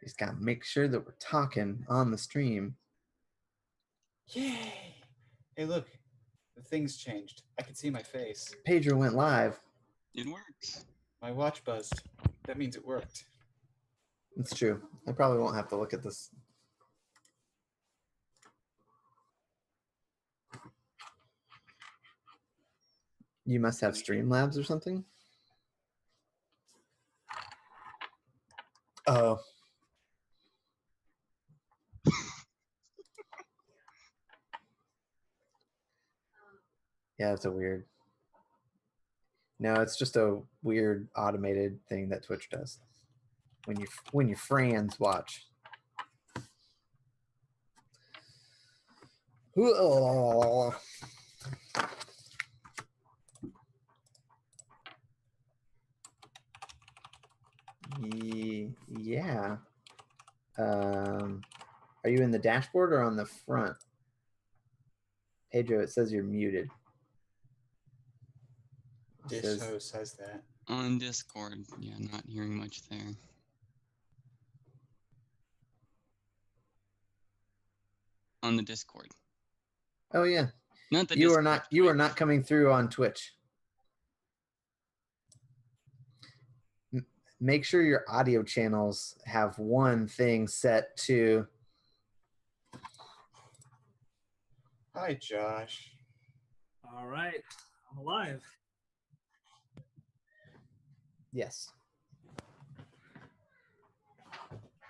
He's got to make sure that we're talking on the stream. Yay! Hey, look. The thing's changed. I can see my face. Pager went live. It works. My watch buzzed. That means it worked. It's true. I probably won't have to look at this. You must have Streamlabs or something? Oh. Yeah, it's a weird. No, it's just a weird automated thing that Twitch does when your friends watch. Yeah. Are you in the dashboard or on the front? Pedro, it says you're muted. This host says that. On Discord, yeah, not hearing much there. On the Discord. Oh yeah. Not the you Discord, are not you are not coming through on Twitch. Make sure your audio channels have one thing set to. Hi, Josh. All right, I'm alive. Yes.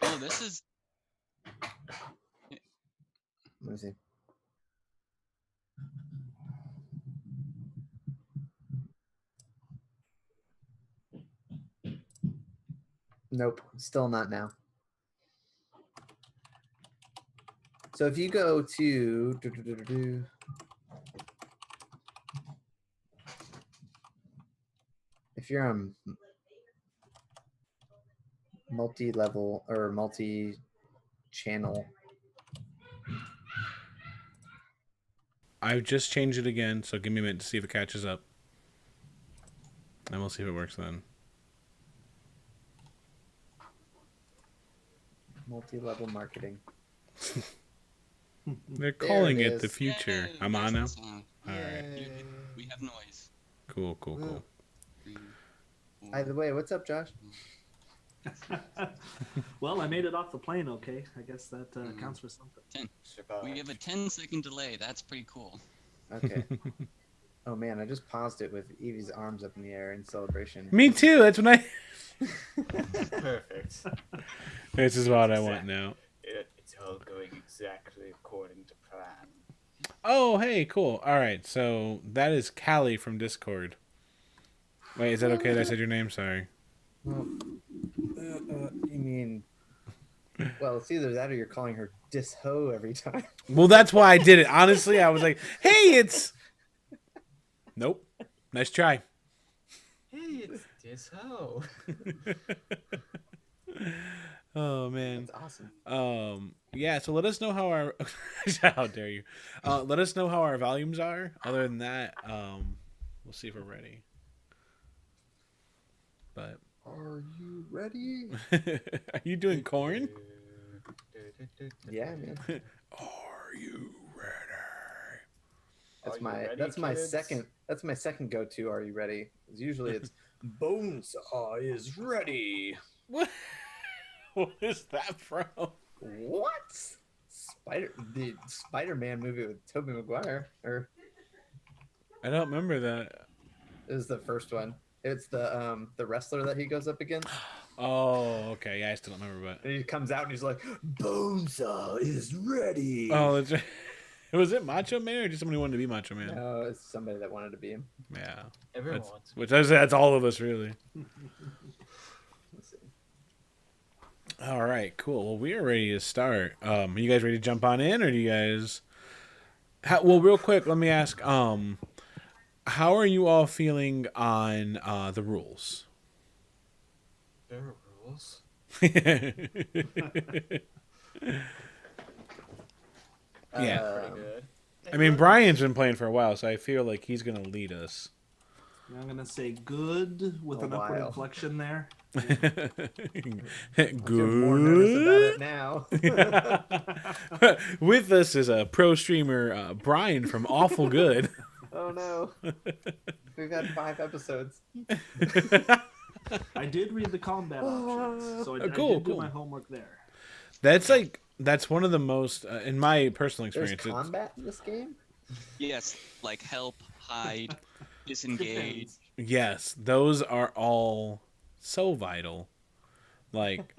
Oh, this is. Let me see. Nope, still not now. So if you go to if you're on multi-level or multi-channel, I've just changed it again, so give me a minute to see if it catches up. And we'll see if it works then. multi-level marketing. They're calling it the is. future. Yay, I'm on now? that's the sound. All right. We have noise. Cool, cool, cool. 3, 4. By the way, what's up, Josh? Well, I made it off the plane okay. I guess that counts for something. 10. Survive. We have a 10-second delay. That's pretty cool. Okay. Oh man, I just paused it with Evie's arms up in the air in celebration. Me too. That's when I. Perfect. This is what I want now. It's all going exactly according to plan. Oh, hey, cool. All right, so that is Callie from Discord. Wait, is that okay that I said your name? Sorry. Well, you mean? Well, it's either that or you're calling her Disho every time. Well, that's why I did it. Honestly, I was like, hey, it's. Nope. Nice try. Hey, it's Disho. Oh man, That's awesome. Yeah. So let us know how our how dare you? Let us know how our volumes are. Other than that, we'll see if we're ready. But Are you ready? are you doing corn? Yeah, man. Are you ready? That's Are you my ready, that's my kids? second that's my second go-to. Are you ready? 'Cause usually it's Bonesaw is ready. What? What is that from? What? The Spider-Man movie with Tobey Maguire, or I don't remember that. it was the first one. It's the wrestler that he goes up against. Oh, okay. Yeah, I still don't remember, but And he comes out and he's like, Bonesaw is ready. oh, that's right. Was it Macho Man or just somebody who wanted to be Macho Man? No, it's somebody that wanted to be him. Yeah, Everyone that's, wants which that's all of us really. Let's see. All right, cool. Well, we are ready to start. Are you guys ready to jump on in, or do you guys? Well, real quick, let me ask. How are you all feeling on the rules? there are rules. Yeah. Pretty good. I mean, Brian's been playing for a while, so I feel like he's gonna lead us. I'm gonna say good with A an upward while. inflection there. I feel more nervous about it Good. now. With us is a pro streamer, Brian from Awful Good. Oh no. We've had 5 episodes. I did read the combat options, so I Cool, did do cool. my homework there. That's one of the most, in my personal There's experience. combat in this game? Yes, like help, hide, disengage. Yes, those are all so vital. Like,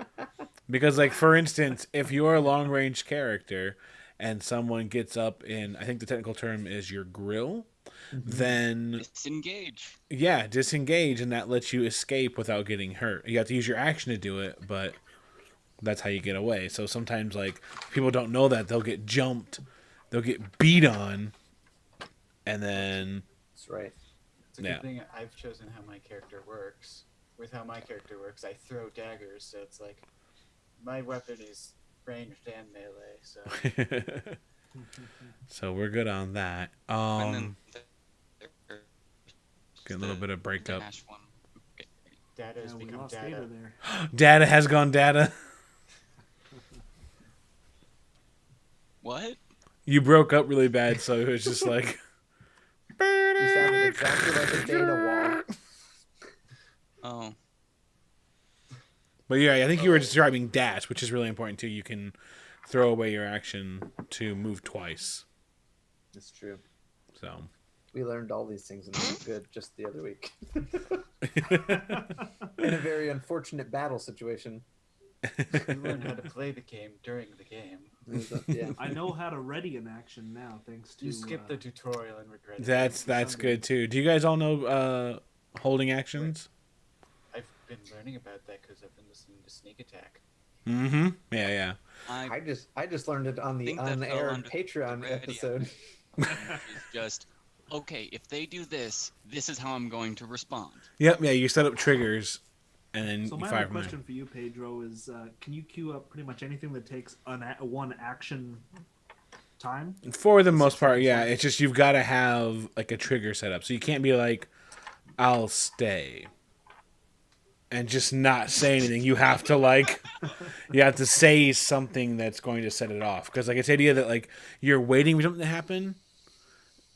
because, like, for instance, if you're a long range character and someone gets up in, I think the technical term is your grill, then Disengage. yeah, disengage, and that lets you escape without getting hurt. You have to use your action to do it, but that's how you get away. So sometimes, like, people don't know that they'll get jumped, they'll get beat on, and then That's right. It's a good thing I've chosen how my character works. With how my character works, I throw daggers, so it's like my weapon is ranged and melee. So so we're good on that. And then there's Get a little bit of breakup. dash one. Okay. data has Yeah, we become lost data. Data there. Data has gone data. What? You broke up really bad, so it was just like. You sounded exactly like a data wall. Oh, But yeah, I think you were describing dash, which is really important too. You can throw away your action to move twice. It's true. So. We learned all these things in Good just the other week. In a very unfortunate battle situation. You learn how to play the game during the game. Yeah. I know how to ready an action now, thanks to. You skip the tutorial and regret it. That's good too. Do you guys all know holding actions? I've been learning about that because I've been listening to Sneak Attack. Mm-hmm. Yeah. I just learned it on the think that fell unaired under Patreon the episode. It's just, okay, if they do this, this is how I'm going to respond. Yep. Yeah. You set up triggers, and then So you my fire other from there. question for you, Pedro, is can you queue up pretty much anything that takes one action time? For the most part, yeah. It's just you've got to have like a trigger set up, so you can't be like, "I'll stay," and just not say anything. You have to like, you have to say something that's going to set it off. Because like it's the idea that like you're waiting for something to happen,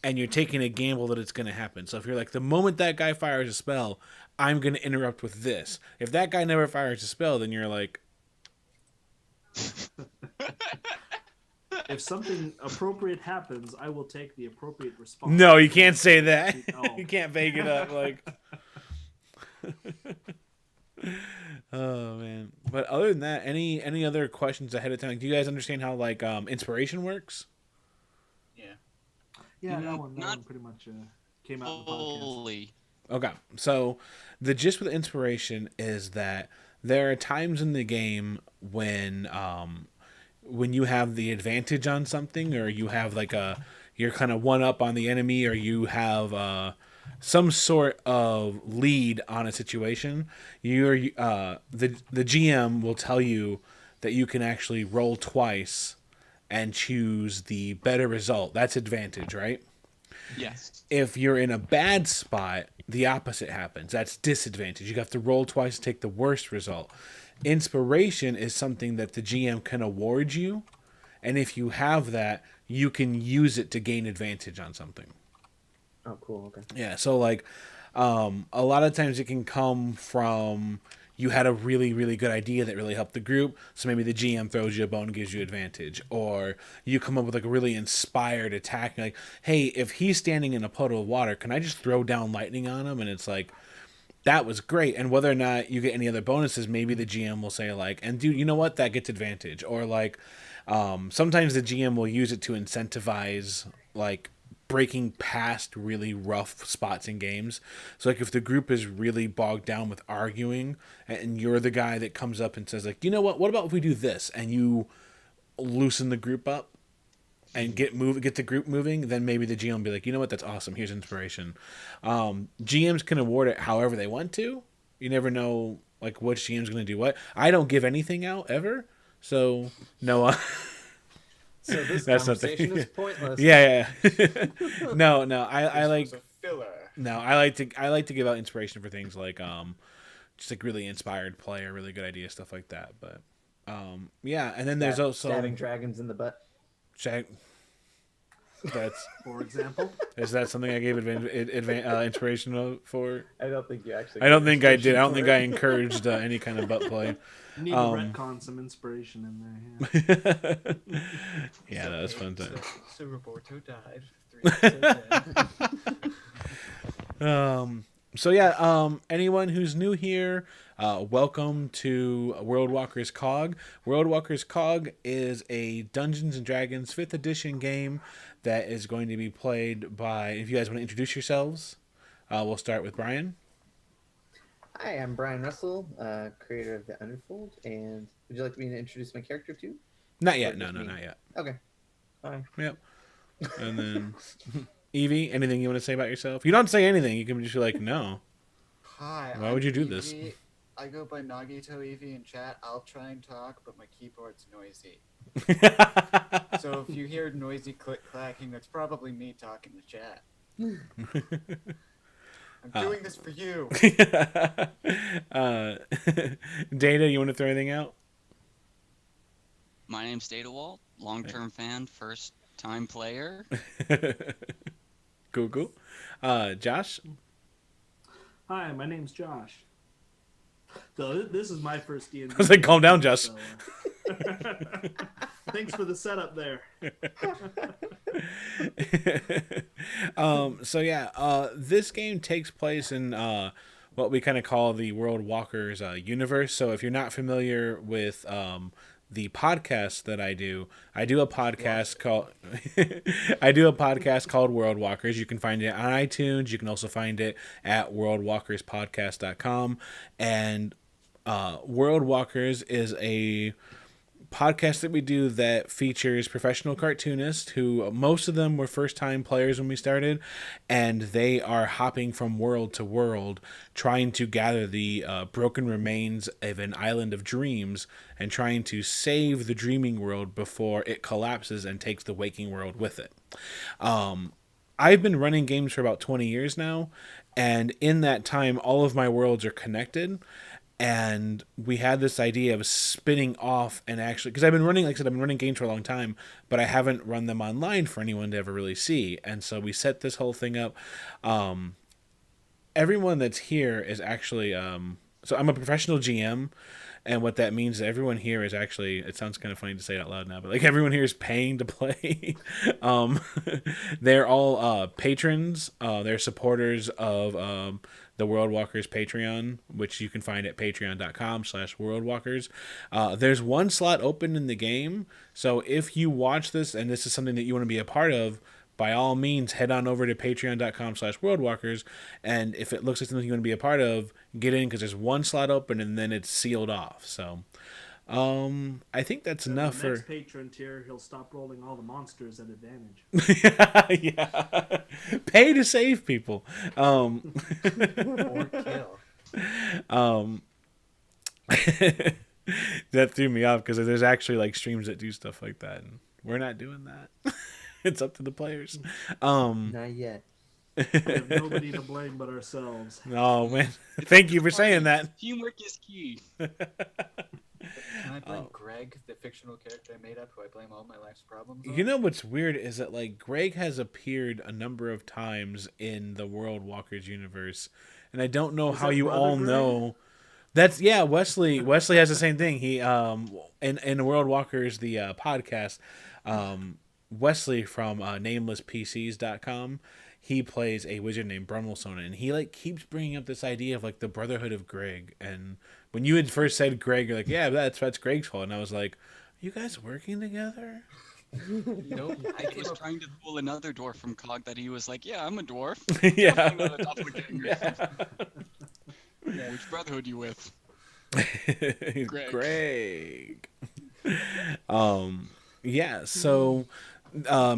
and you're taking a gamble that it's going to happen. So if you're like, the moment that guy fires a spell, I'm going to interrupt with this. If that guy never fires a spell, then you're like, If something appropriate happens, I will take the appropriate response. no, you can't say that. Oh. You can't bake it up like. Oh man! But other than that, any other questions ahead of time? Do you guys understand how like inspiration works? Yeah. Yeah, that one Not pretty much came out in the podcast. Fully. Okay, so the gist with inspiration is that there are times in the game when you have the advantage on something, or you have like you're kind of one up on the enemy, or you have some sort of lead on a situation. The GM will tell you that you can actually roll twice and choose the better result. That's advantage, right? Yes. If you're in a bad spot, the opposite happens. That's disadvantage. You have to roll twice to take the worst result. Inspiration is something that the GM can award you, and if you have that, you can use it to gain advantage on something. Oh, cool. Okay. Yeah, so like a lot of times it can come from you had a really, really good idea that really helped the group, so maybe the GM throws you a bone and gives you advantage. Or you come up with like a really inspired attack, like, hey, if he's standing in a puddle of water, can I just throw down lightning on him? And it's like, that was great. And whether or not you get any other bonuses, maybe the GM will say like, and dude, you know what? That gets advantage. Or like sometimes the GM will use it to incentivize like breaking past really rough spots in games. So like if the group is really bogged down with arguing and you're the guy that comes up and says like, you know what about if we do this, and you loosen the group up and get the group moving, then maybe the GM will be like, you know what, that's awesome, here's inspiration. GMs can award it however they want to. You never know like which GM's going to do what. I don't give anything out ever, so no. So this That's conversation nothing. is pointless. Yeah. No. I This like was a filler. no. I like to give out inspiration for things like just like really inspired play or really good idea, stuff like that. But yeah, and then there's also stabbing dragons in the butt. That's For example, is that something I gave inspiration for? I don't think you actually. I don't think I did. I don't for think it. I encouraged any kind of butt play. you need to retcon some inspiration in there. Yeah, that was fun time. So Roberto died. 3 episodes in. So yeah, anyone who's new here, welcome to World Walker's Cog. World Walker's Cog is a Dungeons and Dragons 5th edition game that is going to be played by, if you guys want to introduce yourselves, we'll start with Brian. Hi, I'm Brian Russell, creator of the Underfold, and would you like me to introduce my character too? Not yet, Or no, just me? not yet. Okay. Hi. Yep. And then Evie, anything you want to say about yourself? You don't say anything, you can just be like, no. Hi. Why I'm would you do this? Evie. I go by Nagito Evie in chat. I'll try and talk, but my keyboard's noisy. So if you hear noisy click-clacking, that's probably me talking to chat. I'm doing this for you. Data, you want to throw anything out? My name's Data Walt, long-term fan, first-time player. Cool. Josh? Hi, my name's Josh. So this is my first D&D. I was like, calm down, Josh. So, thanks for the setup there. So yeah, this game takes place in what we kind of call the World Walkers universe. So if you're not familiar with the podcast that I do a podcast called World Walkers. You can find it on iTunes. You can also find it at worldwalkerspodcast.com. And World Walkers is a podcast that we do that features professional cartoonists who most of them were first-time players when we started, and they are hopping from world to world trying to gather the broken remains of an island of dreams and trying to save the dreaming world before it collapses and takes the waking world with it. I've been running games for about 20 years now, and in that time all of my worlds are connected. And we had this idea of spinning off and actually, because I've been running games for a long time, but I haven't run them online for anyone to ever really see. And so we set this whole thing up. Everyone that's here is actually, so I'm a professional GM. And what that means is everyone here is actually, it sounds kind of funny to say it out loud now, but like everyone here is paying to play. They're all patrons. They're supporters of the World Walkers Patreon, which you can find at patreon.com/worldwalkers. There's one slot open in the game. So if you watch this and this is something that you want to be a part of, by all means, head on over to patreon.com/worldwalkers. And if it looks like something you want to be a part of, get in because there's one slot open and then it's sealed off. So I think that's enough the next for patron tier. He'll stop rolling all the monsters at advantage. yeah. Pay to save people. Or kill. That threw me off because there's actually like streams that do stuff like that, and we're not doing that. It's up to the players. Not yet. We have nobody to blame but ourselves. Oh man, thank you for saying that. Teamwork is key. Can I blame Greg, the fictional character I made up, who I blame all my life's problems on? You know what's weird is that like Greg has appeared a number of times in the World Walkers universe, and I don't know how you all Greg? know. That's Wesley. Wesley has the same thing. He in World Walkers the podcast. Wesley from namelesspcs.com. He plays a wizard named Brummelstone, and he like keeps bringing up this idea of like the Brotherhood of Greg. And when you had first said Greg, you're like, yeah, that's Greg's fault. And I was like, are you guys working together? Nope. I was trying to fool another dwarf from Cog that he was like, yeah, I'm a dwarf. Yeah. I'm not a doppelganger. Yeah, which brotherhood you with? Greg. Yeah, so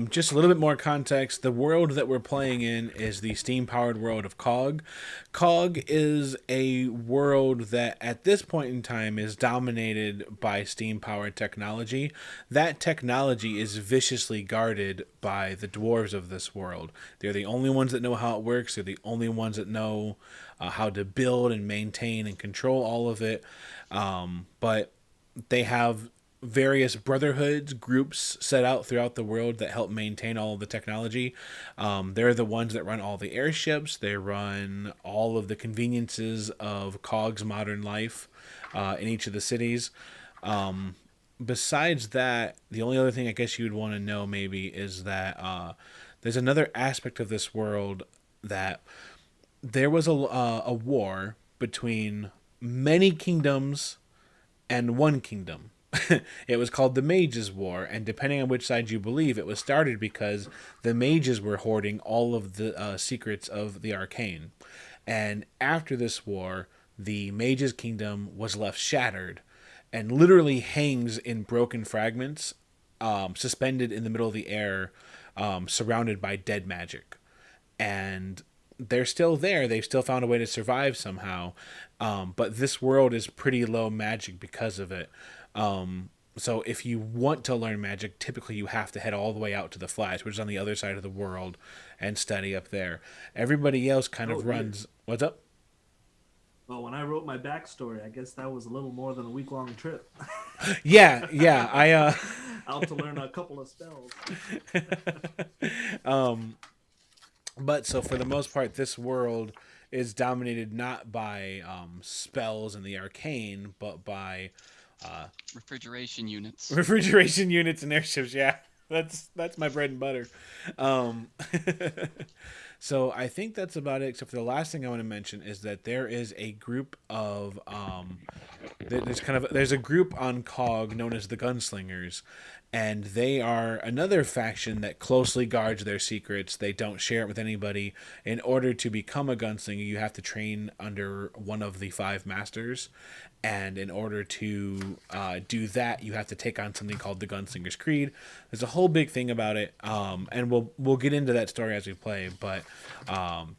just a little bit more context. The world that we're playing in is the steam-powered world of Cog. Cog is a world that at this point in time is dominated by steam-powered technology. That technology is viciously guarded by the dwarves of this world. They're the only ones that know how it works. They're the only ones that know how to build and maintain and control all of it. But they have various brotherhoods, groups set out throughout the world that help maintain all of the technology. They're the ones that run all the airships. They run all of the conveniences of Cog's modern life in each of the cities. Besides that, the only other thing I guess you would want to know maybe is that there's another aspect of this world that there was a war between many kingdoms and one kingdom. It was called the Mages' War, and depending on which side you believe, it was started because the mages were hoarding all of the secrets of the arcane. And after this war, the Mages' Kingdom was left shattered and literally hangs in broken fragments, suspended in the middle of the air, surrounded by dead magic. And they're still there. They've still found a way to survive somehow. But this world is pretty low magic because of it. So if you want to learn magic, typically you have to head all the way out to the Flash, which is on the other side of the world, and study up there. Everybody else kind of runs... What's up? Well, when I wrote my backstory, I guess that was a little more than a week-long trip. Yeah. Out to learn a couple of spells. But so for the most part, this world is dominated not by spells and the arcane, but by... refrigeration units. Refrigeration units and airships, yeah. That's my bread and butter. So I think that's about it, except for the last thing I want to mention is that there is a group of there's a group on Cog known as the Gunslingers, and they are another faction that closely guards their secrets. They don't share it with anybody. In order to become a gunslinger, you have to train under one of the 5 masters. And in order to do that, you have to take on something called the Gunslinger's Creed. There's a whole big thing about it, and we'll get into that story as we play. But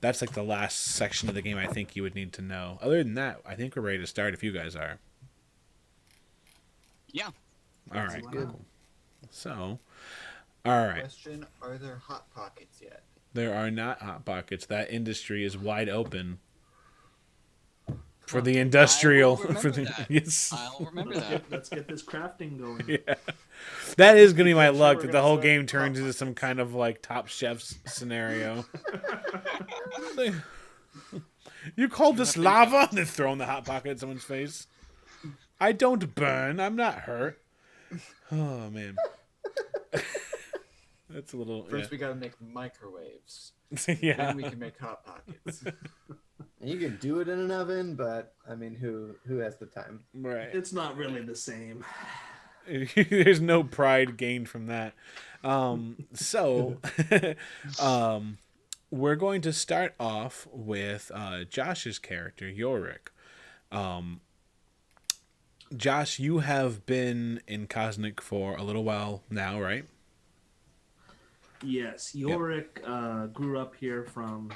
that's like the last section of the game I think you would need to know. Other than that, I think we're ready to start if you guys are. Yeah. All right, good. cool. So, all right. Question: are there hot pockets yet? There are not hot pockets. That industry is wide open. For the industrial, for the yes, I'll remember that. Let's get this crafting going. yeah, that is gonna be my Sure luck. we're That the gonna whole start game turns hot into some kind of like Top Chef's scenario. You call this lava? And then throwing the hot pocket at someone's face. I don't burn. I'm not hurt. Oh man, that's a little. First, we gotta make microwaves. Yeah. Then we can make hot pockets. And you can do it in an oven, but I mean, who has the time? Right. It's not really the same. There's no pride gained from that. So, we're going to start off with Josh's character, Yorick. Josh, you have been in Cosnic for a little while now, right? Yes, Yorick grew up here from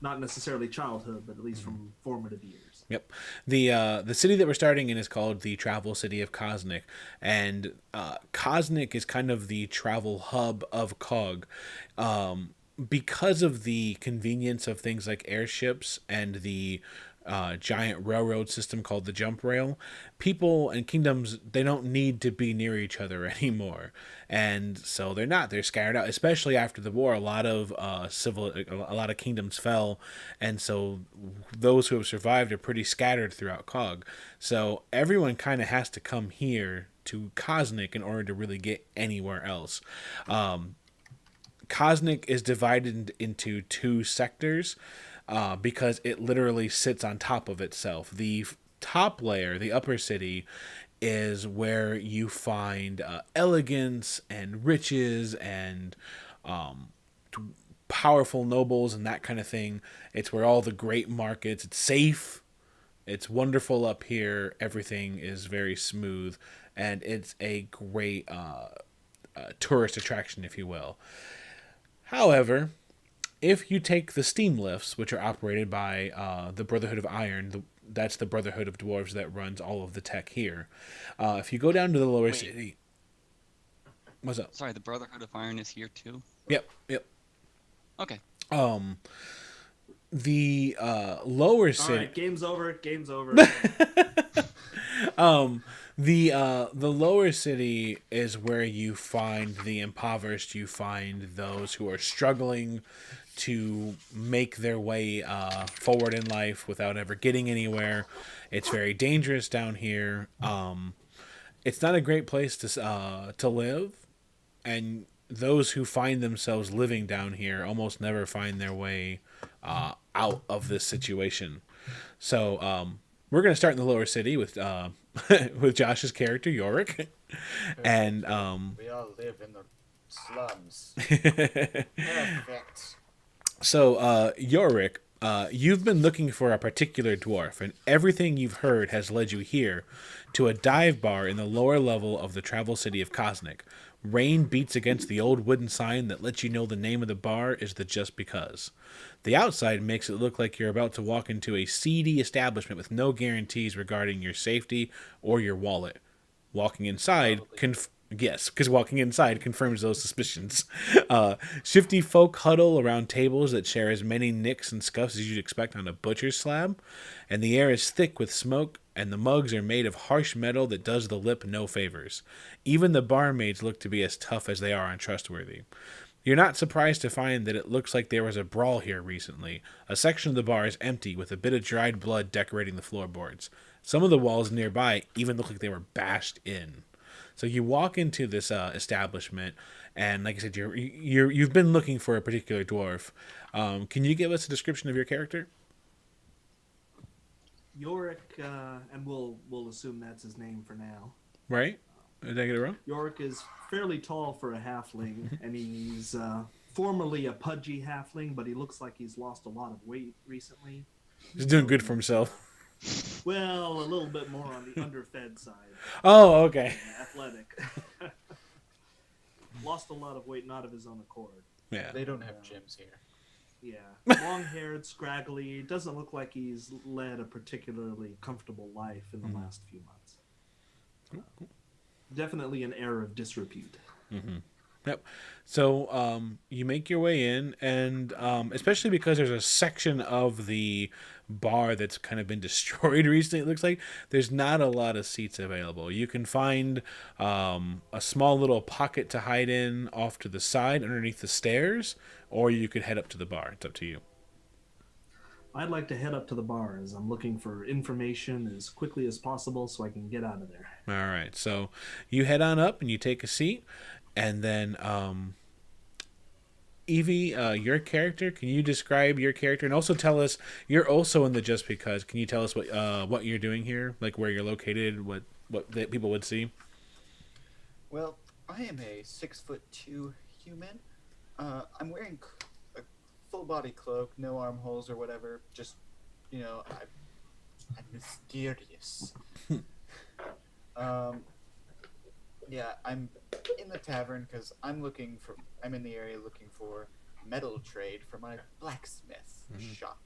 not necessarily childhood, but at least from formative years. Yep. The city that we're starting in is called the Travel City of Cosnic, and Cosnic is kind of the travel hub of Cog. Because of the convenience of things like airships and the giant railroad system called the jump rail, people and kingdoms, they don't need to be near each other anymore, and so they're scattered out. Especially after the war, a lot of kingdoms fell, and so those who have survived are pretty scattered throughout Cog. So everyone kind of has to come here to Cosnic in order to really get anywhere else. Cosnic is divided into 2 sectors. Because it literally sits on top of itself. The top layer, the upper city, is where you find elegance and riches and powerful nobles and that kind of thing. It's where all the great markets. It's safe. It's wonderful up here. Everything is very smooth, and it's a great tourist attraction, if you will. However, if you take the steam lifts, which are operated by the Brotherhood of Iron, that's the Brotherhood of Dwarves that runs all of the tech here. If you go down to the lower Wait. city... What's up? Sorry, the Brotherhood of Iron is here too? Yep. Okay. The lower All city... right, game's over. Game's over. The lower city is where you find the impoverished. You find those who are struggling to make their way forward in life without ever getting anywhere. It's very dangerous down here. It's not a great place to live, and those who find themselves living down here almost never find their way out of this situation. So we're going to start in the lower city with with Josh's character Yorick, and We all live in the slums. Perfect. So Yorick, you've been looking for a particular dwarf, and everything you've heard has led you here to a dive bar in the lower level of the travel city of Kosnik. Rain beats against the old wooden sign that lets you know the name of the bar is the Just Because. The outside makes it look like you're about to walk into a seedy establishment with no guarantees regarding your safety or your wallet. Walking inside, walking inside confirms those suspicions. Shifty folk huddle around tables that share as many nicks and scuffs as you'd expect on a butcher's slab, and the air is thick with smoke, and the mugs are made of harsh metal that does the lip no favors. Even the barmaids look to be as tough as they are untrustworthy. You're not surprised to find that it looks like there was a brawl here recently. A section of the bar is empty, with a bit of dried blood decorating the floorboards. Some of the walls nearby even look like they were bashed in. So you walk into this establishment, and like I said, you've been looking for a particular dwarf. Can you give us a description of your character? Yorick, and we'll assume that's his name for now. Right? Did I get it wrong? Yorick is fairly tall for a halfling, and he's formerly a pudgy halfling, but he looks like he's lost a lot of weight recently. He's doing good for himself. Well, a little bit more on the underfed side. Oh, okay. Athletic. Lost a lot of weight, not of his own accord. Yeah. They don't have gyms here. Yeah. Long-haired, scraggly. Doesn't look like he's led a particularly comfortable life in the last few months. Definitely an air of disrepute. Mm-hmm. Yep. So you make your way in, and especially because there's a section of the bar that's kind of been destroyed recently, it looks like there's not a lot of seats available. You can find a small little pocket to hide in off to the side underneath the stairs, or you could head up to the bar. It's up to you. I'd like to head up to the bar as I'm looking for information as quickly as possible so I can get out of there. All right. So you head on up and you take a seat. And then, Evie, your character, can you describe your character? And also tell us, you're also in the Just Because. Can you tell us what you're doing here? Like where you're located, what that people would see? Well, I am a 6'2" human. I'm wearing a full body cloak, no armholes or whatever. Just, I'm mysterious. Yeah, I'm in the tavern because I'm in the area looking for metal trade for my blacksmith shop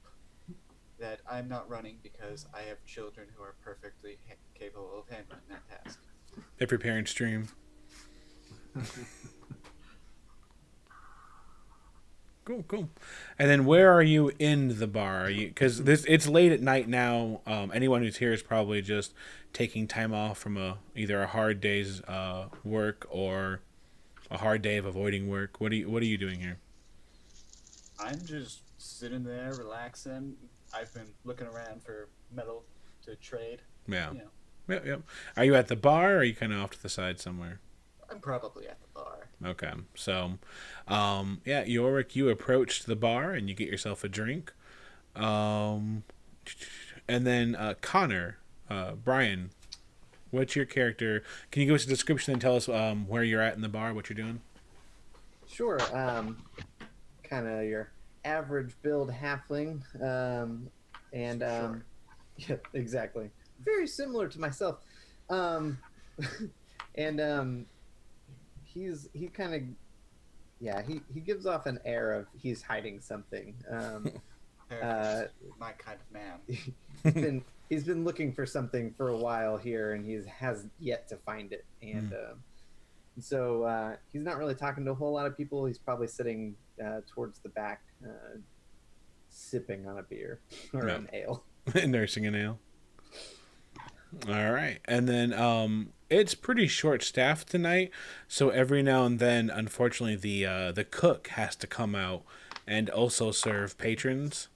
that I'm not running because I have children who are perfectly capable of handling that task. If your parents stream. Cool. And then where are you in the bar? Because it's late at night now. Anyone who's here is probably just taking time off from either a hard day's work or a hard day of avoiding work. What are you doing here? I'm just sitting there relaxing. I've been looking around for metal to trade. Yeah. Yep. Are you at the bar, or are you kind of off to the side somewhere? I'm probably at the bar. Okay. So, Yorick, you approach the bar and you get yourself a drink. And then Connor, Brian, what's your character? Can you give us a description and tell us where you're at in the bar, what you're doing? Sure. Kind of your average build halfling. Sure. Yeah, exactly. Very similar to myself. he kind of he gives off an air of he's hiding something. My kind of man. He's been looking for something for a while here, and has yet to find it. And so he's not really talking to a whole lot of people. He's probably sitting towards the back, sipping on a beer or an ale, nursing an ale. All right, and then it's pretty short staffed tonight, so every now and then, unfortunately, the cook has to come out and also serve patrons.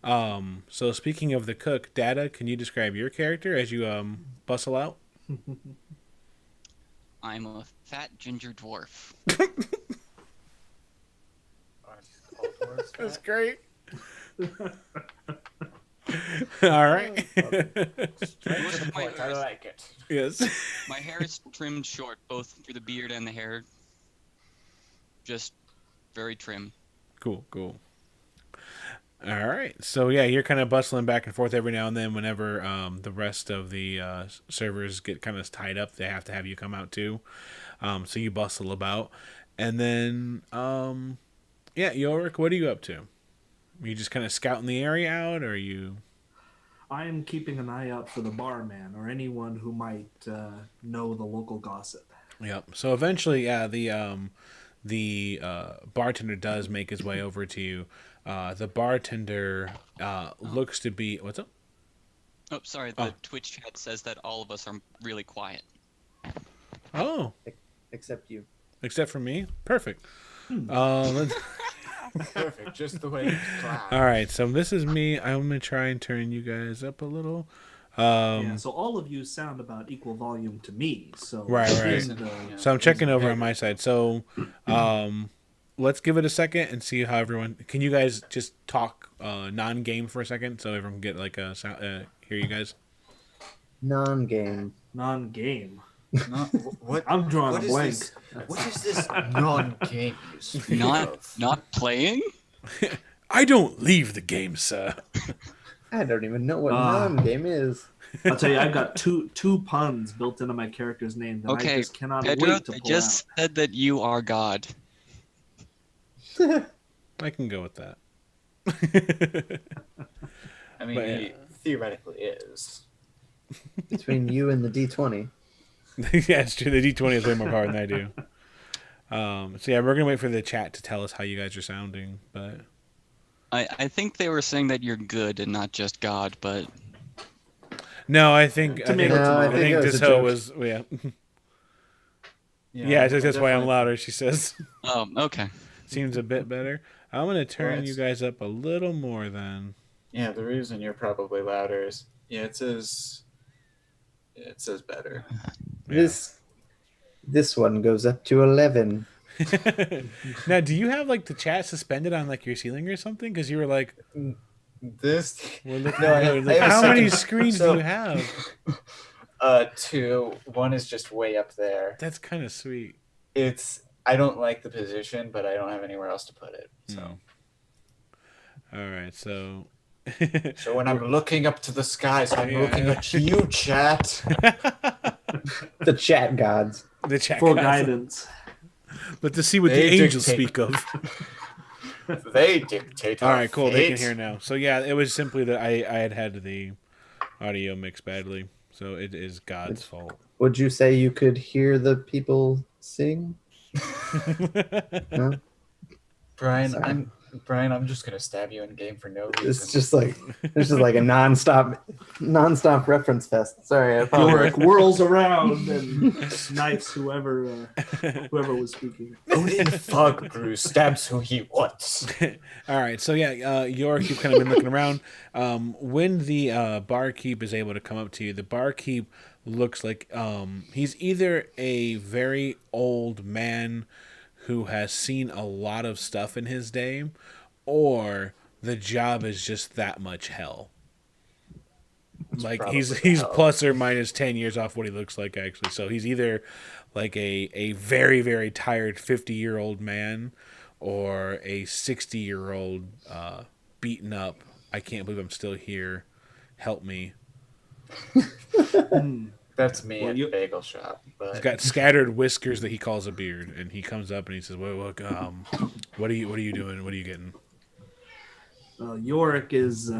So speaking of the cook, Dada, can you describe your character as you bustle out? I'm a fat ginger dwarf. That's great. All right. Straight to the point. I like it. Yes. My hair is trimmed short, both for the beard and the hair. Just very trim. Cool. All right. So yeah, you're kind of bustling back and forth every now and then. Whenever the rest of the servers get kind of tied up, they have to have you come out too. So you bustle about, and then Yorick, what are you up to? Are you just kind of scouting the area out, or are you? I am keeping an eye out for the barman or anyone who might know the local gossip. Yep. So eventually, the bartender does make his way over to you. The bartender looks to be... What's up? Oh, sorry. The Twitch chat says that all of us are really quiet. Oh. Except you. Except for me? Perfect. Perfect. Just the way it's planned. All right. So this is me. I'm going to try and turn you guys up a little. So all of you sound about equal volume to me. So Right. So I'm checking over on my side. So let's give it a second and see how everyone... Can you guys just talk non-game for a second so everyone can get like a sound, hear you guys? Non-game. Non-game. What? I'm drawing a blank. What is this non-game you speak of? Not playing? I don't leave the game, sir. I don't even know what non-game is. I'll tell you, I've got two puns built into my character's name that I just cannot Pedro, wait to pull just out. said that you are God. I can go with that. I mean, he theoretically is. Between you and the D20. Yeah, it's true. The D20 has way more power than I do. So yeah, we're gonna wait for the chat to tell us how you guys are sounding. But I think they were saying that you're good and not just God, but no, I think Tomato. was yeah. That's why I'm louder. She says. Oh, okay. Seems a bit better. I'm gonna turn you guys up a little more then. Yeah, the reason you're probably louder is it says better. Yeah. This one goes up to 11. Now, do you have like the chat suspended on like your ceiling or something? Because you were like, This. we're looking No, I at, like, have a how many second. screens So- do you have? 2. One is just way up there. That's kind of sweet. I don't like the position, but I don't have anywhere else to put it. So, All right, so so when I'm looking up to the skies, I'm Yeah. looking at you, chat. The chat gods. the chat For guys- guidance. but to see what They the angels dictate. speak of. They dictate. All our right, cool. They can fate. hear now. So yeah, it was simply that I had the audio mixed badly, so it is God's fault. Would you say you could hear the people sing? No? Brian, Sorry. I'm just gonna stab you in game for no reason. It's just like a non-stop reference fest. Sorry, I apologize. Yorick whirls around and snipes whoever was speaking. Odin Fogbrew stabs who he wants. All right, so yeah, Yorick, you've kind of been looking around. When the barkeep is able to come up to you, the barkeep looks like he's either a very old man who has seen a lot of stuff in his day, or the job is just that much hell. Like he's hell. plus or minus 10 years off what he looks like actually. So he's either like a very, very tired 50-year-old man or a 60-year-old beaten up, I can't believe I'm still here, help me. That's me Well, at you- the bagel shop. He's But got scattered whiskers that he calls a beard, and he comes up and he says, "Well, look, what are you doing? What are you getting?" Yorick is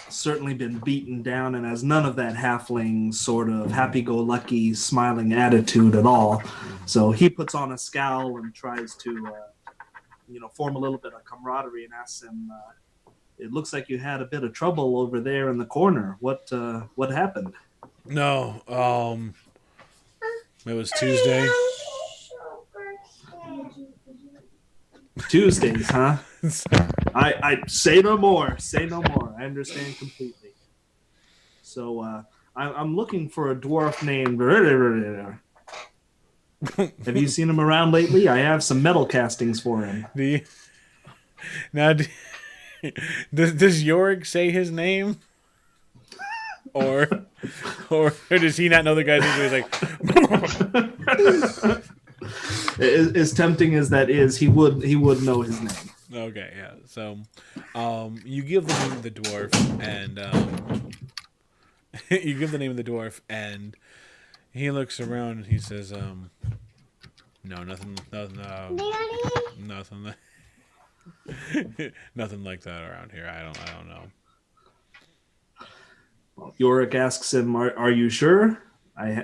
certainly been beaten down and has none of that halfling sort of happy-go-lucky, smiling attitude at all. So he puts on a scowl and tries to, form a little bit of camaraderie and asks him, "It looks like you had a bit of trouble over there in the corner. What happened?" No, it was Tuesday. Tuesdays, huh? I say no more. Say no more. I understand completely. So I'm looking for a dwarf named. Have you seen him around lately? I have some metal castings for him. Does Yorick say his name, or does he not know the guy's name? He's like, As tempting as that is, he would know his name. okay, yeah. So, you give the name of the dwarf, and you give the name of the dwarf, and he looks around and he says, "No, nothing, nothing, nothing like that around here. I don't know." Yorick asks him, "Are you sure?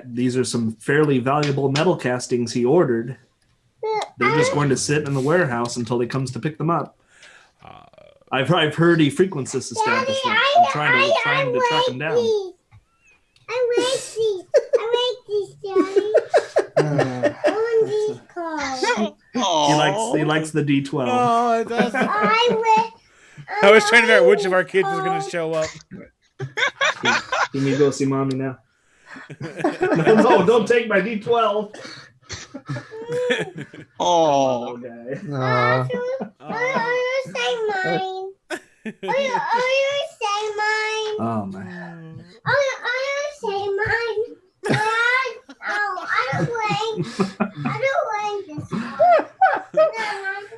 These are some fairly valuable metal castings he ordered. They're just going to sit in the warehouse until he comes to pick them up." I've heard he frequents this establishment. I'm trying to track him down. I like these, Daddy. I want these cars. He likes the D12. Oh, it does. I was trying to figure out which of our kids was going to show up. Can you go see mommy now? No, don't take my D12. Oh, Okay. you say mine? You say mine? Oh man. You say mine? I don't like this.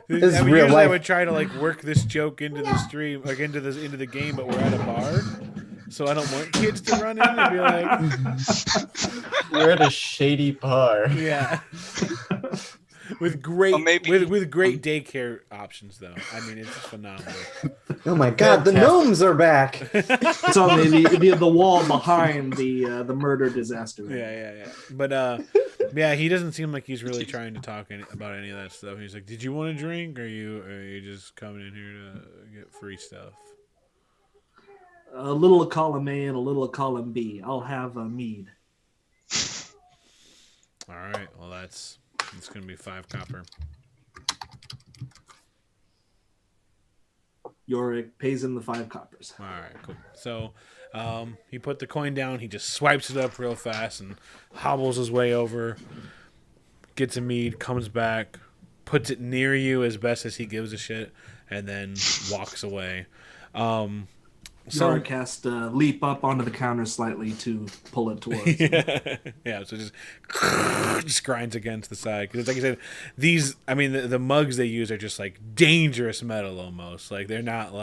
This is real usually I life. would try to work this joke into the stream, into the game, but we're at a bar, so I don't want kids to run in and be like, we're at a shady bar. yeah. With great with great daycare options, though. I mean, it's phenomenal. Oh my God, the gnomes are back. It's on the wall behind the murder disaster. Yeah. But yeah, he doesn't seem like he's really trying to talk about any of that stuff. He's like, "Did you want a drink? Or are you just coming in here to get free stuff?" A little of column A and a little of column B. I'll have a mead. All right. Well, it's gonna be 5 copper. Yorick pays him the 5 coppers. All right, cool. So he put the coin down. He just swipes it up real fast and hobbles his way over, gets a mead, comes back, puts it near you as best as he gives a shit, and then walks away. Yorick has to leap up onto the counter slightly to pull it towards him. Yeah, so just grinds against the side. Because like I said, the mugs they use are just dangerous metal almost. They're not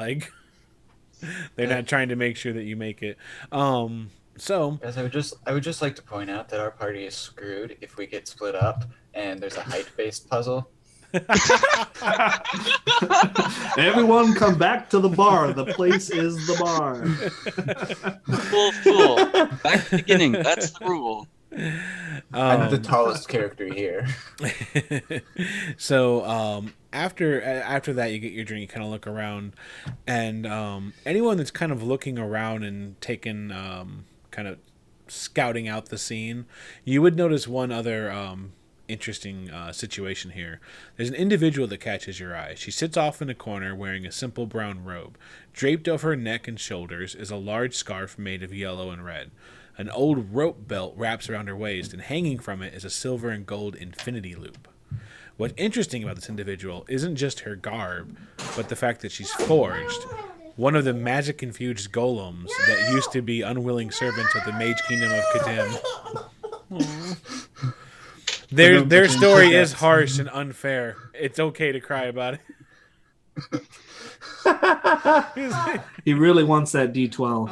they're not trying to make sure that you make it. So Guys, I would just like to point out that our party is screwed if we get split up and there's a height-based puzzle. Everyone come back to the bar. The place is the bar. Fool. Back to the beginning. That's the rule. I'm the tallest character here. So after that, you get your drink. You kind of look around, and anyone that's kind of looking around and taking kind of scouting out the scene, you would notice one other interesting situation here. There's an individual that catches your eye. She sits off in a corner wearing a simple brown robe. Draped over her neck and shoulders is a large scarf made of yellow and red. An old rope belt wraps around her waist, and hanging from it is a silver and gold infinity loop. What's interesting about this individual isn't just her garb, but the fact that she's forged. One of the magic-infused golems that used to be unwilling servants of the Mage Kingdom of Katim. Their story is harsh and unfair. It's okay to cry about it. He's like, He really wants that D12.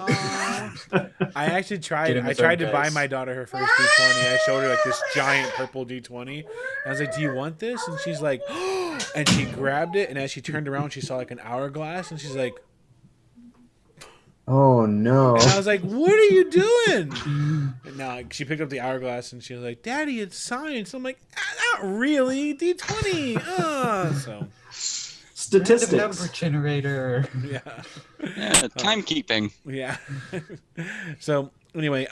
I actually tried. Get him I his tried own to buy dice. my daughter her first D20. I showed her like this giant purple D20. And I was like, "Do you want this?" And she's like, and she grabbed it. And as she turned around, she saw like an hourglass, and she's like, Oh no! and I was like, "What are you doing?" And now she picked up the hourglass, and she was like, "Daddy, it's science." I'm like, "Not really, D20." So Random Statistics. number generator. yeah. Timekeeping. Yeah. So anyway,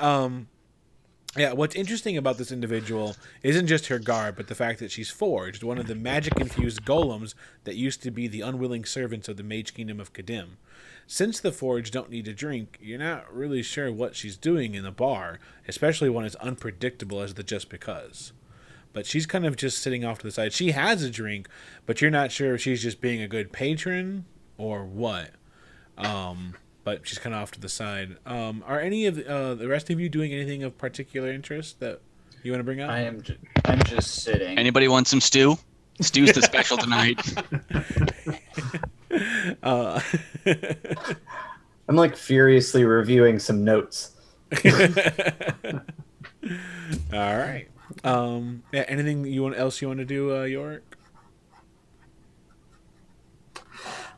yeah, what's interesting about this individual isn't just her garb, but the fact that she's forged, one of the magic-infused golems that used to be the unwilling servants of the Mage Kingdom of Kadim. Since the forged don't need to drink, you're not really sure what she's doing in the bar, especially when it's unpredictable as the just because. But she's kind of just sitting off to the side. She has a drink, but you're not sure if she's just being a good patron or what. But she's kind of off to the side. Are any of the rest of you doing anything of particular interest that you want to bring up? I'm just sitting. Anybody want some stew? Stew's the special tonight. I'm like furiously reviewing some notes. All right. Yeah, anything else you want to do, Yorick?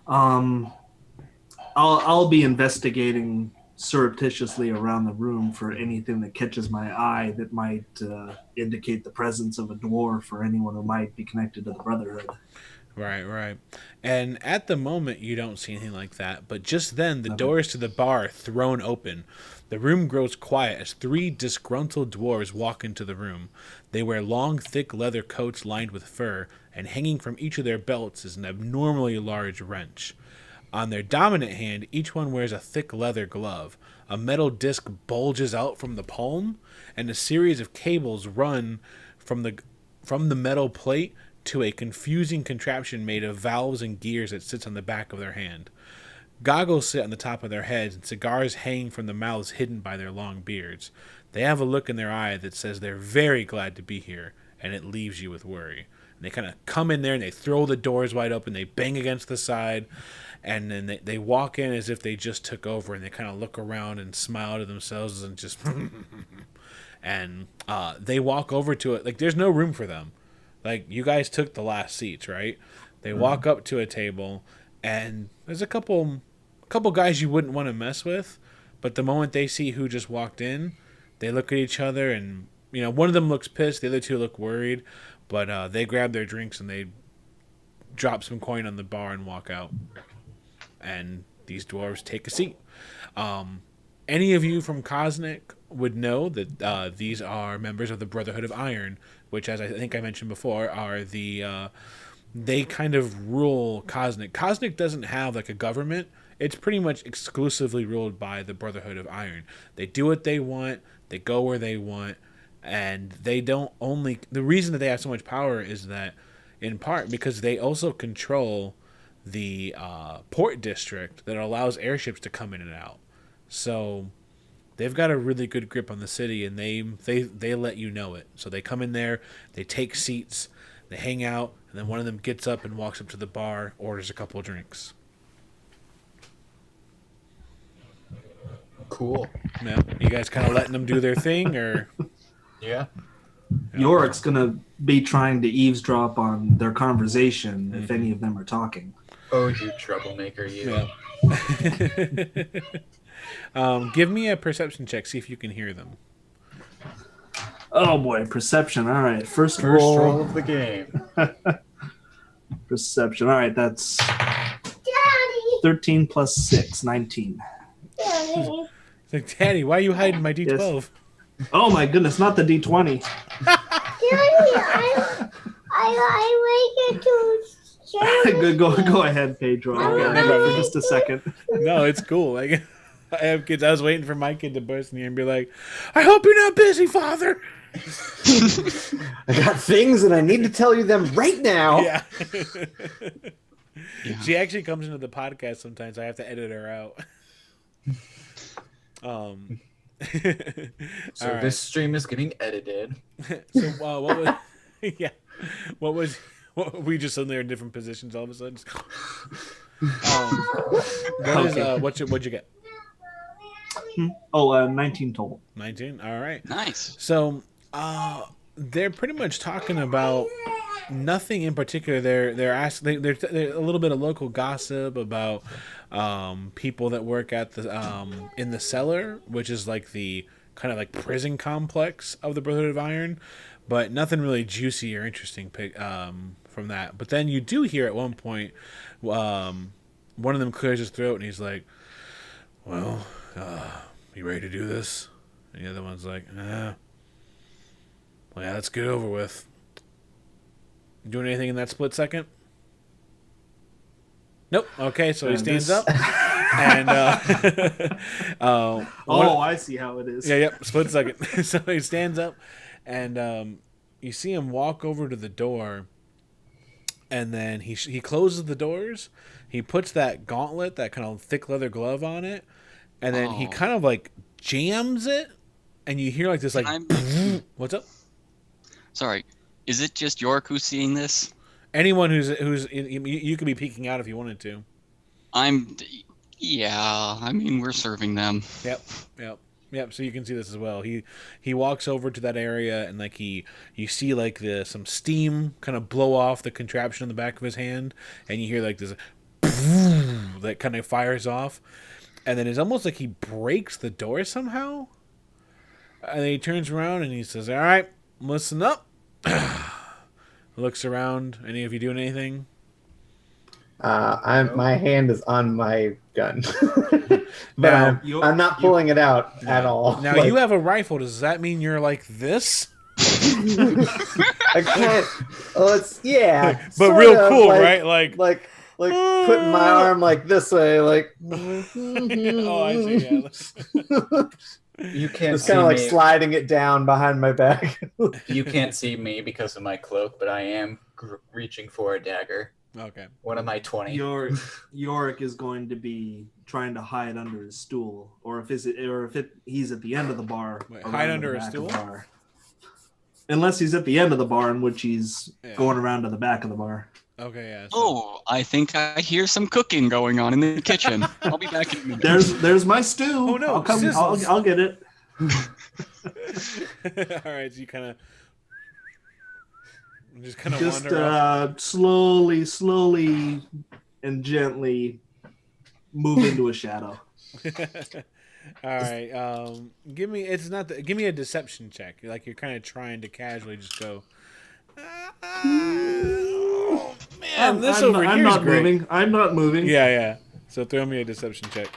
I'll be investigating surreptitiously around the room for anything that catches my eye that might indicate the presence of a dwarf or anyone who might be connected to the Brotherhood. Right. And at the moment, you don't see anything like that. But just then, the doors to the bar are thrown open. The room grows quiet as 3 disgruntled dwarves walk into the room. They wear long, thick leather coats lined with fur, and hanging from each of their belts is an abnormally large wrench. On their dominant hand, each one wears a thick leather glove. A metal disc bulges out from the palm, and a series of cables run from the metal plate to a confusing contraption made of valves and gears that sits on the back of their hand. Goggles sit on the top of their heads, and cigars hang from the mouths hidden by their long beards. They have a look in their eye that says they're very glad to be here, and it leaves you with worry. And they kind of come in there, and they throw the doors wide open, they bang against the side, and then they walk in as if they just took over, and they kind of look around and smile to themselves and just... and they walk over to it. Like, there's no room for them. Like, you guys took the last seats, right? They walk up to a table, and there's a couple guys you wouldn't want to mess with, but the moment they see who just walked in, they look at each other, and, you know, one of them looks pissed, the other two look worried, but they grab their drinks, and they drop some coin on the bar and walk out. And these dwarves take a seat. Any of you from Cosnic would know that these are members of the Brotherhood of Iron, which, as I think I mentioned before, are they kind of rule Cosnic. Cosnic doesn't have like a government. It's pretty much exclusively ruled by the Brotherhood of Iron. They do what they want. They go where they want. And they don't only... The reason that they have so much power is that, in part, because they also control the port district that allows airships to come in and out. So they've got a really good grip on the city, and they let you know it. So they come in there, they take seats, they hang out, and then one of them gets up and walks up to the bar, orders a couple of drinks. Cool. Yeah, you guys kind of letting them do their thing, or... Yeah. Yorick's going to be trying to eavesdrop on their conversation if any of them are talking. Oh, you troublemaker, you. Yeah. Give me a perception check, see if you can hear them. Oh boy, perception. All right, first roll roll. of the game. Perception. All right, that's Daddy. 13 plus 6, 19. Daddy. It's like, Daddy, why are you hiding my D12? Yes. Oh my goodness, not the D20. Daddy, I waited to Go ahead, Pedro. I'll get it for just a second. No, it's cool. Like, I have kids. I was waiting for my kid to burst in here and be like, I hope you're not busy, Father. I got things and I need to tell you them right now. Yeah. Yeah. She actually comes into the podcast sometimes. I have to edit her out. So right. this stream is getting edited. So what was... Yeah. What we just suddenly are in different positions all of a sudden? What'd you get? 19 total. 19. All right. Nice. So, they're pretty much talking about nothing in particular. They're asking. They're a little bit of local gossip about people that work at the in the cellar, which is like the kind of like prison complex of the Brotherhood of Iron, but nothing really juicy or interesting from that. But then you do hear at one point, one of them clears his throat and he's like, "Well, you ready to do this?" And the other one's like, "Well, yeah, let's get it over with." You doing anything in that split second? Nope. Okay, so he stands up. And I see how it is. Yeah, yep. Split second. So he stands up, and you see him walk over to the door, and then he closes the doors. He puts that gauntlet, that kind of thick leather glove on it, and then he kind of like jams it, and you hear like this like what's up? Sorry, is it just Yorick who's seeing this? Anyone you could be peeking out if you wanted to. Yeah, I mean, we're serving them. Yep. So you can see this as well. He walks over to that area and like you see like some steam kind of blow off the contraption on the back of his hand, and you hear like this that kind of fires off, and then it's almost like he breaks the door somehow. And then he turns around and he says, "All right, listen up." Looks around. Any of you doing anything? My hand is on my gun, but Now, I'm not pulling it out at all. Now you have a rifle. Does that mean you're like this? I can't. Well, it's but sort real of, cool, right? Like putting my arm like this way, like. Oh, I see. Yeah. You can't Just see kind of like me. sliding it down behind my back. You can't see me because of my cloak, but I am reaching for a dagger. Okay. One of my 20. Yorick is going to be trying to hide under his stool, or if he's at the end of the bar. Wait, hide under a stool? Unless he's at the end of the bar, in which he's going around to the back of the bar. Okay, yeah. Oh, I think I hear some cooking going on in the kitchen. I'll be back in a minute. There's my stew. Oh no! I'll get it. All right, so you kind of wander off. slowly and gently move into a shadow. All right. Give me a deception check. Like you're kind of trying to casually just go. Oh man, I'm not great. Moving. I'm not moving. Yeah. So throw me a deception check.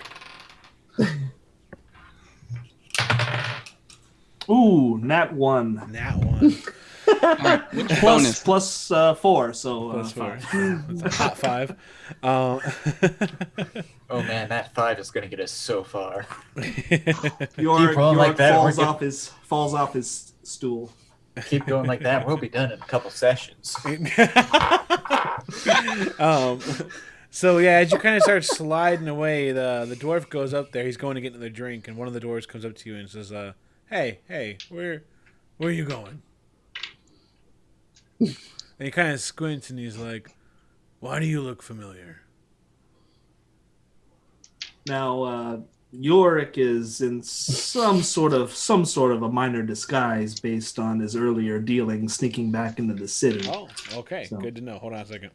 Ooh, nat 1. All right, what's your bonus? Plus 4, so Plus 4. 5. That's a hot 5. Oh man, that 5 is going to get us so far. Yorick like that, falls off his stool. Keep going like that, we'll be done in a couple sessions. So yeah, as you kind of start sliding away, the dwarf goes up there. He's going to get another drink, and one of the dwarves comes up to you and says, "Hey, where are you going?" And he kind of squints and he's like, "Why do you look familiar?" Now, Yorick is in some sort of a minor disguise based on his earlier dealings, sneaking back into the city. Oh, okay, So. good to know. Hold on a second.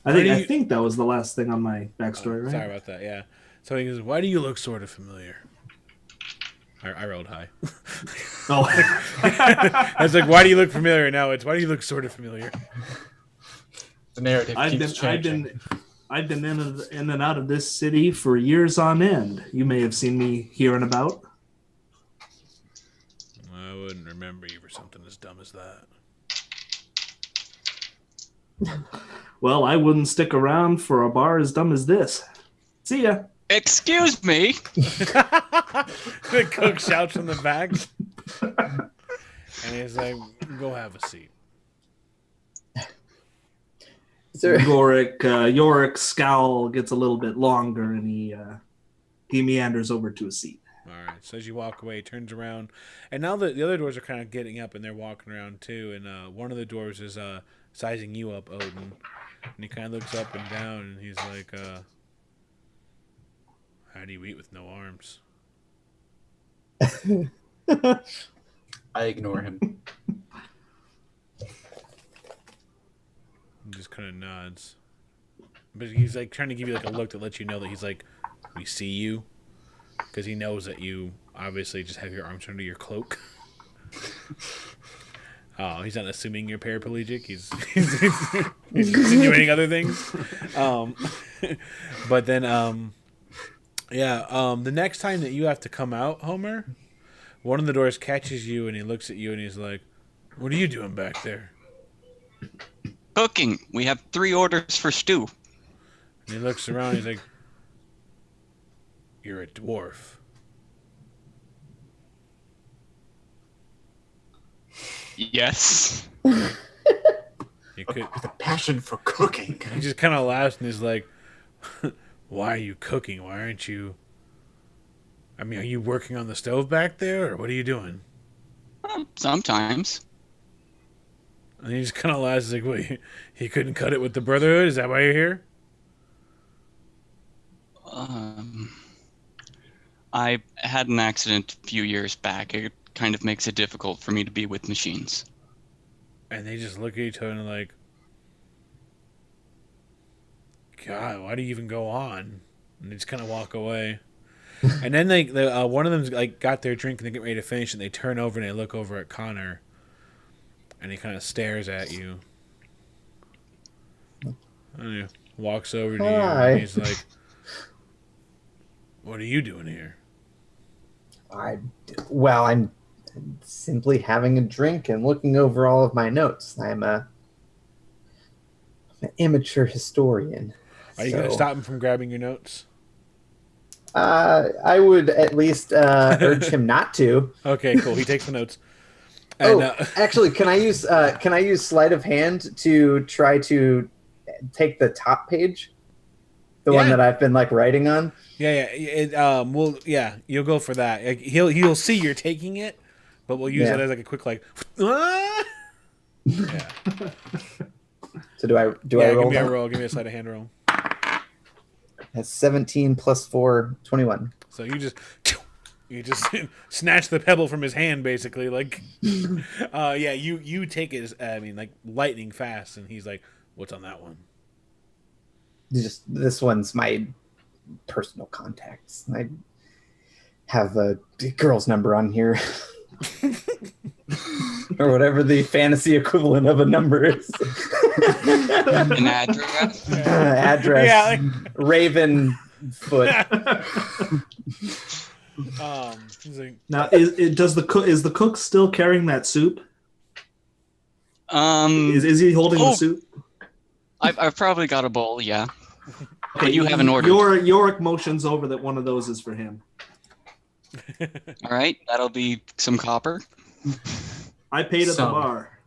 I think that was the last thing on my backstory, right? Sorry about that. Yeah. So he goes, "Why do you look sort of familiar?" I rolled high. Oh, I was like, "Why do you look familiar?" Now it's, "Why do you look sort of familiar?" The narrative keeps changing. I've been in and out of this city for years on end. You may have seen me here and about. I wouldn't remember you for something as dumb as that. Well, I wouldn't stick around for a bar as dumb as this. See ya. Excuse me. The cook shouts from the back. And he's like, "Go have a seat." Yorick's scowl gets a little bit longer, and he meanders over to a seat. All right. So as you walk away, he turns around, and now the other dwarves are kind of getting up and they're walking around too. And one of the dwarves is sizing you up, Odin. And he kind of looks up and down, and he's like, how do you eat with no arms? I ignore him. He just kind of nods. But he's like trying to give you like a look that lets you know that he's like, we see you. Because he knows that you obviously just have your arms under your cloak. Oh, he's not assuming you're paraplegic. He's insinuating other things. But then, the next time that you have to come out, Homer, one of the doors catches you and he looks at you and he's like, what are you doing back there? Cooking. We have 3 orders for stew. And he looks around and he's like, you're a dwarf. Yes. You could. With a passion for cooking. He just kind of laughs and is like, why are you cooking? Why aren't you... I mean, are you working on the stove back there, or what are you doing? Sometimes. And he just kind of laughs. He's like, wait, he couldn't cut it with the Brotherhood? Is that why you're here? I had an accident a few years back. It kind of makes it difficult for me to be with machines. And they just look at each other and like, God, why do you even go on? And they just kind of walk away. And then one of them like got their drink and they get ready to finish, and they turn over and they look over at Connor, and he kind of stares at you. And he walks over to you and he's like, what are you doing here? I'm simply having a drink and looking over all of my notes. I'm an amateur historian. Are you going to stop him from grabbing your notes? I would at least urge him not to. Okay, cool. He takes the notes. And, actually, can I use sleight of hand to try to take the top page, the one that I've been like writing on? Yeah. You'll go for that. Like, he'll see you're taking it, but we'll use it as like a quick like. Yeah. So do I roll? Give me a roll. Give me a sleight of hand roll. That's 17 plus 4, 21. So you just snatch the pebble from his hand, basically. Like, you take it. Like lightning fast, and he's like, "What's on that one?" Just this one's my personal contacts. I have a girl's number on here. Or whatever the fantasy equivalent of a number is. An address? Address. Yeah, like... Raven foot. Now, is the cook still carrying that soup? Is he holding the soup? I've probably got a bowl, yeah. Okay, but you haven't ordered. Yorick motions over that one of those is for him. All right, that'll be some copper. I paid at the bar.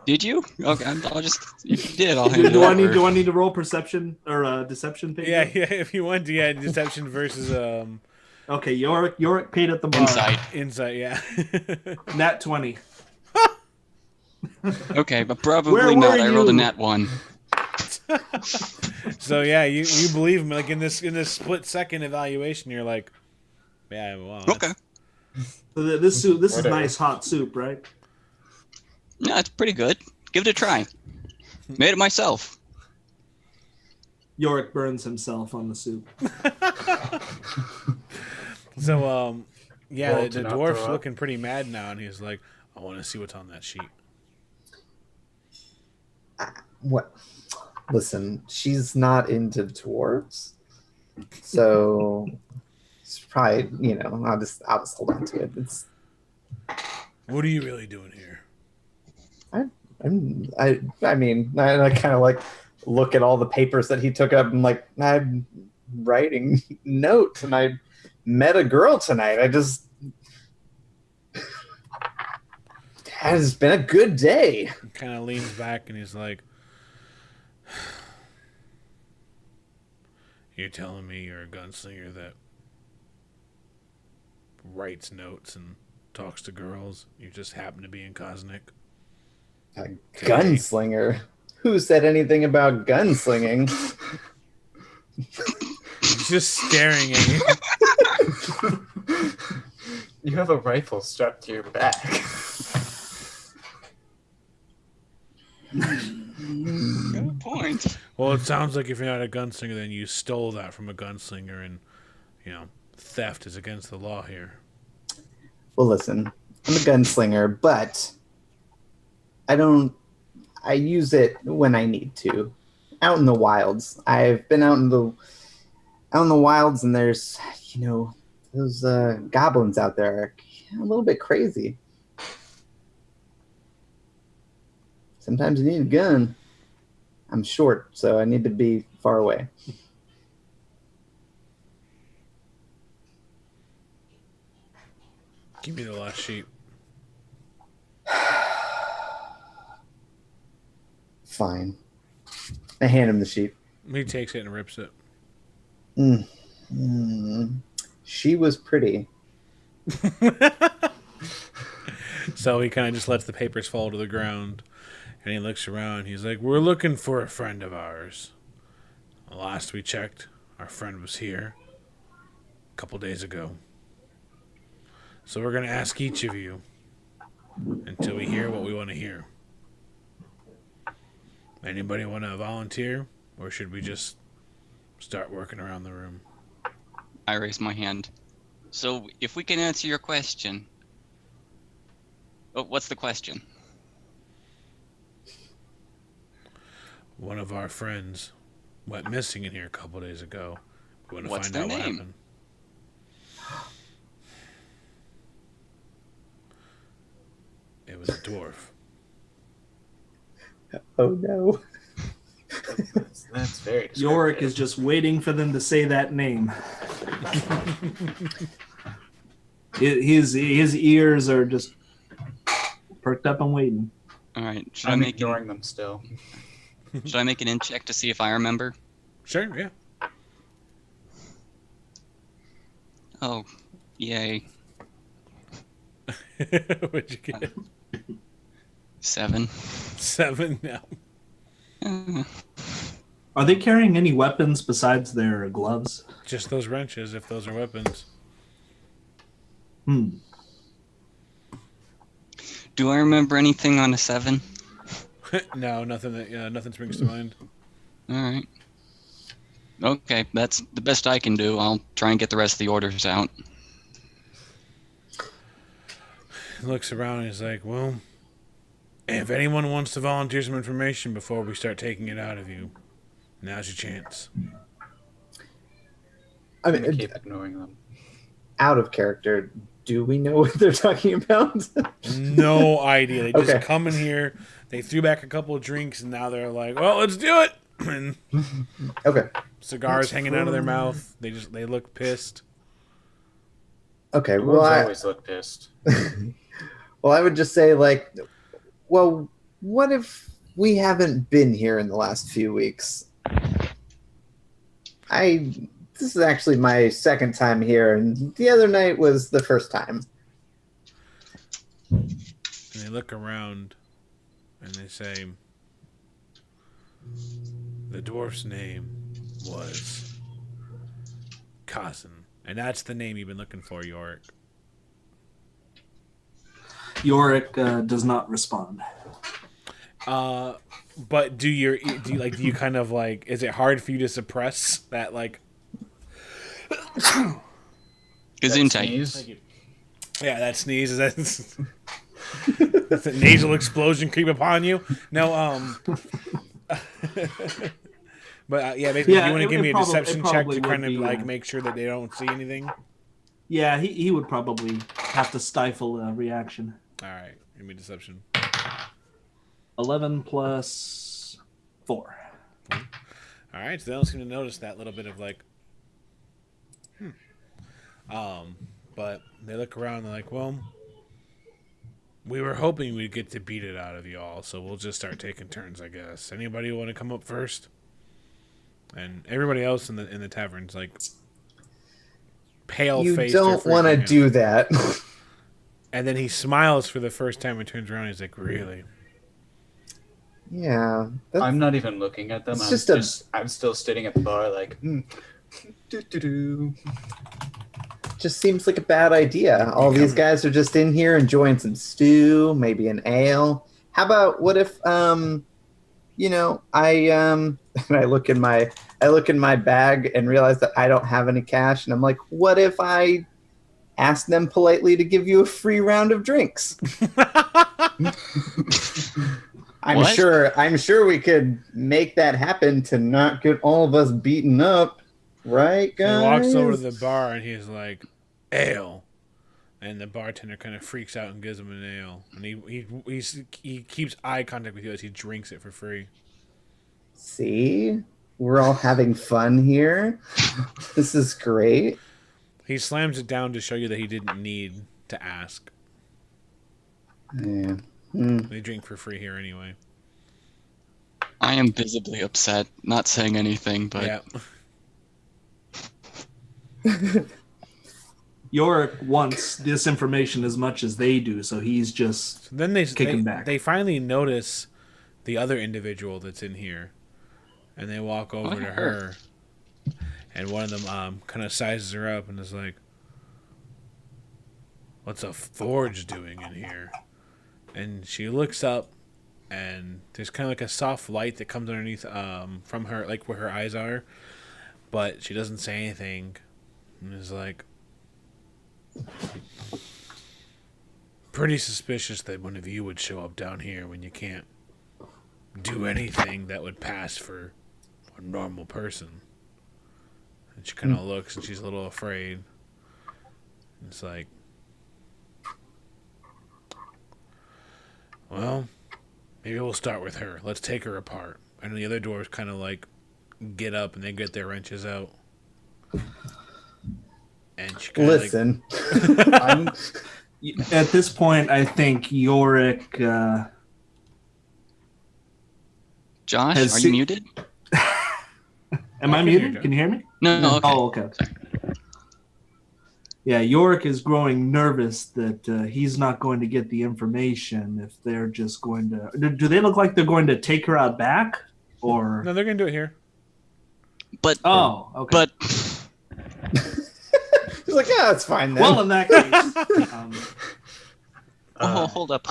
Did you? Okay, I'll just. If you did, I'll hand it Do over. I need to roll perception or deception? Paper? Yeah. If you want to, deception versus Okay, Yorick paid at the bar. Insight. Yeah. Nat 20. Okay, but probably not. I rolled a nat 1. So yeah, you believe him. Like in this split second evaluation, you're like, yeah, well. Okay. So this is nice hot soup, right? Yeah, it's pretty good. Give it a try. Made it myself. Yorick burns himself on the soup. So the dwarf's looking pretty mad now, and he's like, I want to see what's on that sheet. What? Listen, she's not into dwarves, so it's probably I'll just hold on to it. What are you really doing here? I kind of like look at all the papers that he took up and like, I'm writing notes and I met a girl tonight. It has been a good day. He kind of leans back and he's like, you're telling me you're a gunslinger that writes notes and talks to girls? You just happen to be in Cosnick? A gunslinger? Who said anything about gunslinging? He's just staring at you. You have a rifle strapped to your back. Good point. Well, it sounds like if you're not a gunslinger, then you stole that from a gunslinger, and theft is against the law here. Well, listen, I'm a gunslinger, but I use it when I need to. Out in the wilds. I've been out in the wilds, and there's, those goblins out there are a little bit crazy. Sometimes you need a gun. I'm short, so I need to be far away. Give me the last sheet. Fine. I hand him the sheet. He takes it and rips it. She was pretty. So he kind of just lets the papers fall to the ground, and he looks around. He's like, "We're looking for a friend of ours. Last we checked, our friend was here a couple days ago. So we're going to ask each of you until we hear what we want to hear. Anybody want to volunteer, or should we just start working around the room?" I raise my hand. So, if we can answer your question... Oh, what's the question? One of our friends went missing in here a couple days ago. We want to What's find their out what name? happened. It was a dwarf. Oh no. That's very descriptive. Yorick is just waiting for them to say that name. His ears are just perked up and waiting. All right. Should I'm I make ignoring them still. Should I make an in check to see if I remember? Sure, yeah. Oh, yay. What'd you get? 7. 7 now. Are they carrying any weapons besides their gloves? Just those wrenches, if those are weapons. Do I remember anything on a 7? No, nothing springs to mind. All right. Okay, that's the best I can do. I'll try and get the rest of the orders out. He looks around and he's like, "Well, if anyone wants to volunteer some information before we start taking it out of you, now's your chance." I I'm gonna mean, keep ignoring them. out of character, do we know what they're talking about? No idea. They just Okay. come in here, they threw back a couple of drinks, and now they're like, "Well, let's do it." And Okay. cigars hanging out of their mouth. They look pissed. Okay. Dwarves Well, always look pissed. I would just say, well, what if we haven't been here in the last few weeks? This is actually my second time here, and the other night was the first time. And they look around and they say, "The dwarf's name was Cousin." And that's the name you've been looking for, Yorick. Yorick does not respond. But do you kind of like, is it hard for you to suppress that, like, Gesundheit. Sneeze. yeah, that sneeze? Is that does a nasal explosion creep upon you? No, but yeah, basically, Yeah, you want to it- give it me a probably- deception it check probably to would kind of be, like make sure that they don't see anything. Yeah, he would probably have to stifle a reaction. All right, give me deception. 11 plus 4. All right, so they don't seem to notice that little bit of like, but they look around and they're like, "Well, we were hoping we'd get to beat it out of y'all, so we'll just start taking turns, I guess. Anybody want to come up first?" And everybody else in the tavern's like pale You faced. don't want to do that. And then he smiles for the first time and turns around. And he's like, "Really? Yeah. I'm not even looking at them. It's I'm still sitting at the bar like, do. just seems like a bad idea. All these guys are just in here enjoying some stew, maybe an ale. How about what if you know, and I look in my bag and realize that I don't have any cash, and I'm like, what if I ask them politely to give you a free round of drinks? I'm What? sure we could make that happen to not get all of us beaten up, right, guys? He walks over to the bar and he's like, ale. And the bartender kind of freaks out and gives him an ale. And he keeps eye contact with you as he drinks it for free. See? We're all having fun here. This is great. He slams it down to show you that he didn't need to ask. Yeah. They drink for free here anyway. I am visibly upset, not saying anything, but Yeah. Yorick wants this information as much as they do, so he's just So then they kicking back. They finally notice the other individual that's in here, and they walk over to her, and one of them kind of sizes her up and is like, "What's a forge doing in here?" And she looks up, and there's kind of like a soft light that comes underneath from her, like where her eyes are, but she doesn't say anything, and is like, "Pretty suspicious that one of you would show up down here when you can't do anything that would pass for a normal person." And she kind of looks, and she's a little afraid. It's like, well, maybe we'll start with her. Let's take her apart. And the other dwarves kind of like get up and they get their wrenches out. And she kind of Listen. At this point, I think Yorick Josh, Has are se- you muted? Am I I can hear muted? you. Can you hear me? No, okay. Oh, okay. Yeah, Yorick is growing nervous that he's not going to get the information if they're just going to... Do they look like they're going to take her out back? Or... No, they're going to do it here. But Oh, okay. He's like, yeah, it's fine then. Well, in that case... hold up.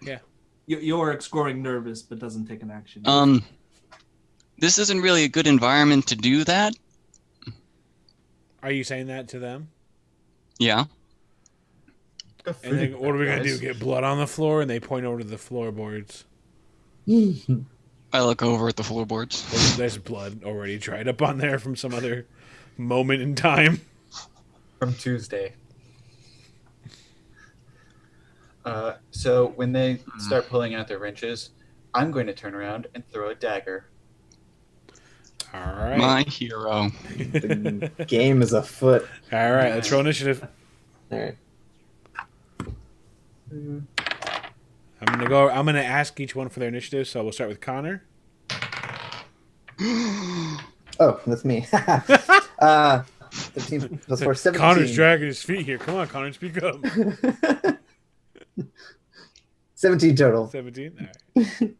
Yeah. Yorick's growing nervous but doesn't take an action. This isn't really a good environment to do that. Are you saying that to them? Yeah. And then what are we going to do? Get blood on the floor? And they point over to the floorboards. I look over at the floorboards. There's blood already dried up on there from some other moment in time. From Tuesday. So when they start pulling out their wrenches, I'm going to turn around and throw a dagger. All right. My hero. The game is afoot. All right, let's roll initiative. All right. I'm gonna ask each one for their initiative, so we'll start with Connor. Oh, that's me. 15 plus 4, 17. Connor's dragging his feet here. Come on, Connor, speak up. 17 total. 17? All right.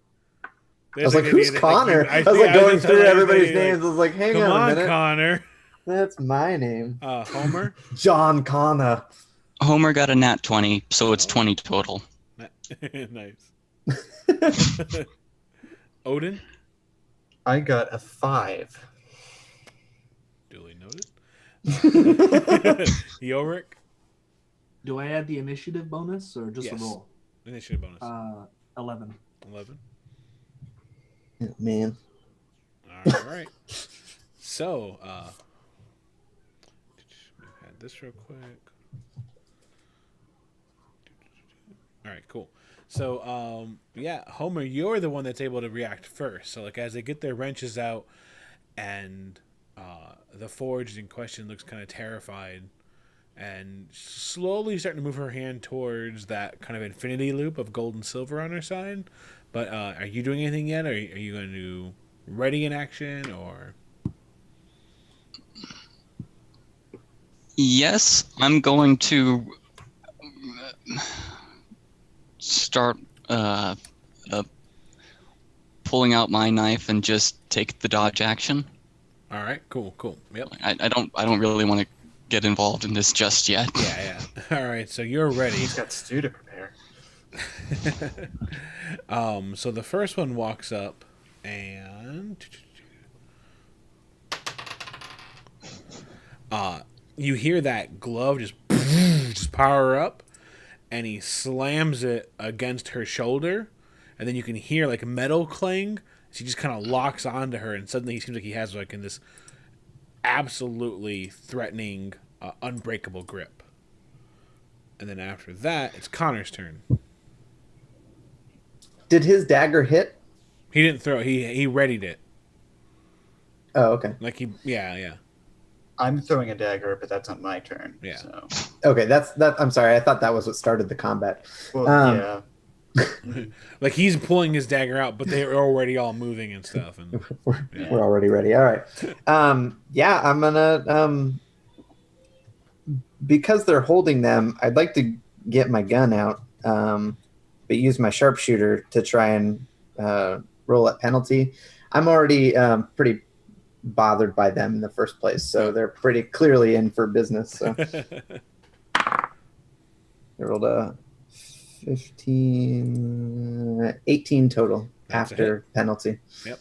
I was like, who's Connor? I was like going through everybody's names. I was like, hang Come on a on, minute. Connor. That's my name. Homer. John Connor. Homer got a nat 20, so it's 20 total. Nice. Odin. I got a 5. Duly noted. Yorick. Do I add the initiative bonus or just Yes. the roll? Initiative bonus. 11. 11. Oh, man. All right. So, add this real quick. All right, cool. So, yeah, Homer, you're the one that's able to react first. So, like, as they get their wrenches out, and the forge in question looks kind of terrified, and slowly starting to move her hand towards that kind of infinity loop of gold and silver on her side. But are you doing anything yet? Are you going to ready in action, or? Yes, I'm going to start pulling out my knife and just take the dodge action. All right, cool. Yep. I don't really want to get involved in this just yet. Yeah. All right, so you're ready. He's got stew to prepare. So the first one walks up and you hear that glove just power up, and he slams it against her shoulder, and then you can hear like metal clang. She just kind of locks onto her, and suddenly he seems like he has like in this absolutely threatening, unbreakable grip. And then after that, it's Connor's turn. Did his dagger hit? He didn't throw it. He readied it. Oh, okay. Like yeah. I'm throwing a dagger, but that's not my turn. Yeah. So. Okay, that's that. I'm sorry. I thought that was what started the combat. Well, yeah. Like he's pulling his dagger out, but they're already all moving and stuff. And We're already ready. All right. Yeah, I'm gonna because they're holding them. I'd like to get my gun out, but use my sharpshooter to try and roll at penalty. I'm already pretty bothered by them in the first place, so they're pretty clearly in for business. So I rolled a 18 total. That's after penalty. Yep.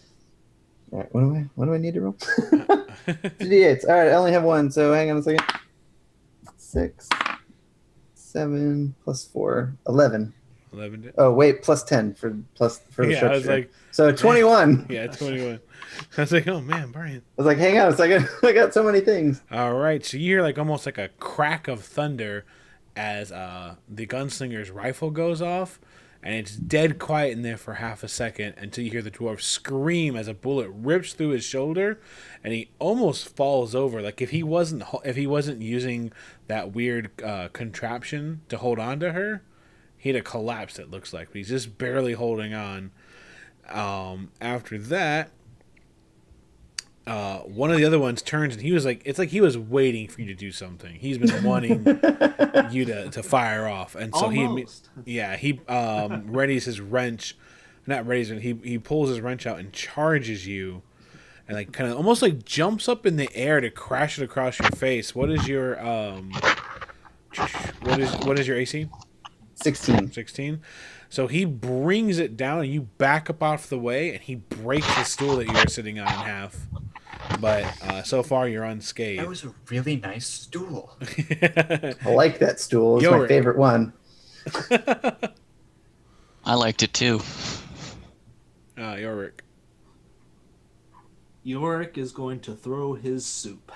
All right, what do I need to roll? 2d8s. All right, I only have one, so hang on a second. 6, 7 plus 4, 11. 11. Oh wait, plus 10 for the Yeah, I was like, so 21. yeah, 21. I was like, oh man, Brian. I was like, hang on a second. I got so many things. All right, so you hear like almost like a crack of thunder as the gunslinger's rifle goes off, and it's dead quiet in there for half a second until you hear the dwarf scream as a bullet rips through his shoulder, and he almost falls over. Like if he wasn't using that weird contraption to hold on to her, he'd have collapsed. It looks like, but he's just barely holding on. After that, one of the other ones turns, and he was like, it's like he was waiting for you to do something. He's been wanting you to fire off, and so Almost. he readies his wrench, not readies it. He pulls his wrench out and charges you, and like kind of almost like jumps up in the air to crash it across your face. What is your what is your AC? 16. 16. So he brings it down, and you back up off the way, and he breaks the stool that you were sitting on in half. But so far, you're unscathed. That was a really nice stool. I like that stool. It's my Yorick. favorite one. I liked it too. Yorick. Yorick is going to throw his soup.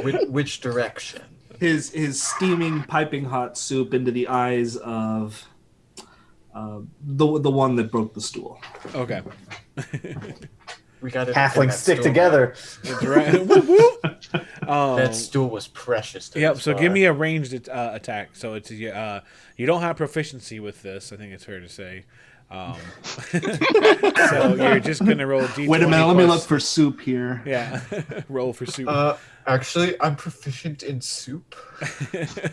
Which direction? His steaming, piping hot soup into the eyes of the one that broke the stool. Okay. We got it. Halflings stick together. That's right. Whoop, whoop. That stool was precious. To Yep. us So far. give me a ranged attack. So it's you don't have proficiency with this. I think it's fair to say. So you're just gonna roll a d20. Wait a minute, let me plus- look for soup here. Yeah. Roll for soup. Actually, I'm proficient in soup.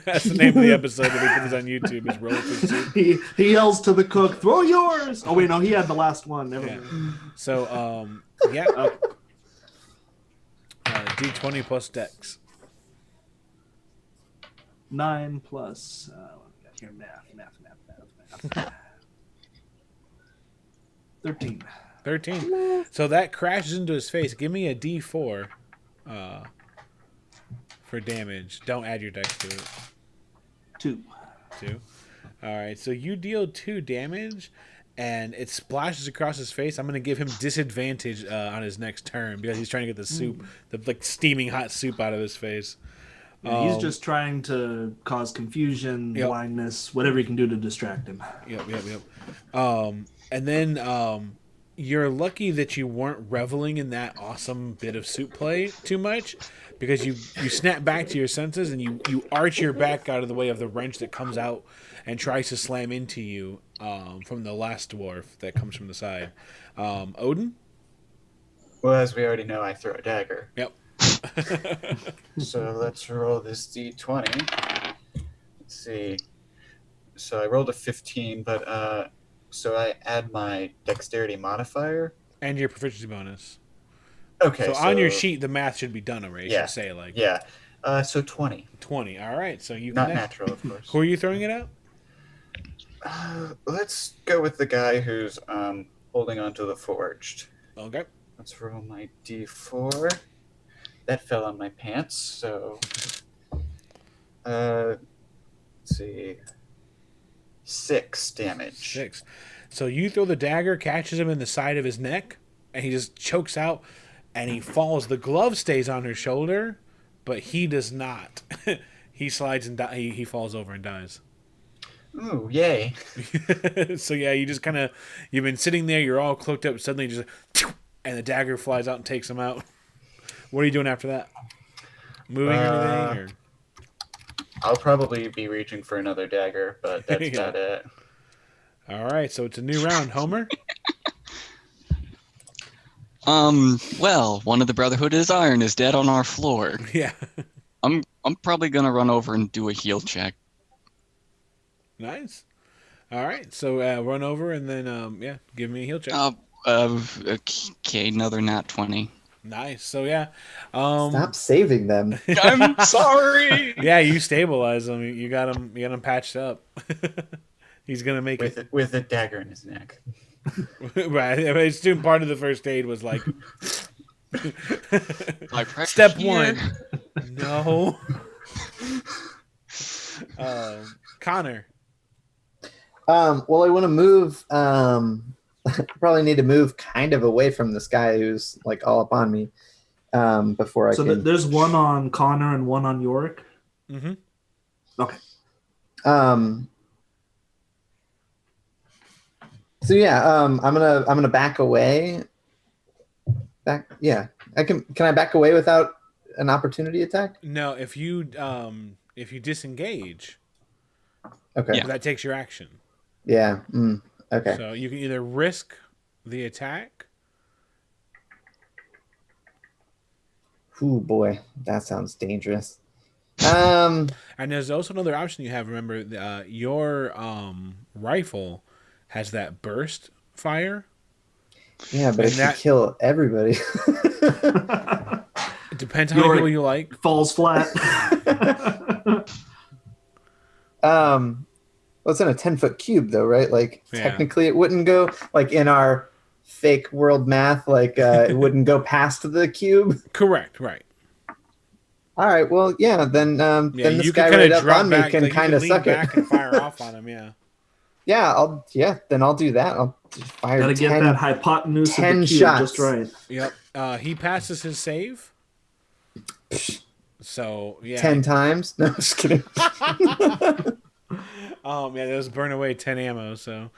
That's the name of the episode that we put this on YouTube. Is roll for soup. He yells to the cook, "Throw yours!" Oh wait, no, he had the last one. Never Yeah. mind. So yeah. D20 plus Dex. 9 plus. What we got here? Math. 13. 13. So that crashes into his face. Give me a D4 for damage. Don't add your dice to it. 2. 2. All right. So you deal 2 damage, and it splashes across his face. I'm going to give him disadvantage on his next turn because he's trying to get the soup, the like steaming hot soup out of his face. Yeah, he's just trying to cause confusion, Yep. blindness, whatever he can do to distract him. Yep. And then you're lucky that you weren't reveling in that awesome bit of soup play too much, because you snap back to your senses and you arch your back out of the way of the wrench that comes out and tries to slam into you from the last dwarf that comes from the side. Odin? Well, as we already know, I throw a dagger. Yep. So let's roll this d20. Let's see. So I rolled a 15, but So I add my dexterity modifier. And your proficiency bonus. Okay. So on your sheet, the math should be done already. Yeah. Should say like. Yeah. So 20. 20. All right. So you not can natural, of course. Who are you throwing it at? Let's go with the guy who's holding onto the forged. Okay. Let's roll my d4. That fell on my pants, so let's see. 6 damage. 6. So you throw the dagger, catches him in the side of his neck, and he just chokes out, and he falls. The glove stays on her shoulder, but he does not. He slides and he falls over and dies. Ooh, yay. So yeah, you just kind of, you've been sitting there, you're all cloaked up, suddenly just, and the dagger flies out and takes him out. What are you doing after that? Moving or anything? Or? I'll probably be reaching for another dagger, but that's about it. All right, so it's a new round. Homer? Well, one of the Brotherhood is Iron is dead on our floor. Yeah. I'm probably gonna run over and do a heal check. Nice. All right, so run over and then give me a heal check. Okay, another nat 20. Nice. So yeah. Stop saving them. I'm sorry. Yeah, you stabilize him. You got him patched up. He's gonna make it with a dagger in his neck. right. I assume part of the first aid was like Step one. No. Connor. Well, I want to move. Probably need to move kind of away from this guy who's like all up on me before I can. So there's one on Connor and one on Yorick? Mm-hmm. Okay. So yeah, I'm gonna back away. Yeah. Can I back away without an opportunity attack? No, if you disengage, okay, that takes your action. Yeah. Okay. So you can either risk the attack. Ooh boy, that sounds dangerous. And there's also another option you have. Remember, your rifle has that burst fire. Yeah, but it should kill everybody. It depends how many people you like. Falls flat. Well, it's in a 10-foot cube, though, right? Like, technically, it wouldn't go like in our fake world math. Like, it wouldn't go past the cube. Correct. Right. All right. Well, yeah. Then this you guy can right up drop on me back, can kind of suck back it. and fire off on him. Yeah. Yeah. Then I'll do that. I'll fire. Gotta get that hypotenuse 10 of the cube shots. just right. Yep. He passes his save. So 10 times. No, just kidding. Those burn away 10 ammo. So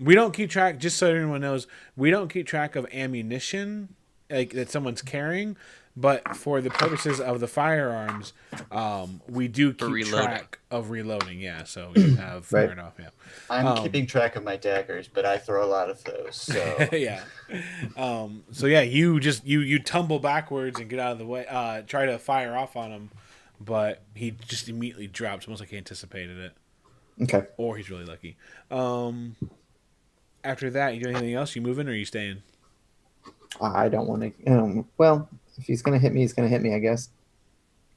we don't keep track. Just so everyone knows, we don't keep track of ammunition like that someone's carrying. But for the purposes of the firearms, we do keep track of reloading. Yeah, so you have fired off. Yeah, I'm keeping track of my daggers, but I throw a lot of those. So yeah, you tumble backwards and get out of the way. Try to fire off on him, but he just immediately drops, almost like he anticipated it. Okay. Or he's really lucky. After that, you do anything else? You moving or are you staying? I don't want to. Well, if he's gonna hit me, he's gonna hit me, I guess.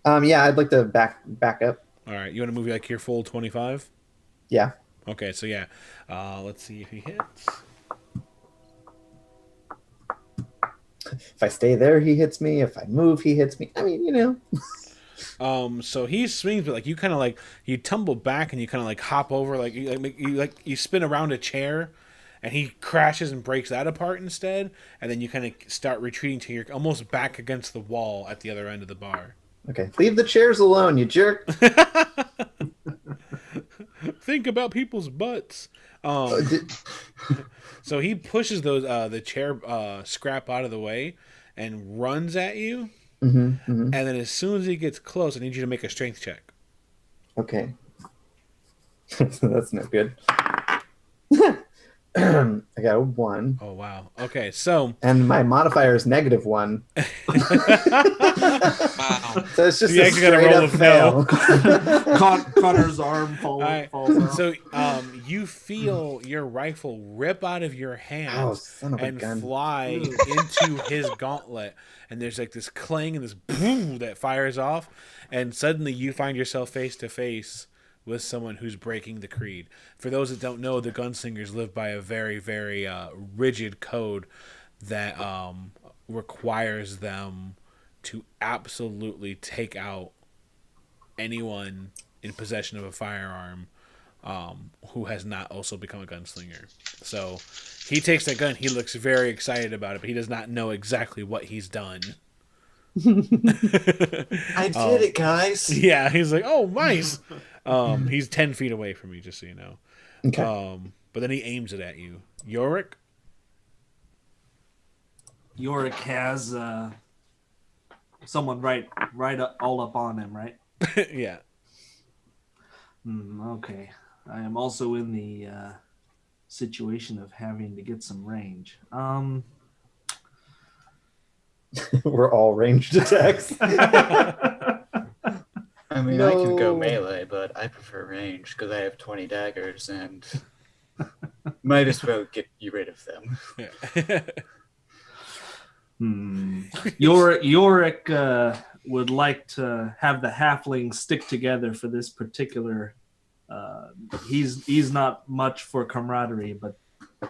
Yeah, I'd like to back up. All right, you want to move like your full 25? Yeah. Okay, so yeah, let's see if he hits. If I stay there, he hits me. If I move, he hits me. I mean, So he swings, but like you kind of like you tumble back and you kind of like hop over, like you spin around a chair. And he crashes and breaks that apart instead, and then you kind of start retreating to your almost back against the wall at the other end of the bar. Okay, leave the chairs alone, you jerk. Think about people's butts. So he pushes those the chair scrap out of the way and runs at you. And then as soon as he gets close, I need you to make a strength check. Okay. That's no good. I got a 1. Oh wow. Okay, so And my modifier is -1. Wow. So it's just You a actually gotta straight roll up with no. fail. Connor's arm falls Alright, off. so you feel your rifle rip out of your Oh, hands son of a and gun. fly into his gauntlet, and there's like this clang and this boom that fires off, and suddenly you find yourself face to face with someone who's breaking the creed. For those that don't know, the gunslingers live by a very, very rigid code that requires them to absolutely take out anyone in possession of a firearm who has not also become a gunslinger. So he takes that gun. He looks very excited about it, but he does not know exactly what he's done. I did it, guys. Yeah, he's like, oh, nice. He's 10 feet away from you, just so you know. Okay. But then he aims it at you. Yorick? Yorick has someone right all up on him, right? Yeah. Okay. I am also in the situation of having to get some range. We're all ranged attacks. I mean, I can go No. melee, but I prefer range because I have 20 daggers and might as well get you rid of them. Yorick would like to have the halflings stick together for this particular. He's not much for camaraderie, but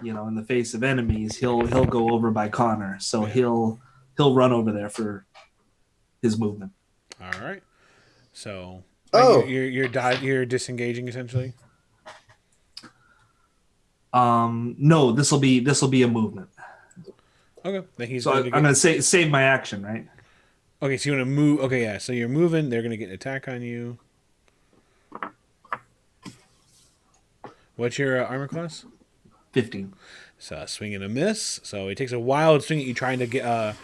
in the face of enemies, he'll go over by Connor. So he'll run over there for his movement. All right. So you're disengaging essentially. No, this will be a movement. Okay. Then he's So I'm going to save my action, right? Okay, so you want to move. Okay, yeah. So you're moving. They're going to get an attack on you. What's your armor class? 15. So swing and a miss. So he takes a wild swing at you, trying to get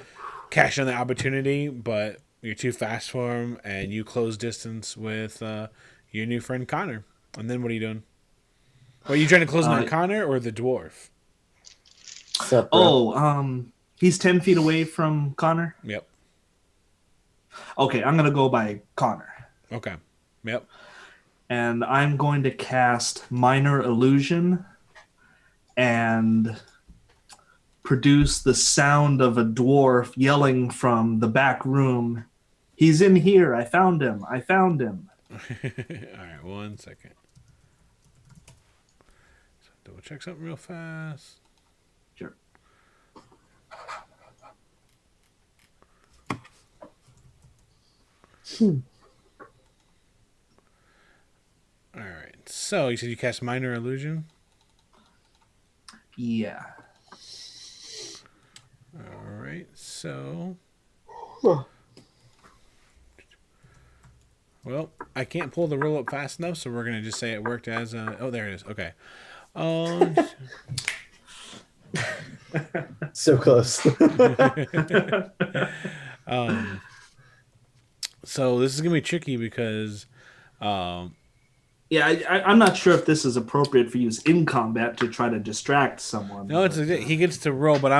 cash on the opportunity, but you're too fast for him, and you close distance with your new friend Connor. And then what are you doing? Are you trying to close in on Connor or the dwarf? Sup, bro? He's 10 feet away from Connor. Yep. Okay, I'm going to go by Connor. Okay. Yep. And I'm going to cast Minor Illusion and produce the sound of a dwarf yelling from the back room. He's in here. I found him. I found him. All right, 1 second. So double check something real fast. Sure. All right. So you said you cast Minor Illusion? Yeah. All right. So. Well, I can't pull the roll up fast enough, so we're gonna just say it worked as. Oh, there it is. Okay. So close. So this is gonna be tricky because. Yeah, I'm not sure if this is appropriate for use in combat to try to distract someone. No, he gets to roll, but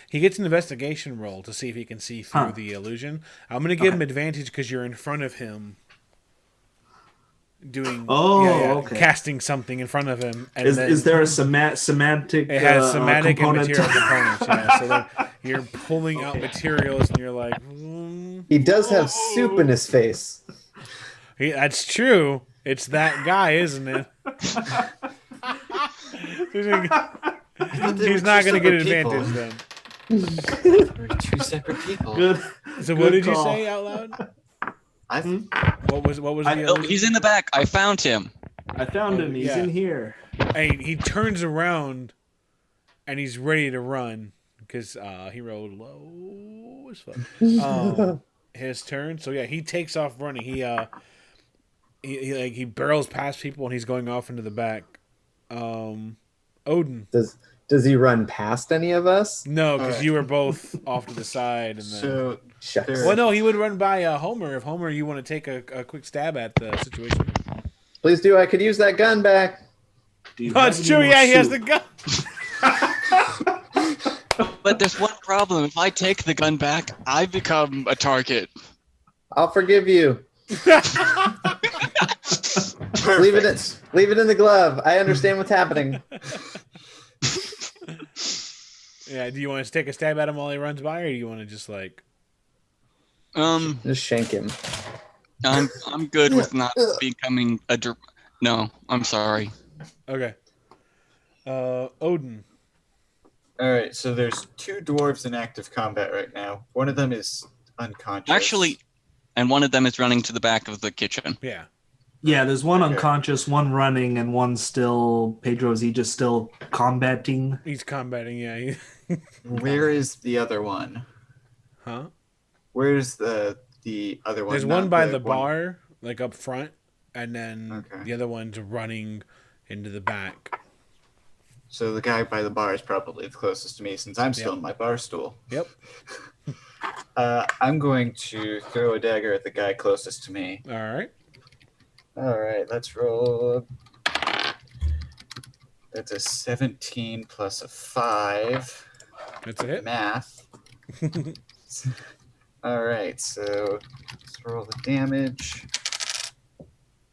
he gets an investigation roll to see if he can see through the illusion. I'm gonna give him advantage because you're in front of him, doing okay. casting something in front of him. And is there a semantic? It has somatic and component? material components. Yeah, so then you're pulling out materials, and you're like, He does have soup in his face. that's true. It's that guy, isn't it? He's not going to get advantage then. We're two separate people. Good. So Good what did call. you say out loud? What was the Oh, illusion? he's in the back. I found him. I found him. He's in here. And he turns around, and he's ready to run because he rolled low as fuck. His turn. So yeah, he takes off running. He barrels past people and he's going off into the back. Odin. Does he run past any of us? No, because you were both off to the side. And then... So, Shucks. Well, no, he would run by Homur. If Homur, you want to take a quick stab at the situation. Please do. I could use that gun back. Do you Oh, have it's any true. more Yeah, he has soup? the gun. But there's one problem. If I take the gun back, I become a target. I'll forgive you. Leave it in the glove. I understand what's happening. Yeah, do you want to take a stab at him while he runs by, or do you want to just like... Just shank him. I'm good with not becoming a... No, I'm sorry. Okay. Odin. Alright, so there's 2 dwarves in active combat right now. One of them is unconscious. Actually, and one of them is running to the back of the kitchen. Yeah. Yeah, there's one unconscious, one running, and one still... Pedro, is he just still combating? He's combating, yeah. Where is the other one? Huh? Where's the other one? There's one by the bar, like up front, and then Okay. the other one's running into the back. So the guy by the bar is probably the closest to me since I'm still in my bar stool. Yep. I'm going to throw a dagger at the guy closest to me. All right. All right, let's roll. That's a 17 plus a 5. That's a hit. Math. All right, so let's roll the damage.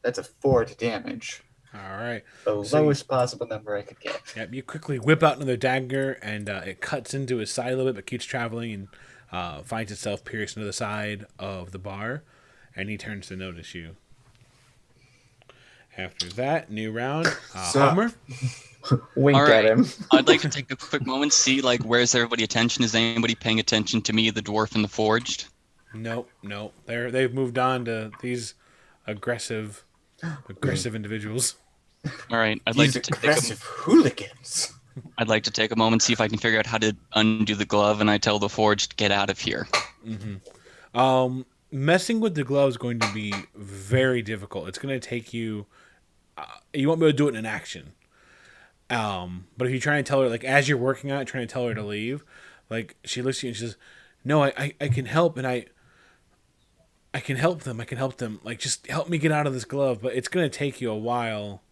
That's a 4 to damage. All right. The So lowest possible number I could get. Yep. You quickly whip out another dagger, and it cuts into his side a little bit, but keeps traveling and finds itself pierced into the side of the bar, and he turns to notice you. After that, new round. Homer. Wink All right. at him. I'd like to take a quick moment, see like where's everybody attention? Is anybody paying attention to me, the dwarf and the forged? Nope. They've moved on to these aggressive individuals. All right. I'd like These to take aggressive hooligans. I'd like to take a moment, see if I can figure out how to undo the glove, and I tell the forged, get out of here. Mm-hmm. Messing with the glove is going to be very difficult. It's going to take you. You won't be able to do it in an action. But if you try and tell her, like as you're working on it, trying to tell her to leave, like she looks at you and she says, "No, I can help, and I can help them. I can help them. Like just help me get out of this glove." But it's going to take you a while.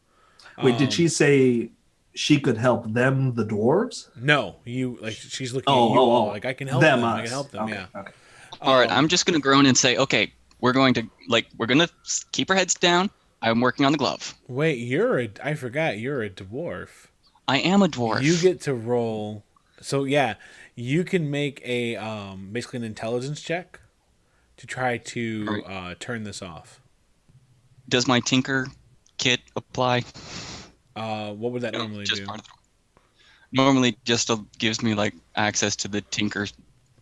Wait, did she say she could help them, the dwarves? No, you like she's looking at you all like I can help them. I can help them. Okay, Yeah. Okay. All right. I'm just gonna groan and say, okay, we're gonna keep our heads down. I'm working on the glove. Wait, I forgot you're a dwarf. I am a dwarf. You get to roll. So yeah, you can make a basically an intelligence check to try to turn this off. Does my tinker kit apply? What would that normally just do? part of normally just gives me like access to the tinker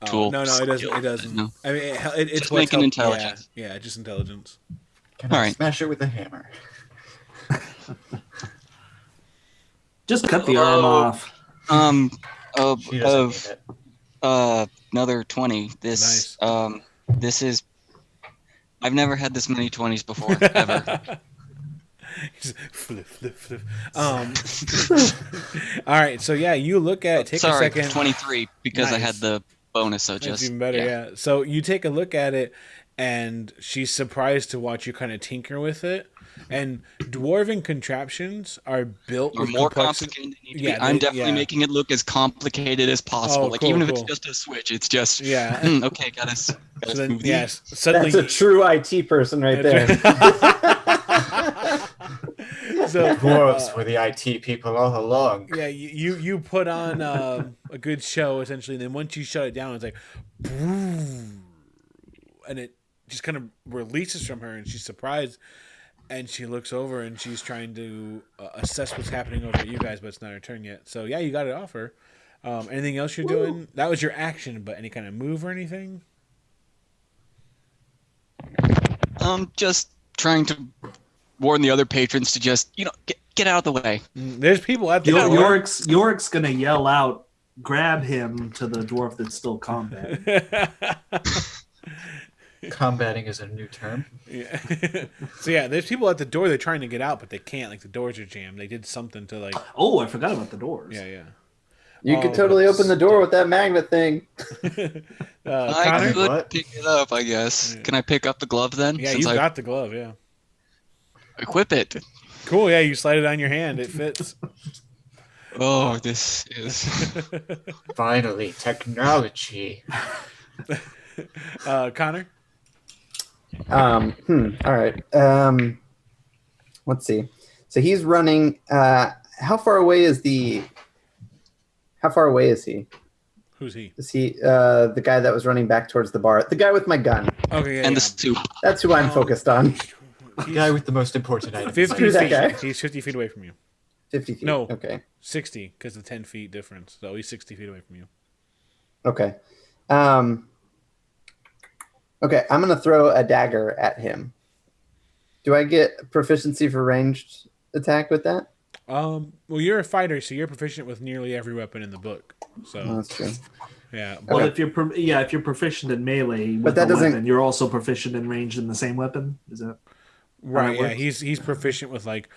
tool. No, it doesn't. It doesn't. No. I mean, it's Just making intelligence. Yeah, just intelligence. Can All I right. smash it with a hammer? Just cut the arm off. She doesn't need it. Another 20. This this is I've never had this many 20s before ever. Just flip. All right, so yeah, you look at it. Take a second. 23 because I had Nice. the bonus. So That's just even better. Yeah. So you take a look at it, and she's surprised to watch you kind of tinker with it. And dwarven contraptions are built Or with more complexity. complicated than it need to Yeah, be. I'm they- definitely yeah. making it look as complicated as possible. Oh, like cool, even if cool. it's just a switch, it's just Yeah. okay, gotta So then, move yes, suddenly That's a true IT person right there. So Dwarves were the IT people all along. yeah, you put on a good show essentially, and then once you shut it down, it's like, and it just kind of releases from her, and she's surprised, and she looks over and she's trying to assess what's happening over at you guys, but it's not her turn yet. So yeah, you got it off her. Anything else you're doing? That was your action, but any kind of move or anything? just trying to warn the other patrons to just get out of the way. There's people at the door. Yorick's gonna yell out, grab him to the dwarf that's still combat. Combating is a new term. Yeah. So yeah, there's people at the door. They're trying to get out, but they can't. Like the doors are jammed. They did something to like. Oh, I forgot about the doors. Yeah. You could totally open the door with that magnet thing. I Connor? could What? pick it up, I guess. Yeah. Can I pick up the glove then? Yeah, Since you I got the glove. Yeah. equip it. Cool. Yeah, you slide it on your hand. It fits. Oh, this is. Finally, technology. Connor? All right. Let's see. So he's running. How far away is he? Who's he? Is he the guy that was running back towards the bar? The guy with my gun. Okay, yeah. And yeah. the soup. That's who I'm focused on. The guy with the most important item. 50 Who's that feet. guy? He's 50 feet away from you. 50 feet. No. Okay. 60, because of 10 feet difference. So he's 60 feet away from you. Okay. Okay, I'm going to throw a dagger at him. Do I get proficiency for ranged attack with that? Well, you're a fighter, so you're proficient with nearly every weapon in the book. So Oh, that's true. yeah. Well, Okay. if you're proficient in melee with But that a doesn't- weapon, you're also proficient in ranged in the same weapon. Is that Right, it yeah, works? he's proficient with like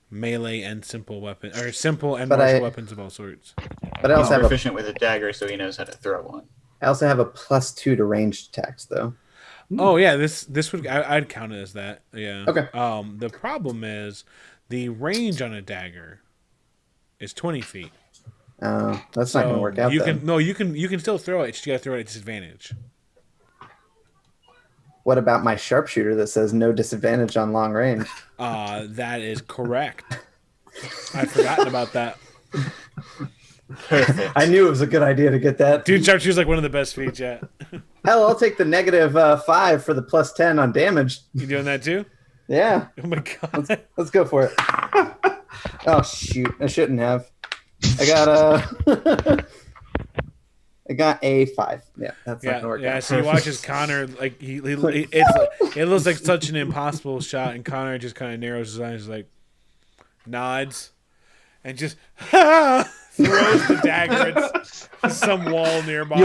melee and simple weapon or simple and But martial I- weapons of all sorts. But I He's also have a proficient with a dagger, so he knows how to throw one. +2 to ranged attacks though. Oh yeah, this would I'd count it as that. Yeah. Okay. The problem is the range on a dagger is 20 feet. That's not going to work out. You then. you can still throw it. You just gotta throw it at disadvantage. What about my sharpshooter that says no disadvantage on long range? That is correct. I'd forgotten about that. Perfect. I knew it was a good idea to get that. Dude, sharpshooter's like one of the best feats yet. Hell, I'll take the -5 for the +10 on damage. You doing that too? Yeah, Oh my god. let's go for it. Oh shoot, I shouldn't have. I got I got a 5. Yeah, that's not gonna work Yeah. out. So you watch as Connor like it looks like such an impossible shot, and Connor just kind of narrows his eyes, like nods, and just throws the dagger at some wall nearby.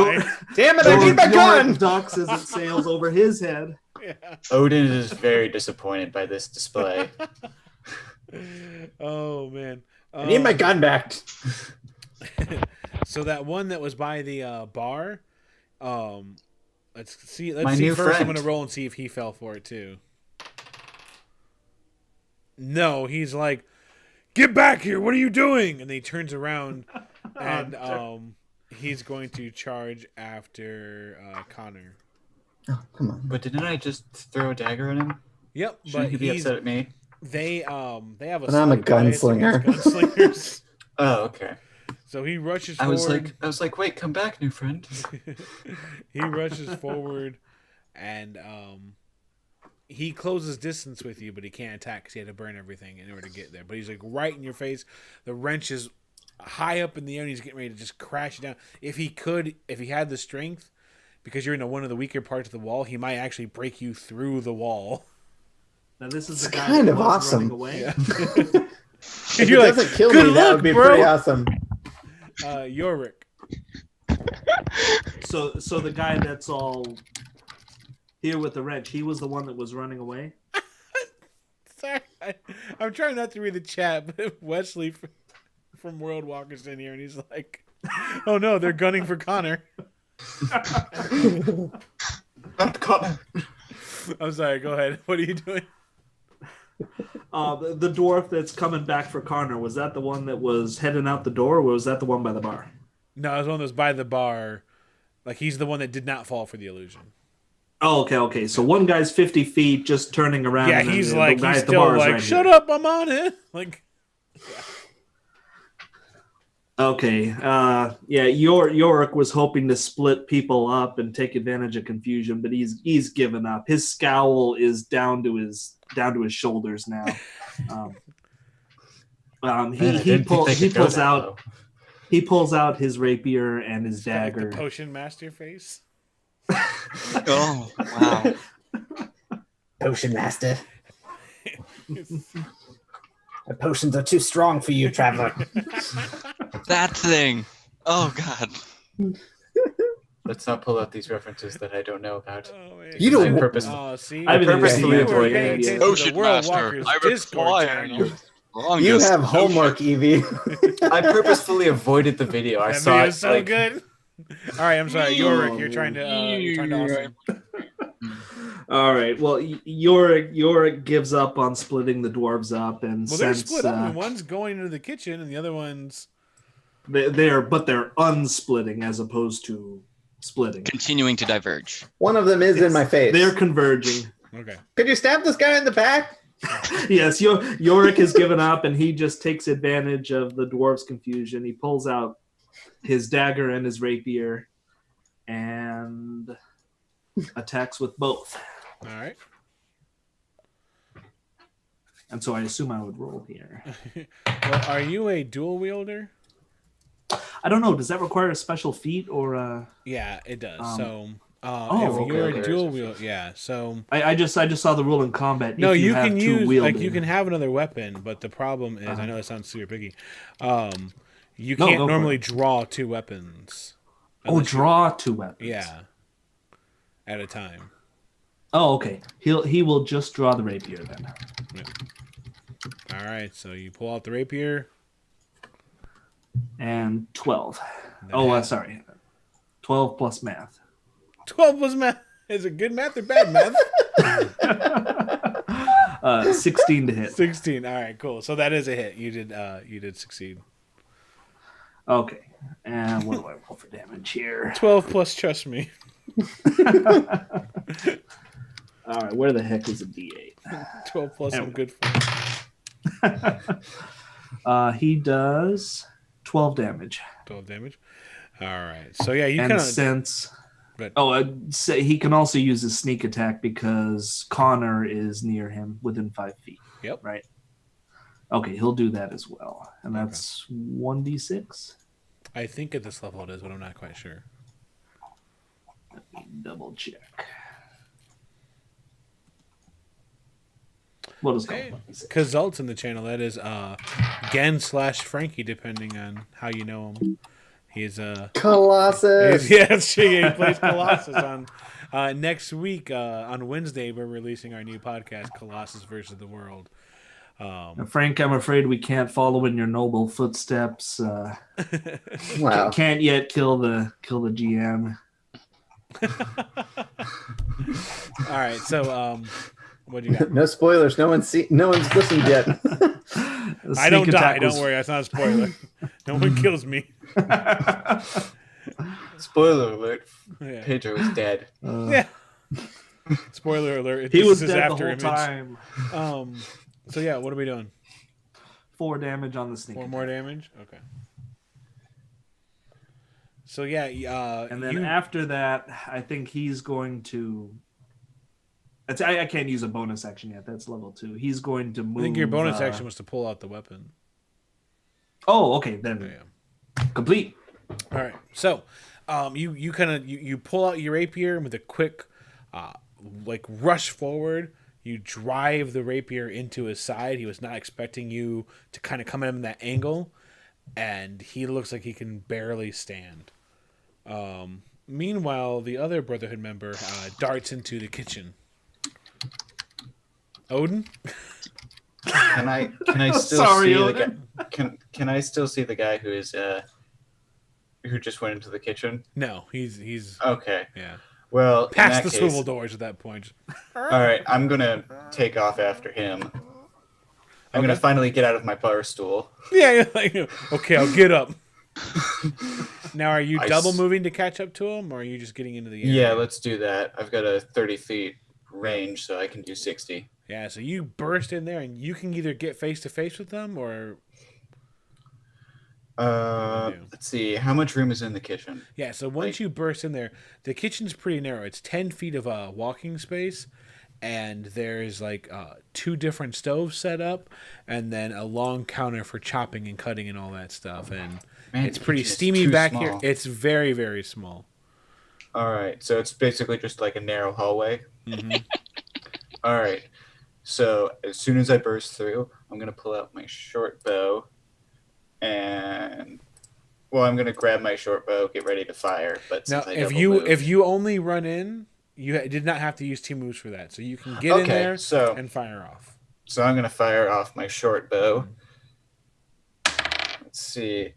Damn it! I need my gun. ducks as it sails over his head. Yeah. Odin is very disappointed by this display. Oh man. I need my gun back. So that one that was by the bar, let's see. My Let's see new first. I'm friend. gonna roll and see if he fell for it too. No, he's like, "Get back here! What are you doing?" And then he turns around, and he's going to charge after Connor. Oh, come on. But didn't I just throw a dagger at him? Yep, Shouldn't but he be he's upset at me? they have a. But I'm a slight bias gunslinger. against gunslingers. Oh, okay. So he rushes I forward. was like, wait, come back, new friend. He rushes forward, and he closes distance with you, but he can't attack because he had to burn everything in order to get there. But he's like right in your face. The wrench is high up in the air, and he's getting ready to just crash it down. If he had the strength, because you're in one of the weaker parts of the wall, he might actually break you through the wall. Now this is It's the guy kind that of was awesome. running away. Yeah. If it You're like, doesn't kill "Good me, that luck, would be bro." pretty awesome. Yorick. So the guy that's all here with the wrench, he was the one that was running away. Sorry, I'm trying not to read the chat, but Wesley from World Walker's in here, and he's like, "Oh no, they're gunning for Connor." Not Connor. I'm sorry. Go ahead. What are you doing? The dwarf that's coming back for Connor, was that the one that was heading out the door, or was that the one by the bar? No, it was one that was by the bar. Like he's the one that did not fall for the illusion. Oh, okay. So one guy's 50 feet, just turning around. Yeah, and then he's the like guy he's at the still bar is like, right "Shut here. up, I'm on it." Like, Okay. Yeah, Yorick was hoping to split people up and take advantage of confusion, but he's given up. His scowl is down to his shoulders now. He pulls out his rapier and his like dagger. the potion master face. Oh, wow. Potion master. The potions are too strong for you, traveler. That thing. Oh, God. Let's not pull out these references that I don't know about. Oh, man. You don't- I purpose- Oh, see, I purposefully you were avoided paying it. attention to Ocean the World Master, Walker's I Discord require channel. your strongest You have potion. homework, Evie. I purposefully avoided the video. I That saw video it is so like, good. All right, I'm sorry, Yorick. You're trying to awesome. All right. Well, Yorick gives up on splitting the dwarves up, and Well, they're since split up. And one's going into the kitchen, and the other one's They're unsplitting as opposed to splitting. Continuing to diverge. One of them is in my face. They're converging. Okay. Could you stab this guy in the back? Yes, Yorick has given up, and he just takes advantage of the dwarf's confusion. He pulls out his dagger and his rapier and attacks with both. All right. And so I assume I would roll here. Well, are you a dual wielder? I don't know. Does that require a special feat or? Yeah, it does. If okay, you're okay. a dual wielder, yeah. So I just saw the rule in combat. no, if you have can two use wielding. you can have another weapon, but the problem is I know it sounds super picky. You No, can't go for normally it. draw two weapons. Oh, draw two weapons. Yeah. At a time. Oh, okay. He will just draw the rapier then. Yeah. All right, so you pull out the rapier. And 12. That- Sorry. 12 plus math. 12 was math. Is it good math or bad math? 16 to hit. 16. All right, cool. So that is a hit. You did succeed. Okay. And what do I roll for damage here? 12 plus trust me. All right, where the heck is a D8? 12 plus There I'm we good for. He does 12 damage. 12 damage. All right. So yeah, you And kind of since But- he can also use his sneak attack because Connor is near him within 5 feet. Yep. Right. Okay, he'll do that as well, and that's 1d6. I think at this level it is, but I'm not quite sure. Let me double check. What is Hey, called? Kazult's in the channel. That is Gen/Frankie, depending on how you know him. He's Colossus. yeah, that's true. He plays Colossus on next week on Wednesday. We're releasing our new podcast, Colossus versus the World. Frank, I'm afraid we can't follow in your noble footsteps. Wow. Can't yet kill the GM. All right, so what do you got? No spoilers. No one's listened yet. I don't die. Don't worry, that's not a spoiler. No one kills me. Spoiler alert: Yeah. Pedro is dead. Yeah. Spoiler alert. He this was is his dead the after whole image. time. So yeah, what are we doing? 4 damage on the sneak. 4 more damage. Okay. So yeah, And then after that, I think he's going to. I can't use a bonus action yet. That's level 2. He's going to move. I think your bonus action was to pull out the weapon. Oh, okay. Then Yeah. complete. All right. So, you kind of you pull out your rapier and with a quick, like rush forward. You drive the rapier into his side. He was not expecting you to kind of come at him in that angle, and he looks like he can barely stand. Meanwhile, the other Brotherhood member darts into the kitchen. Odin? Can I still Sorry, see the Odin. guy? Can I still see the guy who is who just went into the kitchen? No, he's Okay. yeah. Well, in Past that the case, swivel doors at that point. all right, I'm gonna take off after him. I'm gonna Okay. finally get out of my bar stool. Yeah, you're like, okay, I'll get up. Now, are you I double s- moving to catch up to him, or are you just getting into the area? Yeah, let's do that. I've got a 30 feet range, so I can do 60. Yeah, so you burst in there, and you can either get face to face with them, or Let's see. How much room is in the kitchen? yeah. So once you burst in there, the kitchen's pretty narrow. It's 10 feet of walking space, and there's like 2 different stoves set up, and then a long counter for chopping and cutting and all that stuff. And Man, it's the pretty kitchen is steamy too back here. small. It's very, very small. All right, so it's basically just like a narrow hallway. Mhm. All right. So as soon as I burst through, I'm gonna pull out my short bow, and I'm gonna grab my short bow, get ready to fire. But Now, since I if double you moved- if you only run in, you did not have to use 2 moves for that, so you can get in there so and fire off. I'm gonna fire off my short bow. Let's see.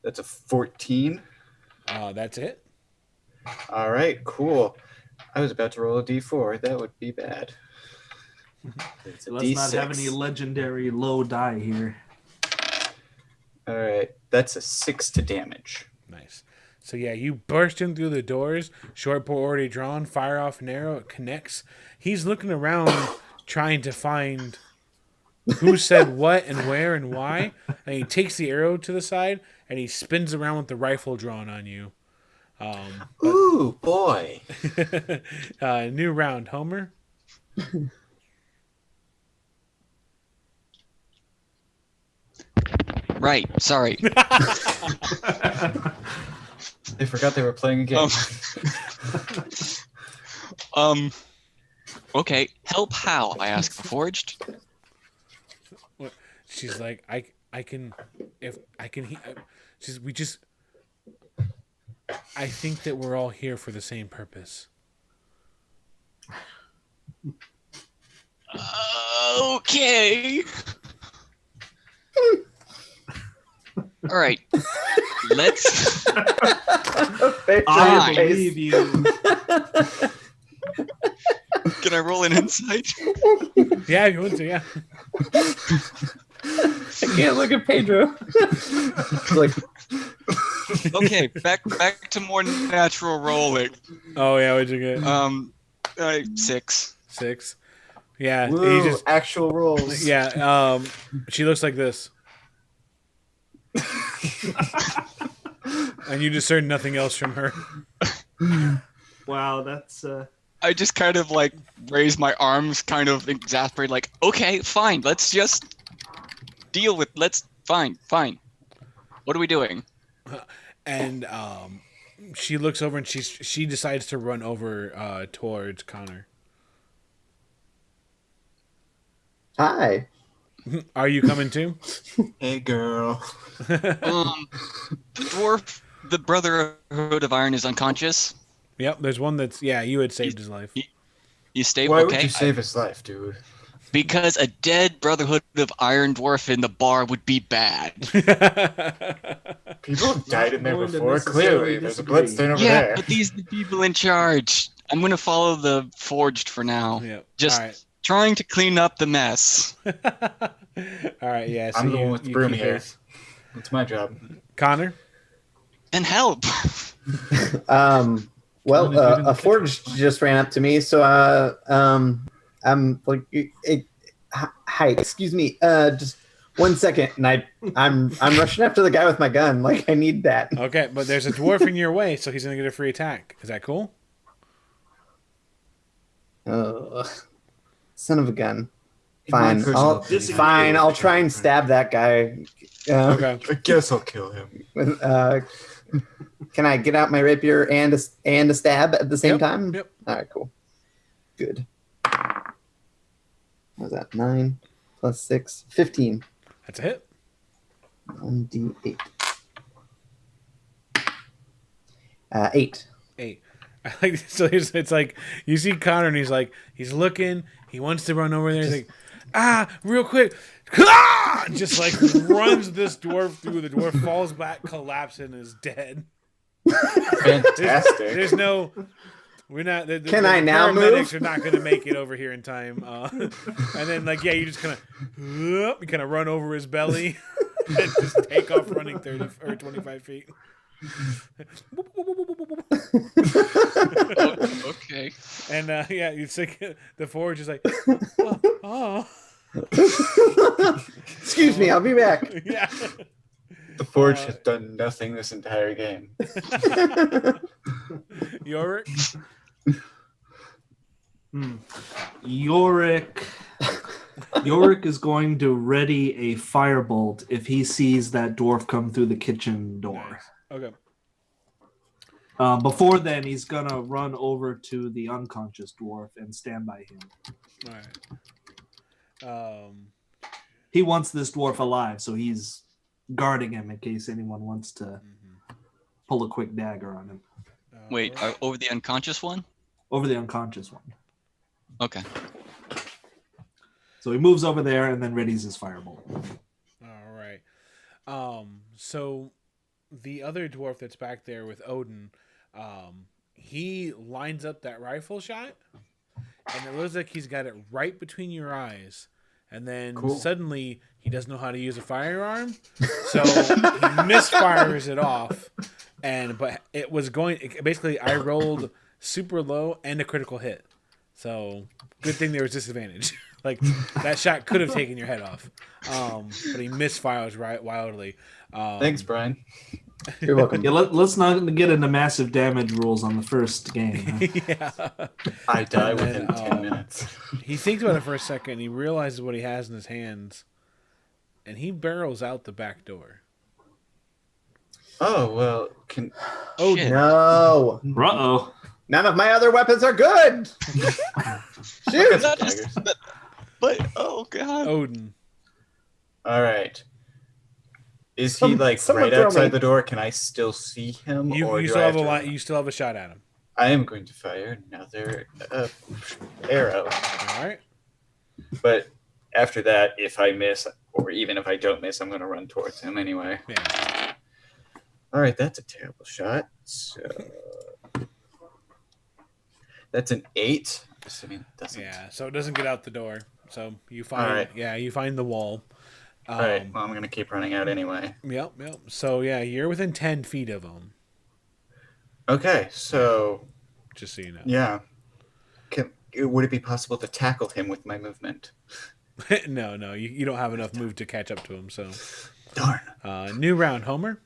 That's a 14. That's it. All right, cool. I was about to roll a d4. That would be bad. It's a Let's not have D6. any legendary low die here. All right, that's a 6 to damage. Nice. So yeah, you burst in through the doors. Short bow already drawn. Fire off an arrow. It connects. He's looking around, trying to find who said what and where and why. And he takes the arrow to the side and he spins around with the rifle drawn on you. Ooh, boy! New round, Homer. Right. Sorry. They forgot they were playing a game. Okay. Help how? I ask the forged. She's like, I can, if I can. I think that we're all here for the same purpose. Okay. All right. Let's. I believe you. Can I roll an insight? Yeah, if you want to, yeah. I can't look at Pedro. Like, Okay, back to more natural rolling. Oh yeah, what'd you get? 6. 6. Yeah, Woo, he just. actual rolls. Yeah, she looks like this. And you discern nothing else from her. Wow, that's I just kind of like raise my arms, kind of exasperated, like, okay, fine, let's just deal with. Fine. What are we doing? And she looks over and she decides to run over towards Connor. hi. Are you coming too? Hey, girl. The dwarf, the Brotherhood of Iron, is unconscious. Yep, there's one that's you had saved his life. You stay Why okay? would you save his life, dude? Because a dead Brotherhood of Iron dwarf in the bar would be bad. People have died in there Going to before. necessarily Clearly, there's a disagree. bloodstain over Yeah, there. but these are the people in charge. I'm gonna follow the forged for now. Yep. Just All right. trying to clean up the mess. All right, yeah. So I'm the one with the broom keep here. pace. That's my job. Connor? And help. Well, Wanna do it in the a forge just ran up to me, so I'm like, hi, excuse me, just 1 second, and I'm rushing after the guy with my gun. Like, I need that. Okay, but there's a dwarf in your way, so he's gonna get a free attack. Is that cool? Son of a gun. In my Fine, personal I'll opinion, fine. I I'll feel try like and stab that guy. Okay. I guess I'll kill him. With, can I get out my rapier and a stab at the same Yep, time? yep. All right, cool. Good. What was that? 9 plus 6, 15. That's a hit. 1d8. 8. 8. I like so it's like you see Connor and he's looking, he wants to run over there, he's like, real quick. Just like runs this dwarf through. The dwarf falls back, collapses, and is dead. Fantastic. There's no. We're not. Can I now paramedics move? are not going to make it over here in time. And then, you just kind of run over his belly and just take off running 30 or 25 feet. Okay. And it's like the forge is like, oh. Excuse me, I'll be back. Yeah. The Forge has done nothing this entire game. Yorick. Yorick is going to ready a firebolt if he sees that dwarf come through the kitchen door. Okay. Before then, he's gonna run over to the unconscious dwarf and stand by him. All right. He wants this dwarf alive, so he's guarding him in case anyone wants to pull a quick dagger on him. Wait, over the unconscious one? Over the unconscious one. Okay. So he moves over there and then readies his firebolt. All right. So the other dwarf that's back there with Odin, he lines up that rifle shot, and it looks like he's got it right between your eyes. And then Cool. suddenly he doesn't know how to use a firearm, so he misfires it off. But it was basically I rolled super low and a critical hit, so good thing there was disadvantage. Like that shot could have taken your head off, but he misfires right wildly. Thanks, Brian. You're welcome. Yeah, let's not get into massive damage rules on the first game. Huh? Yeah. I die And within then, 10 minutes. He thinks about it for a second. And he realizes what he has in his hands, and he barrels out the back door. Oh, well, can... Oh Shit. No. Uh-oh. None of my other weapons are good. Shoot. Not just, but oh god. Odin. All right. Is he like someone right throw outside me. the door? Can I still see him? You or do still I have a to line, run? you still have a shot at him. I am going to fire another arrow. All right. But after that, if I miss, or even if I don't miss, I'm going to run towards him anyway. Yeah. All right, that's a terrible shot. So that's an 8. Assuming it doesn't. Yeah. So it doesn't get out the door. So you find. All right. Yeah, you find the wall. All right. Well, I'm going to keep running out anyway. Yep. So yeah, you're within 10 feet of him. Okay, so Just so you know. yeah. Would it be possible to tackle him with my movement? No, you don't have enough move to catch up to him. So Darn. new round, Homer.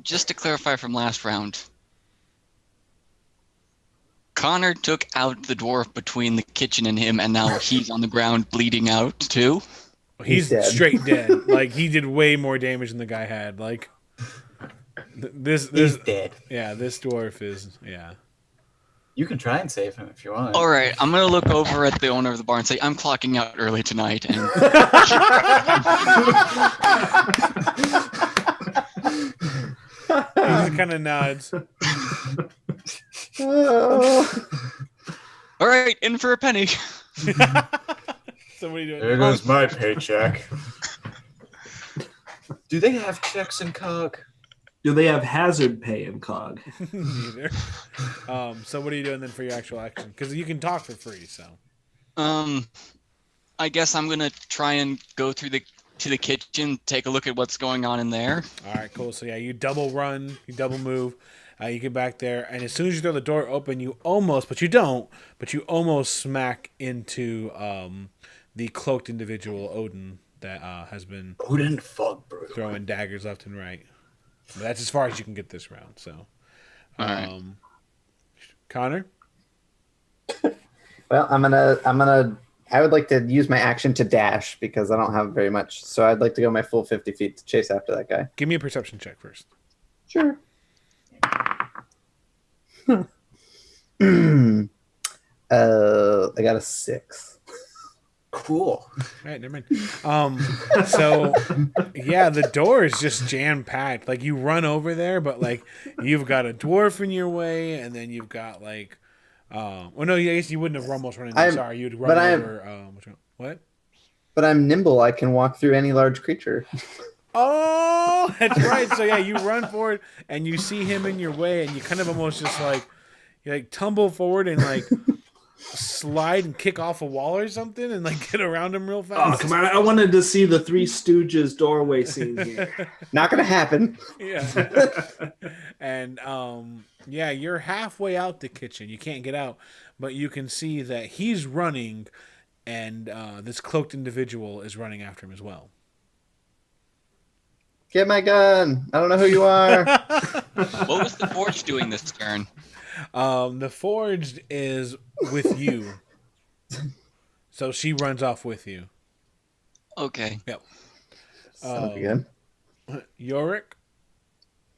Just to clarify from last round, Connor took out the dwarf between the kitchen and him, and now he's on the ground bleeding out too. He's dead. straight dead. Like he did way more damage than the guy had. Like this He's dead. yeah, this dwarf is yeah. You can try and save him if you want. All right, I'm gonna look over at the owner of the bar and say, "I'm clocking out early tonight," and He kind of nods. all right, in for a penny. So what are you doing? There goes my paycheck. Do they have checks in COG? Do they have hazard pay in COG? Neither. So what are you doing then for your actual action? Because you can talk for free. So I guess I'm gonna try and go to the kitchen, take a look at what's going on in there. all right, cool. So yeah, you double run, you double move. You get back there, and as soon as you throw the door open, you almost smack into the cloaked individual, Odin, that has been Odin Fogbrew. throwing daggers left and right. But that's as far as you can get this round. So, All right. Connor, Well, I would like to use my action to dash because I don't have very much. So I'd like to go my full 50 feet to chase after that guy. give me a perception check first. Sure. I got a 6. Cool. All right, never mind. So yeah, the door is just jam packed. Like you run over there, but like you've got a dwarf in your way, and then you've got like, well, no, I guess you wouldn't have almost run into. Sorry, you'd run over. What? But I'm nimble. I can walk through any large creature. Oh, that's right. So yeah, you run forward, and you see him in your way, and you kind of almost just like, you like tumble forward and like. Slide and kick off a wall or something and like get around him real fast. Oh, come on. I wanted to see the Three Stooges doorway scene here. Not gonna happen. Yeah. And yeah, you're halfway out the kitchen. You can't get out, but you can see that he's running, and this cloaked individual is running after him as well. Get my gun. I don't know who you are. What was the forge doing this turn? The forged is with you, so she runs off with you. Okay. Yep. Sounds good. Yorick.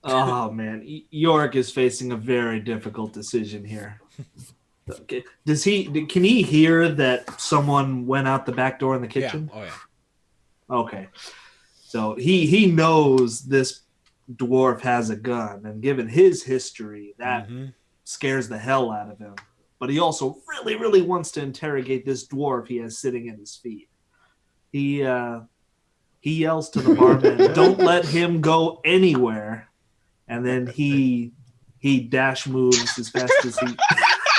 Oh man, Yorick is facing a very difficult decision here. Okay. Can he hear that someone went out the back door in the kitchen? Yeah. Oh yeah. Okay. So he knows this dwarf has a gun, and given his history, that scares the hell out of him. But he also really, really wants to interrogate this dwarf he has sitting at his feet. He yells to the barman, "Don't let him go anywhere!" And then he dash moves as fast as he.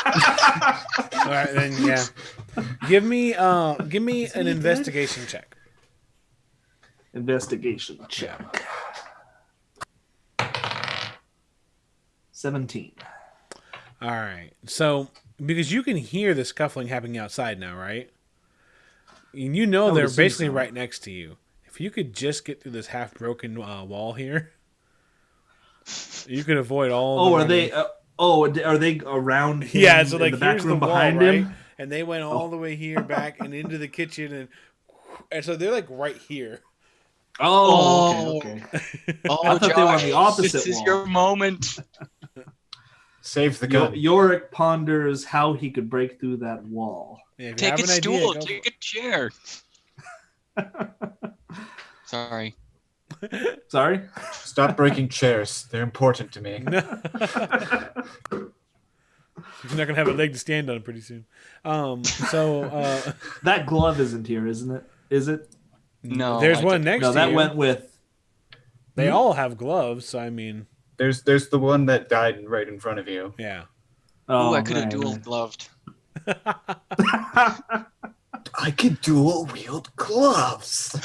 All right, then yeah. Give me an investigation check. Investigation check. 17. All right. So because you can hear the scuffling happening outside now, right? And you know I would they're assume basically so. right next to you. If you could just get through this half broken wall here, you could avoid all. Oh, the are running. they? Are they around him? Yeah, so in like the back here's room the wall, behind right? him. And they went all the way here back and into the kitchen, and so they're like right here. Oh, okay. Oh, I thought they were on the opposite This is wall. your moment. Save the gun. Yorick ponders how he could break through that wall. Yeah, if you Take have a an idea, stool. go Take a chair. Sorry. Sorry? Stop breaking chairs. They're important to me. No. You're not gonna have a leg to stand on pretty soon. That glove isn't here, isn't it? Is it? No. There's I one took- next No, to that you. went with. They all have gloves, so I mean, There's the one that died right in front of you. yeah. Ooh, Oh, I could have right, dual right. gloved. I could dual wield gloves.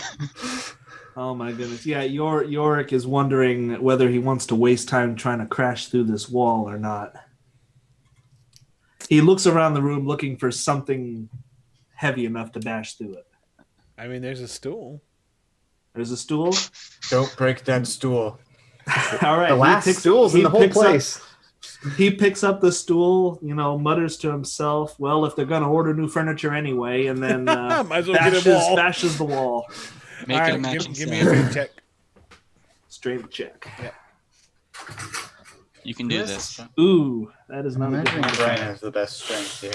Oh my goodness! Yeah, Yorick is wondering whether he wants to waste time trying to crash through this wall or not. He looks around the room looking for something heavy enough to bash through it. I mean, there's a stool. There's a stool. Don't break that stool. All right, The last stools in he the whole picks up- place. He picks up the stool, mutters to himself, well, if they're going to order new furniture anyway, and then Might as well get a wall. bashes the wall. Make All it a right, matching give me a set. strength check. Strength check. You can do this. Ooh, that is I'm not a good imagining one. Brian has the best strength here.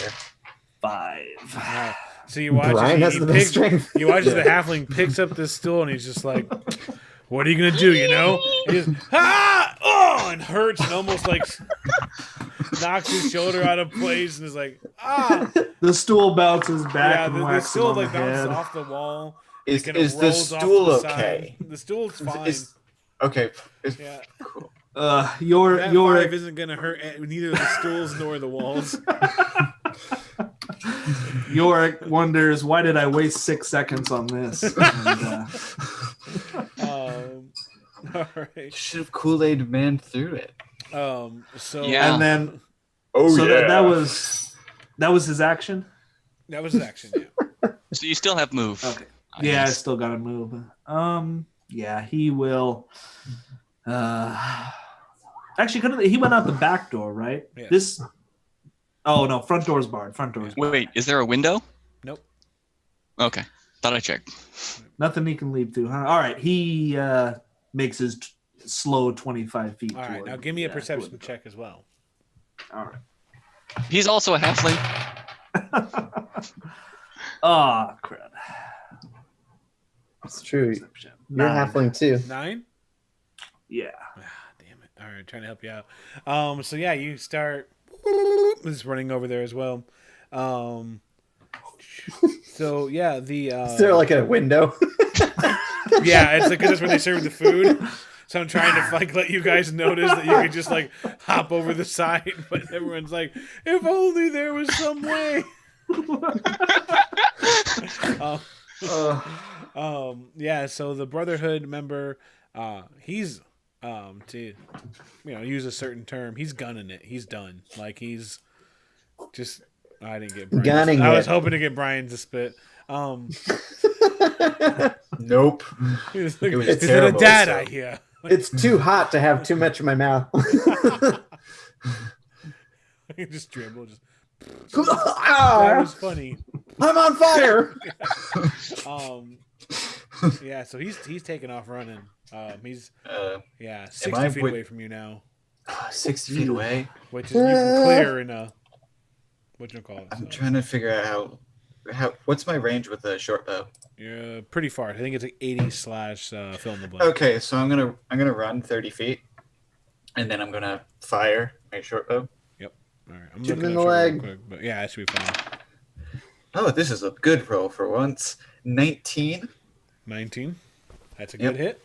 5. All right. So you watch. Brian has the best strength. You watch as the halfling picks up this stool and he's just like, "What are you gonna do?" He just and hurts and almost like knocks his shoulder out of place and is like, "Ah!" The stool bounces back Yeah, and the whacks him stool on the like bounces head. off the wall. Is It kinda the rolls off to stool the side. okay? The stool's fine. Okay. Yeah. Cool. That Yorick, 5 isn't gonna hurt neither the stools nor the walls. Yorick wonders, why did I waste 6 seconds on this? And, All right. You should have Kool-Aid man through it. So Yeah. and then, Oh so yeah. that was his action? that was his action. Yeah. So you still have move. Okay. I Yeah, I guess. still got to move. Yeah, he will. Actually, he went out the back door, right? Yeah. This. Oh no, front door's barred. Front door's barred. Wait, is there a window? Nope. Okay. Thought I checked. Nothing he can leap through, huh? All right, he makes his slow 25 feet. All right. toward- Now give me a yeah, perception toward the check as well. door. All right. He's also a halfling. Ah, crap. It's true. Perception. You're a 9. halfling too. 9. Yeah. Ah, damn it. All right, trying to help you out. So yeah, you start just running over there as well. So yeah, the Is there like a window? yeah, it's like 'cause that's where they serve the food. So I'm trying to like let you guys notice that you could just like hop over the side, but everyone's like, if only there was some way. Yeah. So the Brotherhood member, he's to use a certain term, he's gunning it. He's done. Like he's just. I didn't get Brian. Gunning I was it. hoping to get Brian to spit. Nope. He was like, It was is it a terrible, dad so- idea? It's too hot to have too much in my mouth. You just dribble. Just that Ah, was funny. I'm on fire. Yeah. So he's taking off running. He's 60 I feet with- away from you now, 60 feet away. which is you can clear in a what you call it. I'm So trying to figure out how. What's my range with a short bow? you're pretty far. I think it's like 80 / fill in the blank. Okay, so I'm gonna run 30 feet, and then I'm gonna fire my short bow. All right. I'm Shoot him looking in at the you real leg. quick, but yeah, that should be fine. Oh, this is a good roll for once. 19. 19. That's a Yep. good hit.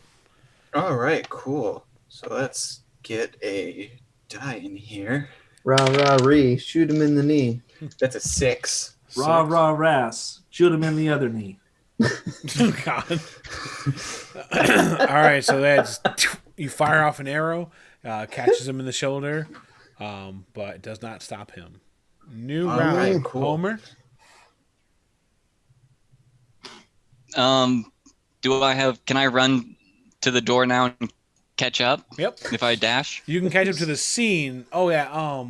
All right, cool. So let's get a die in here. Rah rah ree, shoot him in the knee. That's a 6. Rah, rah, rass. Shoot him in the other knee. Oh, God. All right, so that's you fire off an arrow, catches him in the shoulder, but does not stop him. New All round. right, cool. Homer. Can I run to the door now and catch up? Yep. If I dash? You can catch up to the scene. Oh yeah.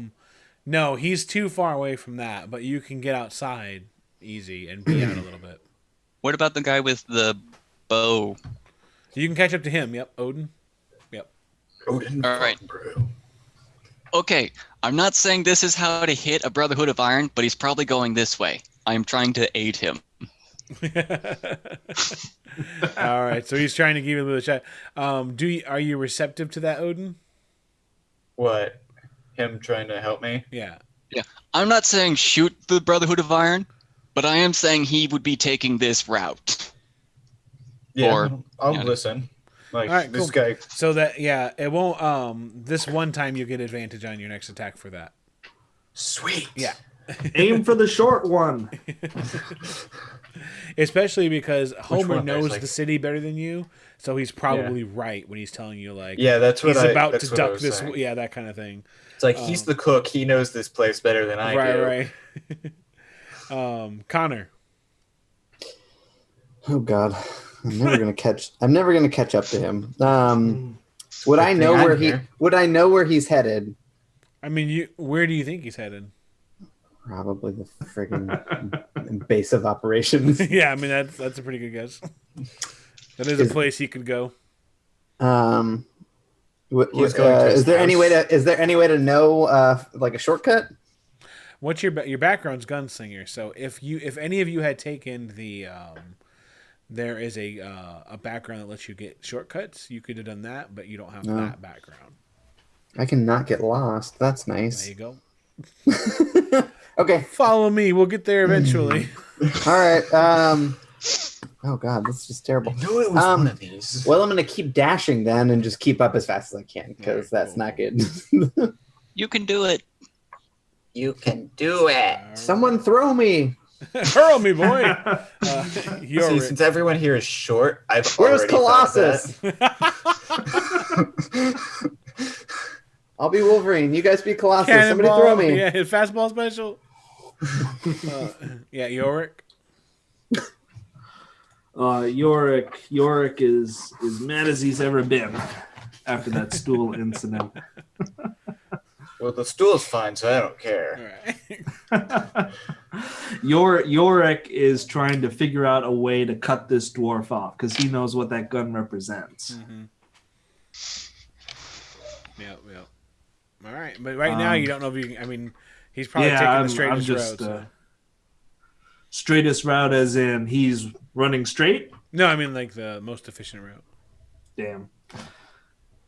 No, he's too far away from that, but you can get outside easy and be out a little bit. What about the guy with the bow? You can catch up to him. Yep, Odin. Yep. Odin All right. Fogbrew. Okay, I'm not saying this is how to hit a Brotherhood of Iron, but he's probably going this way. I'm trying to aid him. All right, so he's trying to give you a little shot. Are you receptive to that, Odin? What? Him trying to help me? Yeah. Yeah, I'm not saying shoot the Brotherhood of Iron, but I am saying he would be taking this route. Yeah, Or- I'll yeah. listen. Like, All right, this cool. guy... So that it won't. This one time you get advantage on your next attack for that. Sweet. Yeah. Aim for the short one. Especially because Homer one? There's, knows like- the city better than you, so he's probably right when he's telling you like Yeah, that's what he's about that's to what I duck was this. saying. Yeah, that kind of thing. It's like, he's the cook. He knows this place better than I do. Right. Connor. Oh God, I'm never gonna catch up to him. Would I Good know thing where I'm here. Would I know where he's headed? I mean, where do you think he's headed? Probably the friggin' base of operations. Yeah, I mean that's a pretty good guess. That is a place he could go. He's going to his is there any house. way to know like a shortcut? What's your background's gunslinger? So if any of you had taken the there is a background that lets you get shortcuts, you could have done that, but you don't have No. that background. I can not get lost. That's There nice. you go. Okay. Follow me. We'll get there eventually. All right. Oh God, this is just terrible. I knew it was one of these. Well, I'm gonna keep dashing then and just keep up as fast as I can because Alright, that's cool. not good. You can do it. You can do it. Someone throw me. Hurl me, boy. See, Yorick. since everyone here is short, I've Where's already thought of Colossus? I'll be Wolverine. You guys be Colossus. Somebody Cannonball. throw me. Yeah, his fastball special. Yeah, Yorick. Yorick is as mad as he's ever been after that stool incident. Well, the stool's fine, so I don't care. All right. Yorick is trying to figure out a way to cut this dwarf off because he knows what that gun represents. Mm-hmm. Yep. All right, but right now you don't know if you can. I mean, he's probably taking the straightest route. So. Straightest route as in he's running straight? No, I mean like the most efficient route. Damn.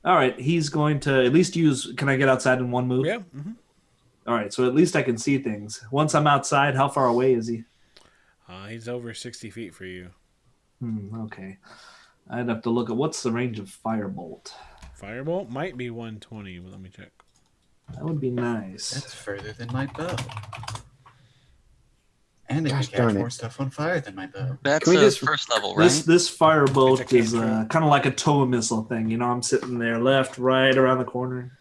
All right, he's going to at least use... Can I get outside in one move? Yeah. Mm-hmm. All right, so at least I can see things. Once I'm outside, how far away is he? He's over 60 feet for you. Okay. I'd have to look at... What's the range of Firebolt? Firebolt might be 120, but let me check. That would be nice. That's further than my bow. And it Gosh can darn catch it. more stuff on fire than my bow. That's Can we just- first level, right? This firebolt It's a is cantrip. kind of like a tow missile thing. You know, I'm sitting there left, right, around the corner.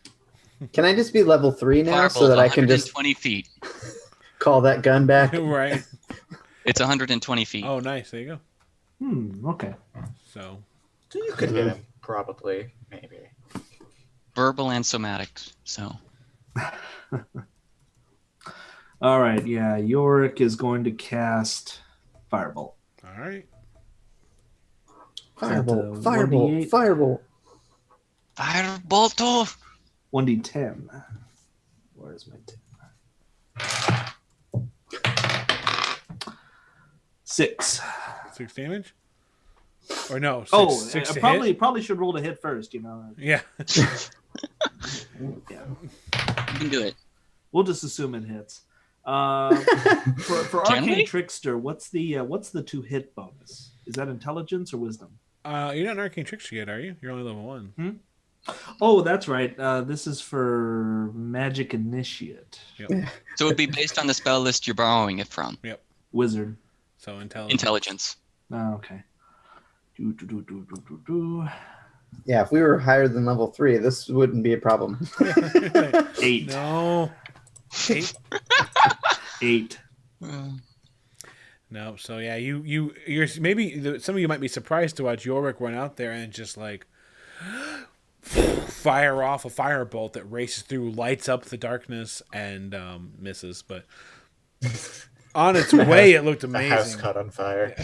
Can I just be level 3 now so Fireball's that I can just 120 feet. call that gun back? Right. It's 120 feet. Oh, nice. There you go. Okay. So, So you could hit him, probably, maybe. Verbal and somatics. So All right, yeah. Yorick is going to cast Firebolt. all right. Firebolt, Is that, firebolt, 1d8? firebolt. Firebolt. 1d10. Where's my 10? 6. 6 damage? Or no, six I to probably should roll to hit first, you know. hit? Yeah. Yeah. You can do it. We'll just assume it hits. For Can Arcane we? Trickster, what's the 2 hit bonus? Is that intelligence or wisdom? You're not an arcane trickster yet, are you? You're only level 1. Oh, that's right. This is for Magic Initiate. Yep. So it would be based on the spell list you're borrowing it from. Wizard. So intelligence. Intelligence. Oh, okay. Do. Yeah, if we were higher than level 3, this wouldn't be a problem. 8. No. 8. 8. No. So yeah, you're maybe some of you might be surprised to watch Yorick run out there and just like fire off a firebolt that races through, lights up the darkness, and misses. But on its way, it looked The house amazing. caught on fire.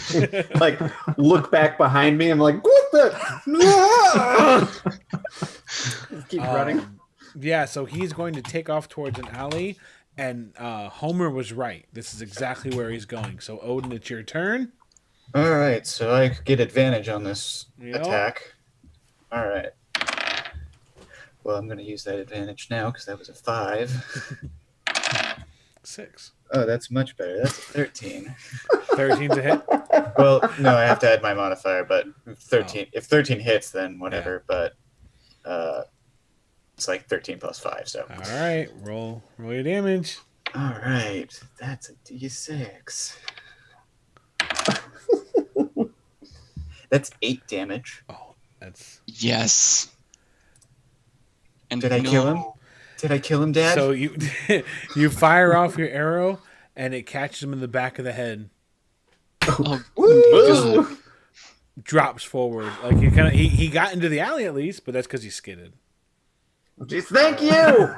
Like, look back behind me. I'm like, what the? Just keep running. Yeah, so he's going to take off towards an alley, and Homer was right. This is exactly where he's going. So Odin, it's your turn. All right, so I could get advantage on this attack. All right. Well, I'm going to use that advantage now because that was a 5. 6. Oh, that's much better. That's a 13. 13's a hit. Well, no, I have to add my modifier, but 13. If 13 hits, then whatever. But it's like 13 plus 5. So. All right, roll your damage. All right, that's a D6. That's 8 damage. Oh, that's Yes. And Did I kill him? Did I kill him, Dad? so you you fire off your arrow, and it catches him in the back of the head. Oh, Woo! Drops forward like he got into the alley at least, but that's because he skidded. Jeez, thank you.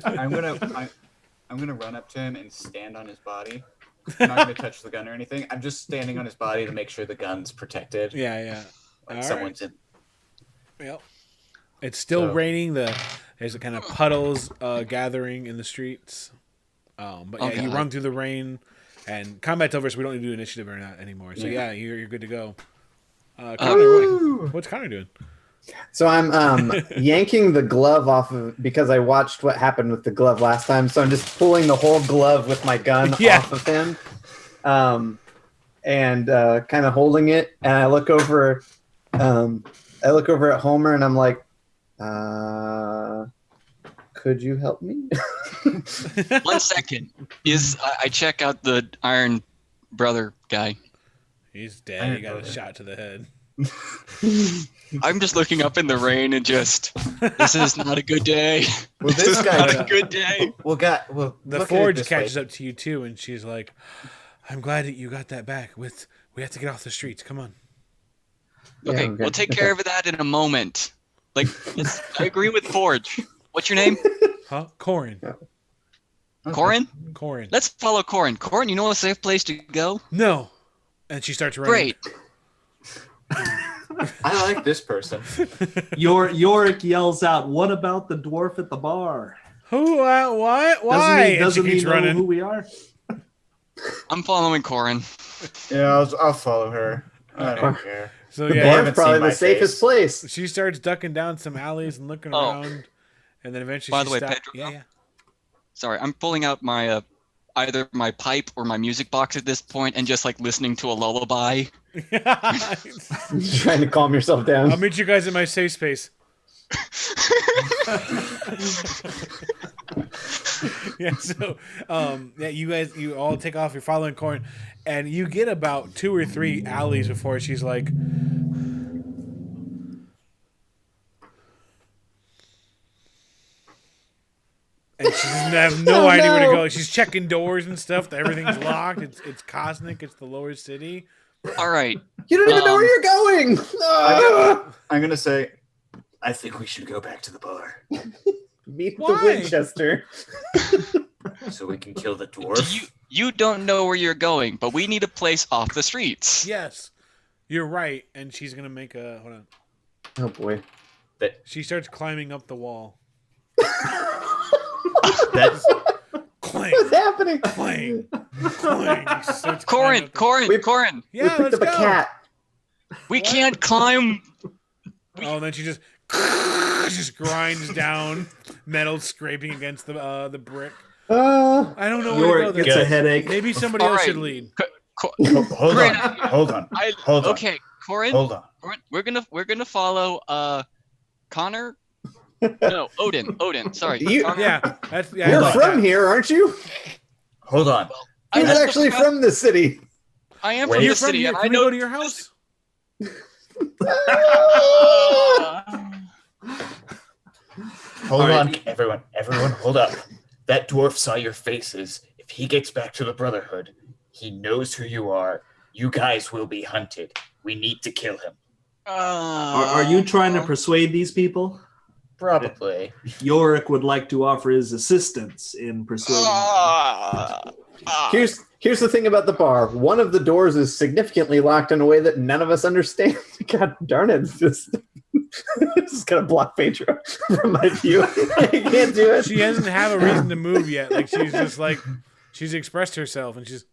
I'm gonna run up to him and stand on his body. I'm not gonna touch the gun or anything. I'm just standing on his body to make sure the gun's protected. Yeah. Like All someone's in. Yep. It's still So- raining. There's a kind of puddles gathering in the streets. But yeah, Okay. you run through the rain, and combat's over, so we don't need to do initiative or not anymore. So yeah, you're good to go. Connor, what's Connor doing? So I'm yanking the glove off of because I watched what happened with the glove last time. So I'm just pulling the whole glove with my gun off of him, and kind of holding it. And I look over at Homer, and I'm like, "Could you help me?" 1 second. I check out the Iron Brother guy. He's dead. He got a shot to the head. I'm just looking up in the rain and just, this is not a good day. Well, This is not a good day. Well, The look at it Forge this catches way. up to you too, and she's like, "I'm glad that you got that back. We have to get off the streets. Come on." Okay, Yeah, okay. we'll take care of that in a moment. Like, I agree with Forge. What's your name? Huh? Corin. Corin? Corin. Let's follow Corin. Corin, you know a safe place to go? No. And she starts running. Great. I like this person. Yorick yells out, "What about the dwarf at the bar?" Who? What? Why? And she Doesn't he keeps know running. who we are? I'm following Corin. Yeah, I'll follow her. I don't care. So The yeah, bar- bar's haven't probably seen the my safest face. place. she starts ducking down some alleys and looking Oh. around, and then eventually By she the way, stops. Pedro- Yeah. Sorry, I'm pulling out my either my pipe or my music box at this point and just like listening to a lullaby. Trying to calm yourself down. I'll meet you guys in my safe space. Yeah, so you all take off, you're following Corin, and you get about 2 or 3 alleys before she's like, and she doesn't have no idea where to go. She's checking doors and stuff. Everything's locked. It's Cosmic. It's the lower city. All right. You don't even know where you're going. I'm gonna say, I think we should go back to the bar Meet Why? the Winchester. so we can kill the dwarf. You don't know where you're going, but we need a place off the streets. Yes, you're right. And she's gonna make a hold on. Oh boy. She starts climbing up the wall. That's Clang, What's happening? clang, clang. She starts climbing up the- Corin. Yeah, we picked let's up a go. cat. We can't climb. Oh, and then she just grinds down, metal scraping against the brick. I don't know where to go. Yorick gets There. a headache. Maybe somebody All else right. should lead. hold Great on, idea. hold on, hold on. Okay, Corin. Hold on. Corin, we're gonna follow Connor? No, Odin. Sorry. You- Connor. Yeah, You're I like from that. here, aren't you? Hold on. I He's know actually the- from the city. I am Wait. from You're the from city, here. and Can I we know. go to your house? Hold All on, right. everyone. Everyone, hold up. That dwarf saw your faces. If he gets back to the Brotherhood, he knows who you are. You guys will be hunted. We need to kill him. Are you trying to persuade these people? Probably. Yorick would like to offer his assistance in persuading them. Here's the thing about the bar. One of the doors is significantly locked in a way that none of us understand. God darn it! It's just gonna block Pedro from my view. I can't do it. She doesn't have a reason to move yet. Like she's just like she's expressed herself, and she's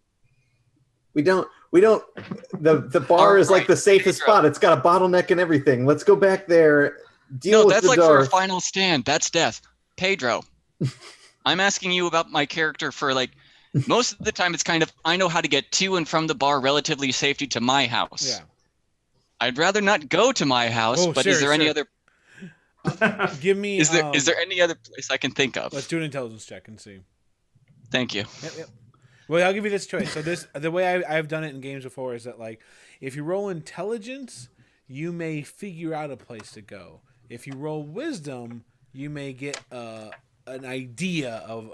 We don't. The bar is like the safest Pedro. spot. It's got a bottleneck and everything. Let's go back there. Deal No, with that's the like for a dwarf. final stand. That's death. Pedro, I'm asking you about my character for like most of the time. It's kind of I know how to get to and from the bar relatively safely to my house. yeah. I'd rather not go to my house. Oh, but is sure, there any sure. other? Give me. Is there any other place I can think of? Let's do an intelligence check and see. Thank you. Yep. Well, I'll give you this choice. So the way I've done it in games before is that like if you roll intelligence, you may figure out a place to go. If you roll wisdom, you may get an idea of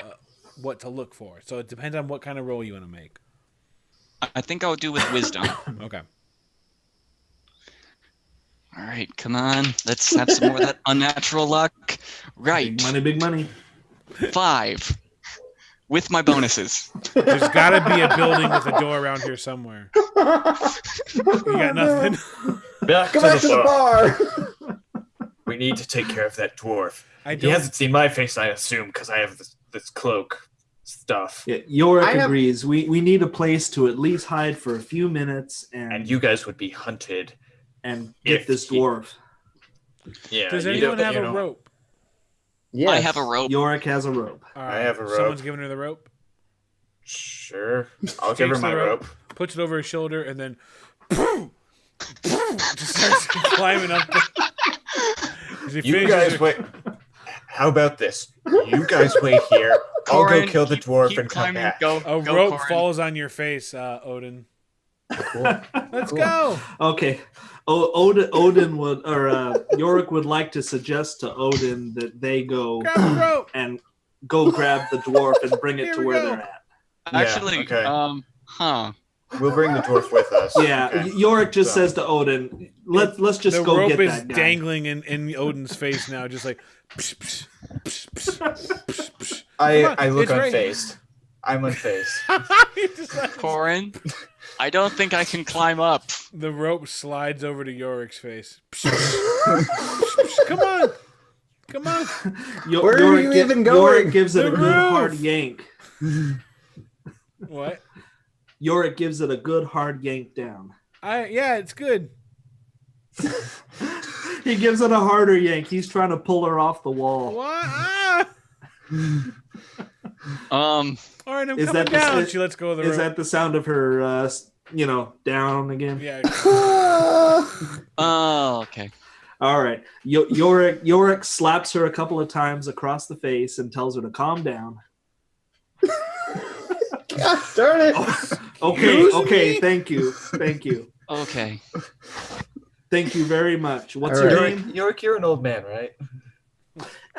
what to look for. So it depends on what kind of roll you want to make. I think I'll do with wisdom. Okay. All right, come on. Let's have some more of that unnatural luck. Right, Big money. 5 with my bonuses. There's got to be a building with a door around here somewhere. You got nothing? Back Go back to the bar. We need to take care of that dwarf. I He don't. hasn't seen my face, I assume, because I have this cloak stuff. Yeah, Yorick I have- agrees. We need a place to at least hide for a few minutes And you guys would be hunted. and get If this he- dwarf. Yeah. Does you anyone don't- have you a know, rope? Yes. I have a rope. Yorick has a rope. All I have a rope. Someone's giving her the rope. Sure. I'll give her Takes the my rope. Puts it over his shoulder, and then just starts climbing up. As he You finishes guys her- wait. How about this? You guys wait here. I'll go Corin, kill the keep- dwarf keep and come climbing. back. Go, A go, rope Corin. falls on your face, Odin. Cool. Let's Cool. go. Okay. Odin would, or Yorick would like to suggest to Odin that they go Grab the rope. and go grab the dwarf and bring it Here to we where go. they're at. Actually, okay. huh. We'll bring the dwarf with us. Yeah, Okay. Yorick just So- says to Odin, let's just The go rope get is that guy. dangling in Odin's face now, just like. Psh, psh, psh, psh, psh, psh. I Come on, look it's right unfazed. I'm unfazed. He just like- Corin, I don't think I can climb up. The rope slides over to Yorick's face. Psh, psh, psh, psh. Come on. Come on. Where are you even going? Yorick gives it The a good roof. hard yank. What? Yorick gives it a good hard yank down. Yeah, it's good. He gives it a harder yank. He's trying to pull her off the wall. What? Ah! Um, All right, I'm Is coming that the- down. is- She lets go of the Is rope. that the sound of her, down again? Yeah. oh, okay. All right. Yorick slaps her a couple of times across the face and tells her to calm down. God darn it. Okay, Excuse okay. me? Thank you. Okay. Thank you very much. What's All your right. name? You're an old man, right?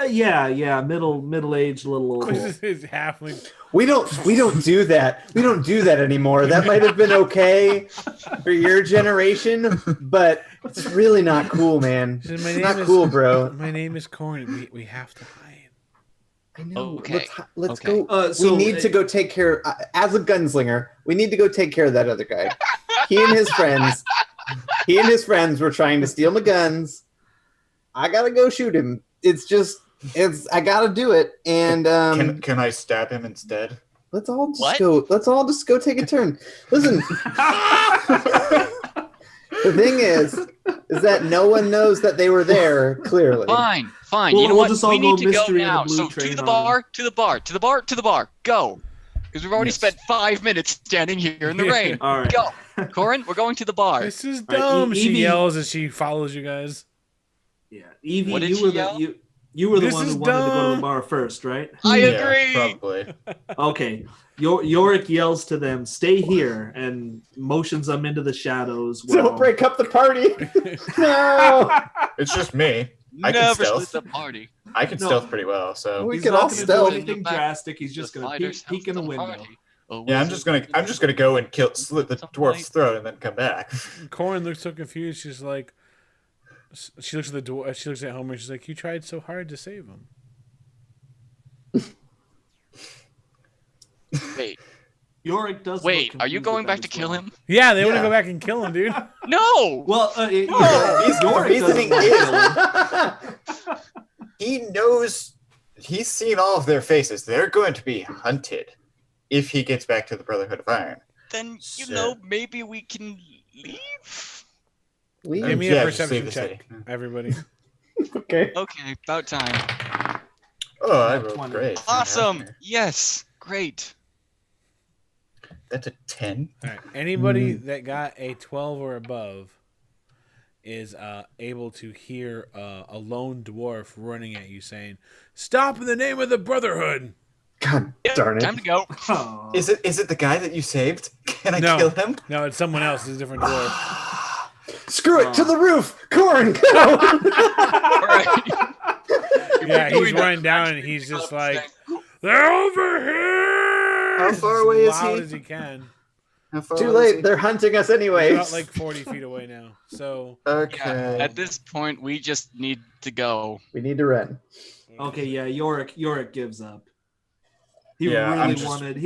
Yeah. Middle-aged, little old. This is halfling. We don't do that. We don't do that anymore. That might have been okay for your generation, but it's really not cool, man. She said, It's not cool, bro. My name is Corin. We have to hide. I know. Okay. Let's Okay. go. So, we need to go take care. As a gunslinger, we need to go take care of that other guy. He and his friends were trying to steal my guns. I gotta go shoot him. I gotta do it. And Can I stab him instead? let's all just What? go. Let's all just go take a turn. Listen. The thing is that no one knows that they were there. Clearly. Fine. Well, you know we'll what? just all We need go to go mystery in the now. blue So train to the on bar, to the bar, to the bar, to the bar. Go. Because we've already Yes. spent 5 minutes standing here in the rain. All right. Go. Corin, we're going to the bar. This is All right, dumb. She Evie- yells as she follows you guys. Yeah, Evie, What did you she were yell? you were the This one is who wanted to go to the dumb. bar first, right? I Yeah, agree. probably. Okay. Yorick yells to them, "Stay here," and motions them into the shadows. Don't break up the party. No. It's just me. I can Never stealth. split the party. I can No. stealth pretty well, so We He's could not all going to do stealth. anything drastic. He's just The going to fighters peek in the help window. party. A yeah, wizard I'm just gonna go and slit the dwarf's throat and then come back. Corin looks so confused. She's like, she looks at the dwarf. She looks at Homer. She's like, "You tried so hard to save him." Wait, Yorick does. wait. look Are you confused going at back that to as kill well. him? Yeah, they want to Yeah. go back and kill him, dude. No. Well, He's the Yorick reasoning doesn't want to kill him. He knows. He's seen all of their faces. They're going to be hunted if he gets back to the Brotherhood of Iron. Then Sure. maybe we can leave. Give me Yeah, a just perception leave the check, city. everybody. Okay. Okay, about time. Oh, I Got rolled 20. great. Awesome. Yes, great. That's a 10. All right. Anybody that got a 12 or above is able to hear a lone dwarf running at you saying, "Stop in the name of the Brotherhood!" God Yeah, darn it. time to go. Oh. Is it the guy that you saved? Can I No. kill him? No, it's someone else. It's a different dwarf. Screw it, to the roof! Corin, go! All right. Yeah, he's Doing that. running down and he's just like, "They're over here!" How far As away is loud he? as he can. How far Too away is late, he? they're hunting us He's anyways. about like 40 feet away now. So Okay. At this point, we just need to go. We need to run. Okay, yeah, Yorick gives up. He Yeah,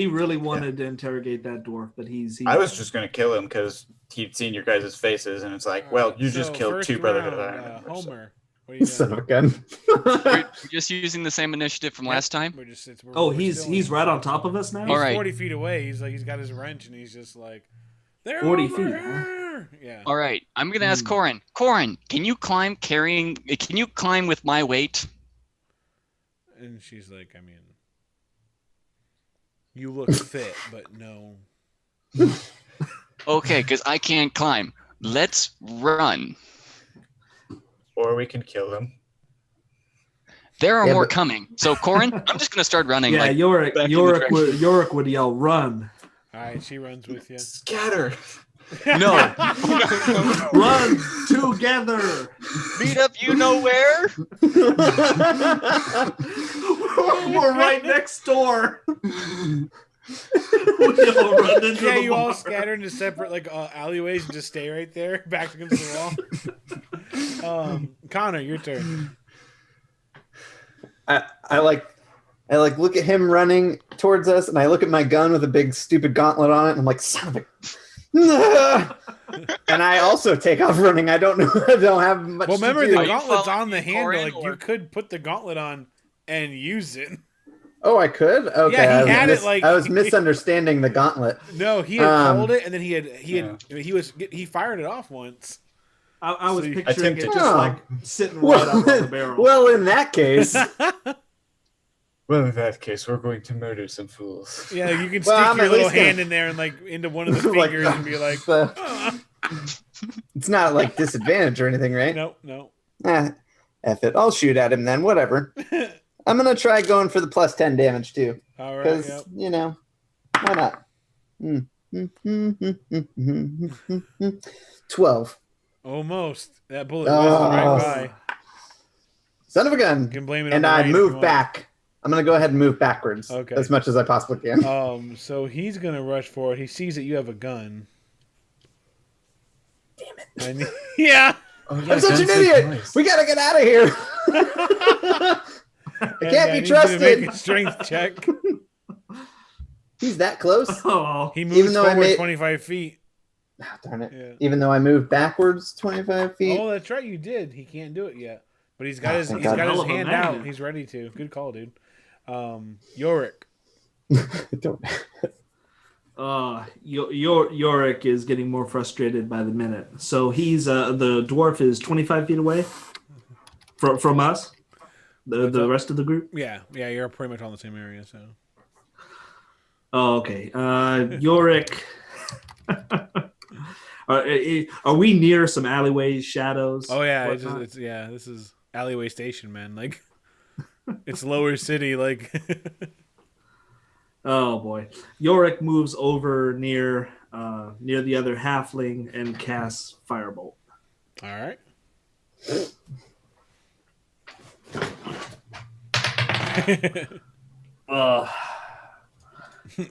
really wanted to interrogate that dwarf, but he's I was just gonna kill him because he'd seen your guys' faces, and it's like, well, you just killed first 2 Brotherhood of round, Iron members. so- Homer, what are you Son doing? of a gun. We're just using the same initiative from last time. We're just, Oh, we're he's still- right on top of us now. He's All right. 40 feet away. He's like, he's got his wrench and he's just like, "They're 40 over feet, here!" Yeah. All right, I'm gonna ask Corin. Corin, can you climb with my weight? And she's like, "I mean, you look fit, but no." Okay, because I can't climb. Let's run. Or we can kill them. There are Yeah, more but- coming. So Corin, I'm just gonna start running. Yeah, like Yorick back in the Yorick would yell, "Run, All right, she runs with you. Scatter. no. run together!" Meet up, you know where? We're right next door. We all run into Yeah, the you all bar. scatter into separate like alleyways and just stay right there, back against the wall. Connor, your turn. I look at him running towards us, and I look at my gun with a big stupid gauntlet on it, and I'm like, son of a. And I also take off running. I don't know. I don't have much. Well, remember to do. the Are you gauntlet's following on the me, handle. Corin, Like you or- could put the gauntlet on and use it. Oh, I could. Okay, Yeah, he I had was it, like- I was misunderstanding the gauntlet. No, he had called it, and then he fired it off once. I was So you- picturing it Attempted. just Oh. like sitting right up on the Well, barrel. well, in that case, Well, in that case, we're going to murder some fools. Yeah, you can Well, stick I'm your at little least gonna- hand in there and like into one of the Like, fingers and be like, it's not like disadvantage or anything, right? no. F it. I'll shoot at him then. Whatever. I'm gonna try going for the plus 10 damage too, All right, because yep. you know, why not? 12. Almost. That bullet whizzed right by. Son of a gun. You can blame it on And the I rain if you move want. back. I'm gonna go ahead and move backwards Okay. as much as I possibly can. So he's gonna rush forward. He sees that you have a gun. Damn it! Yeah. Oh, yeah, I'm such an guns make idiot. noise. We gotta get out of here. I And can't I be need you to trusted. make a strength check. He's that close. Oh, He Even moves though I forward made- 25 feet. Ah, darn it. Yeah. Even though I moved backwards 25 feet. Oh, that's right. You did. He can't do it yet, but he's got Oh, his thank he's God. got his Hell of a hand magnet. out. He's ready to. Good call, dude. Yorick. Don't. Yorick is getting more frustrated by the minute. So he's the dwarf is 25 feet away from us. The up? rest of the group. Yeah, you're pretty much on the same area. So Oh, okay. Yorick. Are we near some alleyways, shadows? oh yeah, whatnot? this is alleyway station, man. Like, it's lower city. Like, Oh boy. Yorick moves over near the other halfling and casts Firebolt. all right.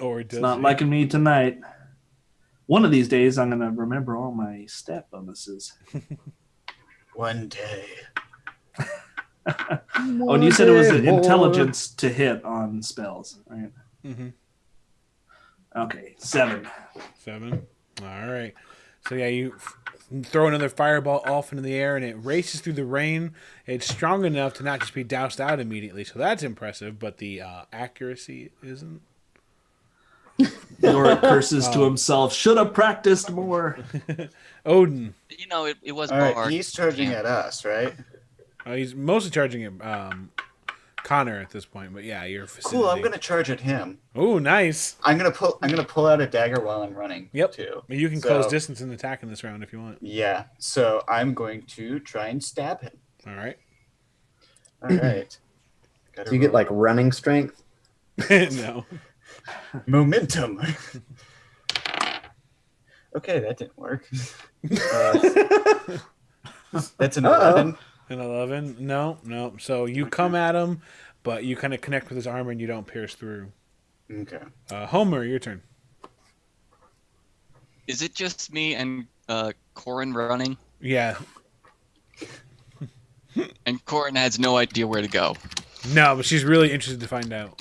Or It's does not he? liking me tonight. One of these days, I'm gonna remember all my stat bonuses. One day. Oh, and you said it was an intelligence to hit on spells, right? Mm-hmm. Okay, 7. 7. All right. So yeah, you throw another fireball off into the air, and it races through the rain. It's strong enough to not just be doused out immediately, so that's impressive. But the accuracy isn't. Yorick curses to himself. Should have practiced more. Odin. You know, it was All right, Bard. he's charging at us, right? He's mostly charging at Connor at this point, but yeah, you're Cool. I'm gonna charge at him. Oh, nice. I'm gonna pull out a dagger while I'm running. Yep. Too. You can So- close distance and attack in this round if you want. Yeah. So I'm going to try and stab him. All right. All right. Do you get like running strength? No. momentum? Okay, that didn't work. That's an 11. An 11? No. So you come at him, but you kind of connect with his armor and you don't pierce through. Okay. Homer, your turn. Is it just me and Corin running? Yeah. And Corin has no idea where to go. No, but she's really interested to find out.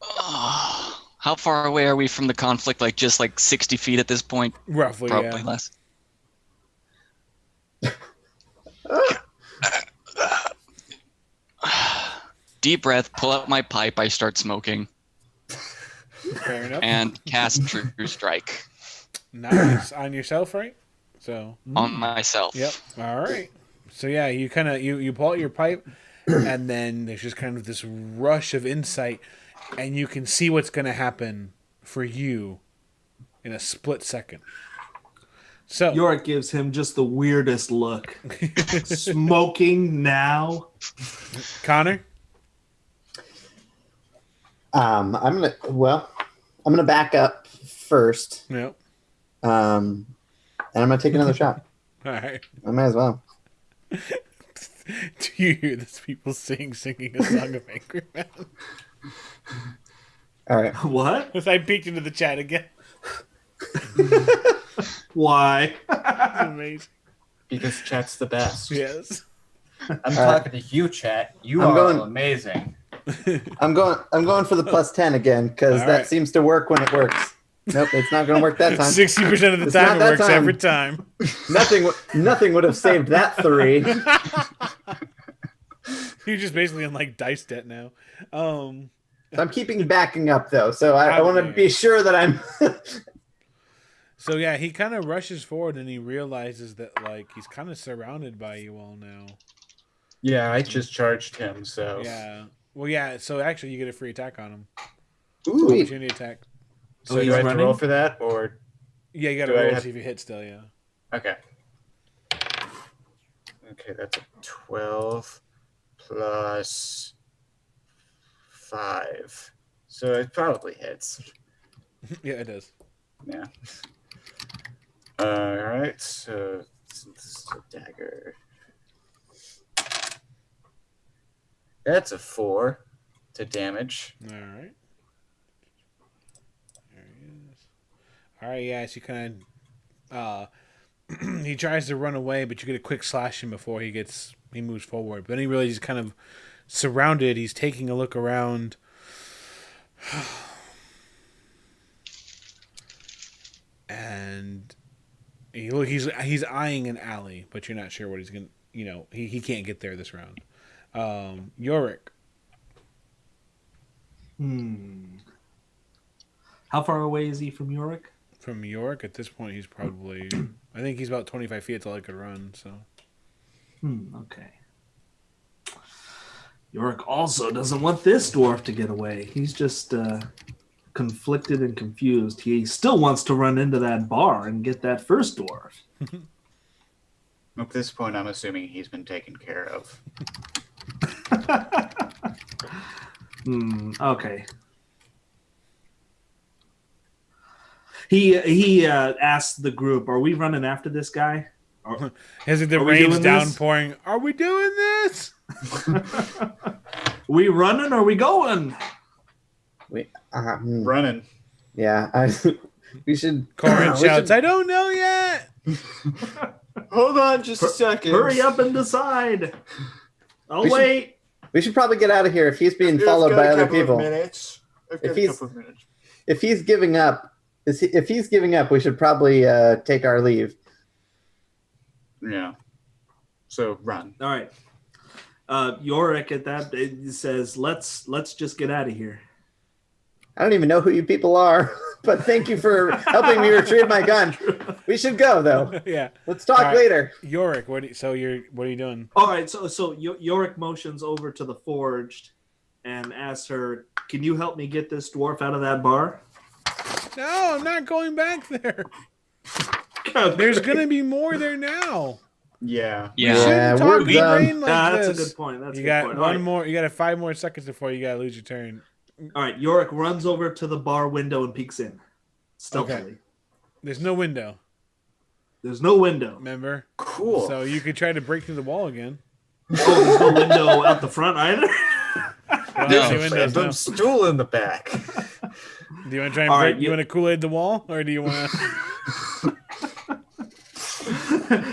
Oh, how far away are we from the conflict? Like just like 60 feet at this point? Roughly, Probably yeah. less. Deep breath, pull out my pipe, I start smoking, Fair enough. and cast True Strike Nice. On yourself, right? So. on myself. Yep. All right. So yeah, you kind of you pull out your pipe, and then there's just kind of this rush of insight, and you can see what's going to happen for you in a split second. So Yorick gives him just the weirdest look. Smoking now? Connor. I'm gonna back up first, Yep. and I'm gonna take another shot. All right. I might as well. Do you hear these people singing a song of Angry Man? All right. What? I peeked into the chat again. Why? It's amazing. Because chat's the best. Yes. I'm talking to you, chat. You I'm are going- amazing. I'm going for the plus 10 again because All that right. seems to work when it works. Nope, it's not going to work that time. 60% of the It's time not it that works time. every time. Nothing would have saved that 3. You're just basically in like dice debt now. So I'm keeping backing up though, so I want to Okay. be sure that I'm. So yeah, he kind of rushes forward and he realizes that like he's kind of surrounded by you all now. Yeah, I just charged him, so. Yeah. Well, yeah. So actually, you get a free attack on him. Ooh, Opportunity attack. So Oh, do he's I have to running? roll for that, or Yeah, you got to Do I roll to have- see if you hit still. Yeah. okay? Okay, that's a 12 plus 5, so it probably hits. Yeah, it does. Yeah. All right, so this is a dagger. That's a 4 to damage. All right. There he is. All right. Yeah. So you kind of he tries to run away, but you get a quick slash him before he moves forward. But then he realizes he's kind of surrounded. He's taking a look around. And he's eyeing an alley, but you're not sure what he's gonna. You know, he can't get there this round. Yorick. How far away is he from Yorick? From Yorick, at this point, he's probably. I think he's about 25 feet. That's all he could run. So. Okay. Yorick also doesn't want this dwarf to get away. He's just conflicted and confused. He still wants to run into that bar and get that first dwarf. At this point, I'm assuming he's been taken care of. Okay. He asked the group, "Are we running after this guy? Is it the Are we rain's doing this? downpouring? Are we doing this? We running or we going?" Running. Yeah, we should. Corin we shouts, should- "I don't know yet." Hold on just a second. Hurry up and decide. I'll We should- wait. We should probably get out of here if he's being I've followed got by a other couple of people. minutes. I've got If a he's- couple of minutes. If he's giving up, we should probably take our leave. Yeah. So run. All right. Yorick at that says, "Let's just get out of here." I don't even know who you people are, but thank you for helping me retrieve my gun. We should go though. Yeah. Let's talk All right. later. Yorick, what are you doing? All right. So Yorick motions over to the forged and asks her, "Can you help me get this dwarf out of that bar?" No, I'm not going back there. There's gonna be more there now. Yeah. Yeah. Yeah, Shouldn't we're talk done. brain like That's this. a good point. That's You a good got point. one more. You got 5 more seconds before you gotta lose your turn. All right. Yorick runs over to the bar window and peeks in stealthily. Okay. There's no window, There's no window. remember? Cool. So you could try to break through the wall again. Oh, there's no window out the front either. Well, There's see a windows random now. stool in the back. Do you want to try and All break? right, You want to Kool-Aid the wall, or do you want to?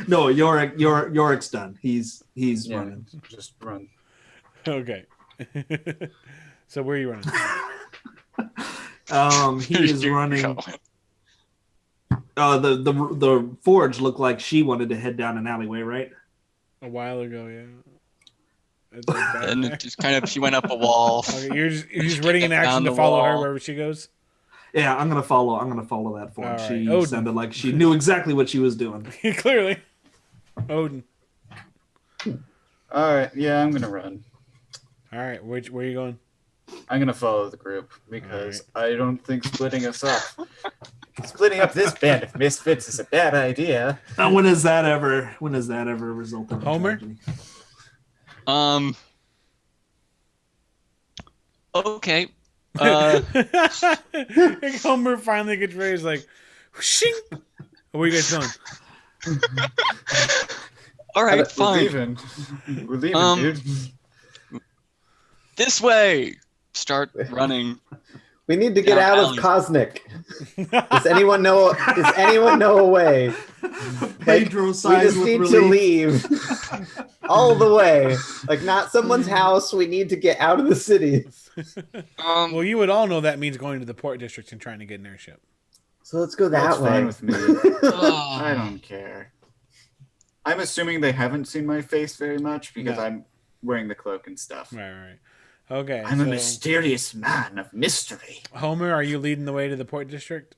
No, Yorick's done. He's Yeah. running. Just run. Okay. So where are you running? He is running. The forge looked like she wanted to head down an alleyway, right? A while ago, yeah. It's like back And there. it just kind of, she went up a wall. Okay, you're just ready in Down action to the follow her wall. wherever she goes. Yeah, I'm gonna follow that forge. All right. She Odin. sounded like she knew exactly what she was doing. Clearly, Odin. All right. Yeah, I'm gonna run. All right, where are you going? I'm gonna follow the group because I don't think splitting us up. Splitting up this band of misfits is a bad idea. When has that ever resulted in Homer? tragedy? Okay. Homer finally gets ready. He's like, "Shing!" Where are you guys going? All right, We're fine. leaving. We're leaving, dude. This way. Start running. We need to get Down out of alley. Cosmic. Does anyone know a way? Pedro We sighs just with need relief. to leave all the way. Like not someone's house. We need to get out of the city. Well, you would all know that means going to the port district and trying to get an airship. So let's go That's that way. fine with me. Oh. I don't care. I'm assuming they haven't seen my face very much because No. I'm wearing the cloak and stuff. Right. Okay. I'm a so, mysterious man of mystery. Homer, are you leading the way to the port district?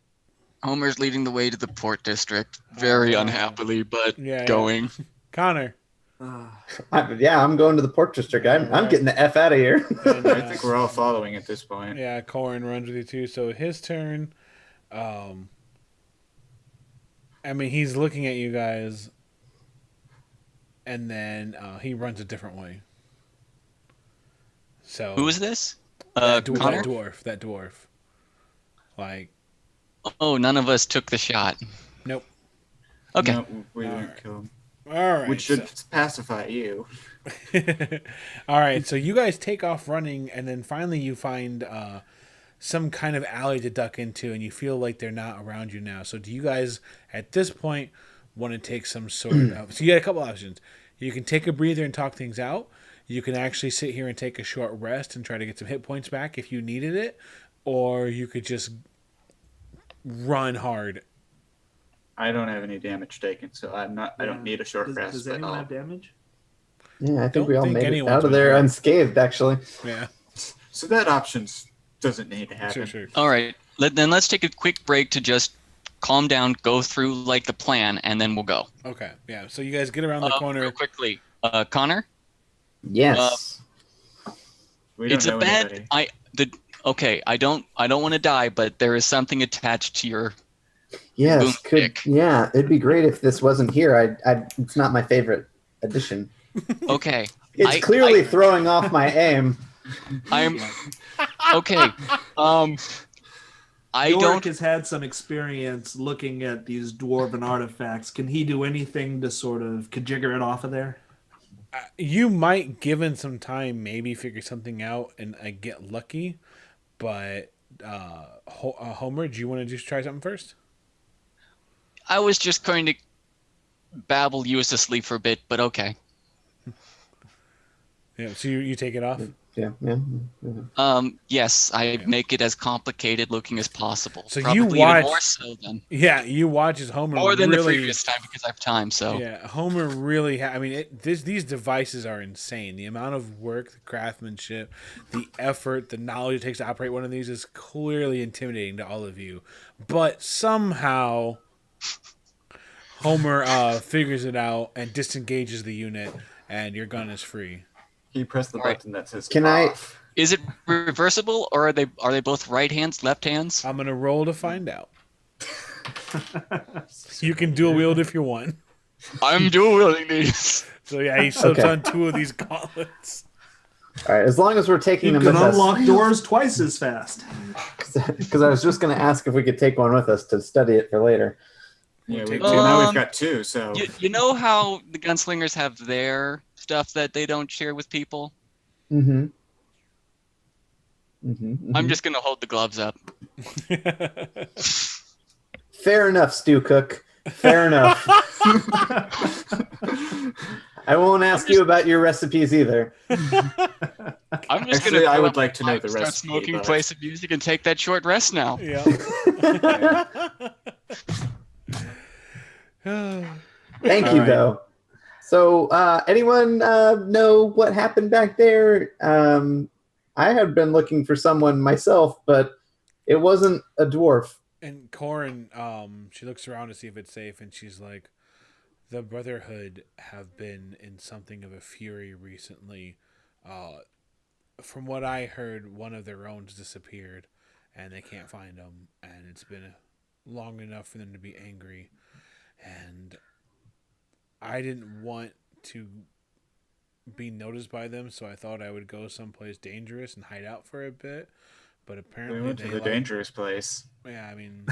Homer's leading the way to the port district, very unhappily, but Yeah. going. Connor. I'm going to the port district. I'm getting the F out of here. And, I think we're all following at this point. yeah, Corin runs with you too. So his turn. He's looking at you guys, and then he runs a different way. So Who is this? that Connor? that dwarf. Like, Oh, none of us took the shot. nope. Okay. No, we didn't Alright. kill him. All right. Which should pacify you. All right, so you guys take off running, and then finally you find some kind of alley to duck into, and you feel like they're not around you now. So do you guys, at this point, want to take some sort of... So you got a couple options. You can take a breather and talk things out. You can actually sit here and take a short rest and try to get some hit points back if you needed it. Or you could just run hard. I don't have any damage taken, so I don't need a short Does, rest does at anyone all. have damage? Yeah, I think Don't we all think made it anyone's out of there gonna- unscathed, actually. Yeah, So that option doesn't need to happen. sure. All right. Then let's take a quick break to just calm down, go through like the plan, and then we'll go. Okay, yeah. So you guys get around the corner. Real quickly. Connor? Yes. We don't It's a know bad... anybody. Okay, I don't want to die, but there is something attached to your Yes, Boomstick. yeah, it'd be great if this wasn't here. It's not my favorite addition. Okay. It's clearly throwing off my aim. I'm okay. I Yorick don't. has had some experience looking at these dwarven artifacts. Can he do anything to sort of kajigger it off of there? You might, given some time, maybe figure something out and get lucky. But Homer, do you want to just try something first? I was just going to babble you to sleep for a bit, but okay. Yeah. So you take it off. Yeah. Yes, I make it as complicated looking as possible. So Probably you even watch- more so than You watch as Homer more than really, the previous time because I have time. So Yeah, Homer really. I mean, these devices are insane. The amount of work, the craftsmanship, the effort, the knowledge it takes to operate one of these is clearly intimidating to all of you. But somehow, Homer figures it out and disengages the unit, and your gun is free. He pressed the Alright. button that says Can I- off. is it reversible or are they both right hands, left hands? I'm gonna roll to find out. You can dual wield if you want. I'm dual wielding these. So yeah, he slips Okay. on 2 of these gauntlets. All right, as long as we're taking You them can with us. unlock doors twice as fast. Because I was just going to ask if we could take one with us to study it for later. Yeah, take now two. we've got 2, so You know how the gunslingers have their stuff that they don't share with people? Mm-hmm. I'm just gonna hold the gloves up. Fair enough, Stew Cook. Fair enough. I won't ask you about your recipes either. I'm just Actually, gonna. I fill would up like to my know pipe, the start recipe, smoking, but- play some music, and take that short rest now. Yeah. Thank All you, right. though. So, anyone know what happened back there? I had been looking for someone myself, but it wasn't a dwarf. And Corin, she looks around to see if it's safe, and she's like, "The Brotherhood have been in something of a fury recently. From what I heard, one of their own's disappeared, and they can't find them, and it's been long enough for them to be angry. And I didn't want to be noticed by them, so I thought I would go someplace dangerous and hide out for a bit. But apparently we went to they the dangerous place. Yeah, I mean,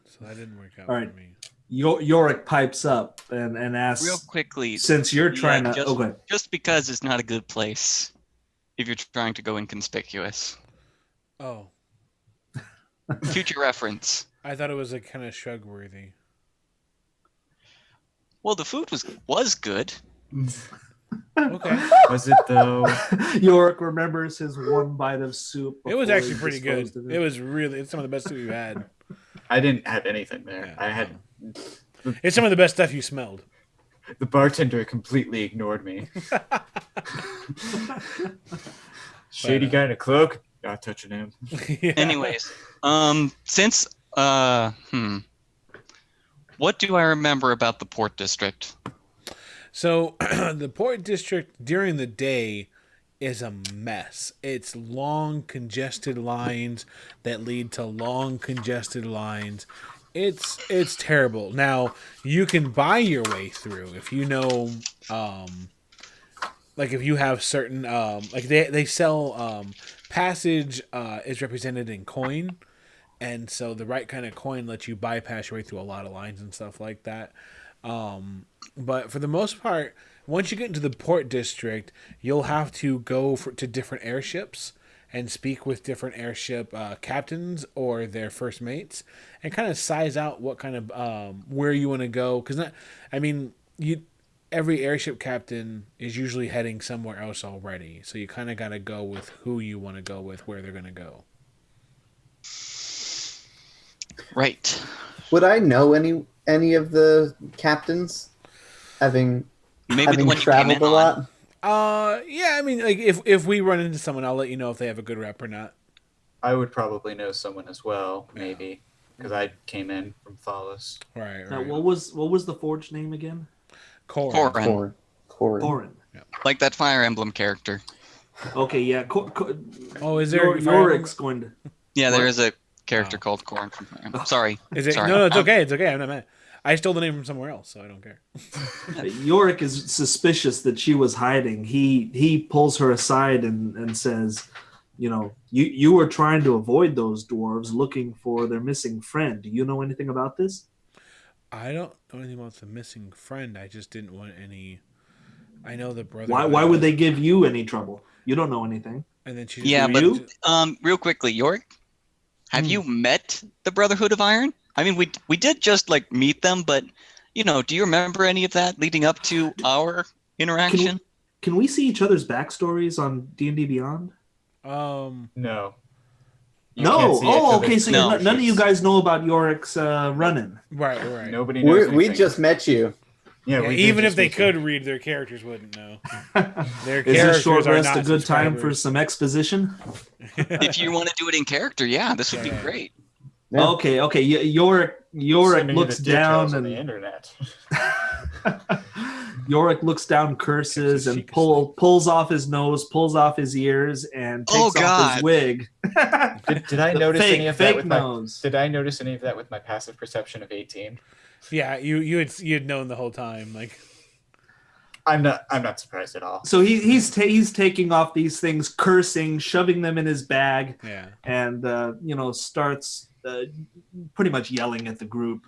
so that didn't work out All right. for me. Yorick pipes up and asks, Real quickly, since you're trying to... just, Oh, go ahead. just because it's not a good place, if you're trying to go inconspicuous. Oh, Future reference. I thought it was like kind of shrug worthy. Well, the food was good. Okay. Was it though? Yorick remembers his one bite of soup. It was before actually he pretty good. disposed of It was really, it's some of the best stuff we've had. I didn't have anything there. Yeah. I had It's some of the best stuff you smelled. the bartender completely ignored me. Shady guy in a cloak. Not touching him. Yeah. Anyways, since what do I remember about the Port District? So the Port District during the day is a mess. It's long, congested lines that lead to long, congested lines. It's terrible. Now you can buy your way through if you know, like if you have certain, like they sell passage is represented in coin, and so the right kind of coin lets you bypass your way through a lot of lines and stuff like that. But for the most part, once you get into the Port District, you'll have to go to different airships and speak with different airship captains or their first mates and kind of size out what kind of where you want to go. Because every airship captain is usually heading somewhere else already, so you kind of got to go with who you want to go with, where they're going to go. Right. Would I know any of the captains, having Maybe the one you came traveled in a on. lot? Yeah, I mean, like if we run into someone, I'll let you know if they have a good rep or not. I would probably know someone as well, maybe, because I came in from Falas. Right. Now, what was the forge name again? Corin. Corin. Corin. Like that Fire Emblem character. Okay, yeah. Oh, is there? Yorick's going to... Yeah, What? there is a character called Corn from. Sorry. Is it? Sorry. No, it's okay. It's okay. I'm not mad. I stole the name from somewhere else, so I don't care. Yorick is suspicious that she was hiding. He pulls her aside and says, you were trying to avoid those dwarves looking for their missing friend. Do you know anything about this? I don't know anything about the missing friend. I just didn't want any. I know the brother. Why would they give you any trouble? You don't know anything. And then she. Yeah, but you? Real quickly, Yorick, have you met the Brotherhood of Iron? I mean, we did just meet them, but do you remember any of that leading up to our interaction? Can we see each other's backstories on D&D Beyond? No. No. Oh, okay. So No. none of you guys know about Yorick's run-in. Right. Nobody knows We anything. just met you. Yeah, we did even if just they meet you. could read, their characters wouldn't know. Their Is this short characters are rest not a good time for subscribers. some exposition? If you want to do it in character, yeah, this would be Yeah. great. Yeah. Okay. Yorick Sending you looks the details down on the and internet. Yorick looks down, curses, She and can pulls off his nose, pulls off his ears, and takes Oh, off God. his wig. Did I The notice fake- any of that fake with nose. Did I notice any of that with my passive perception of 18? Yeah, you'd known the whole time. I'm not surprised at all. So he's taking off these things, cursing, shoving them in his bag, Yeah. and starts pretty much yelling at the group.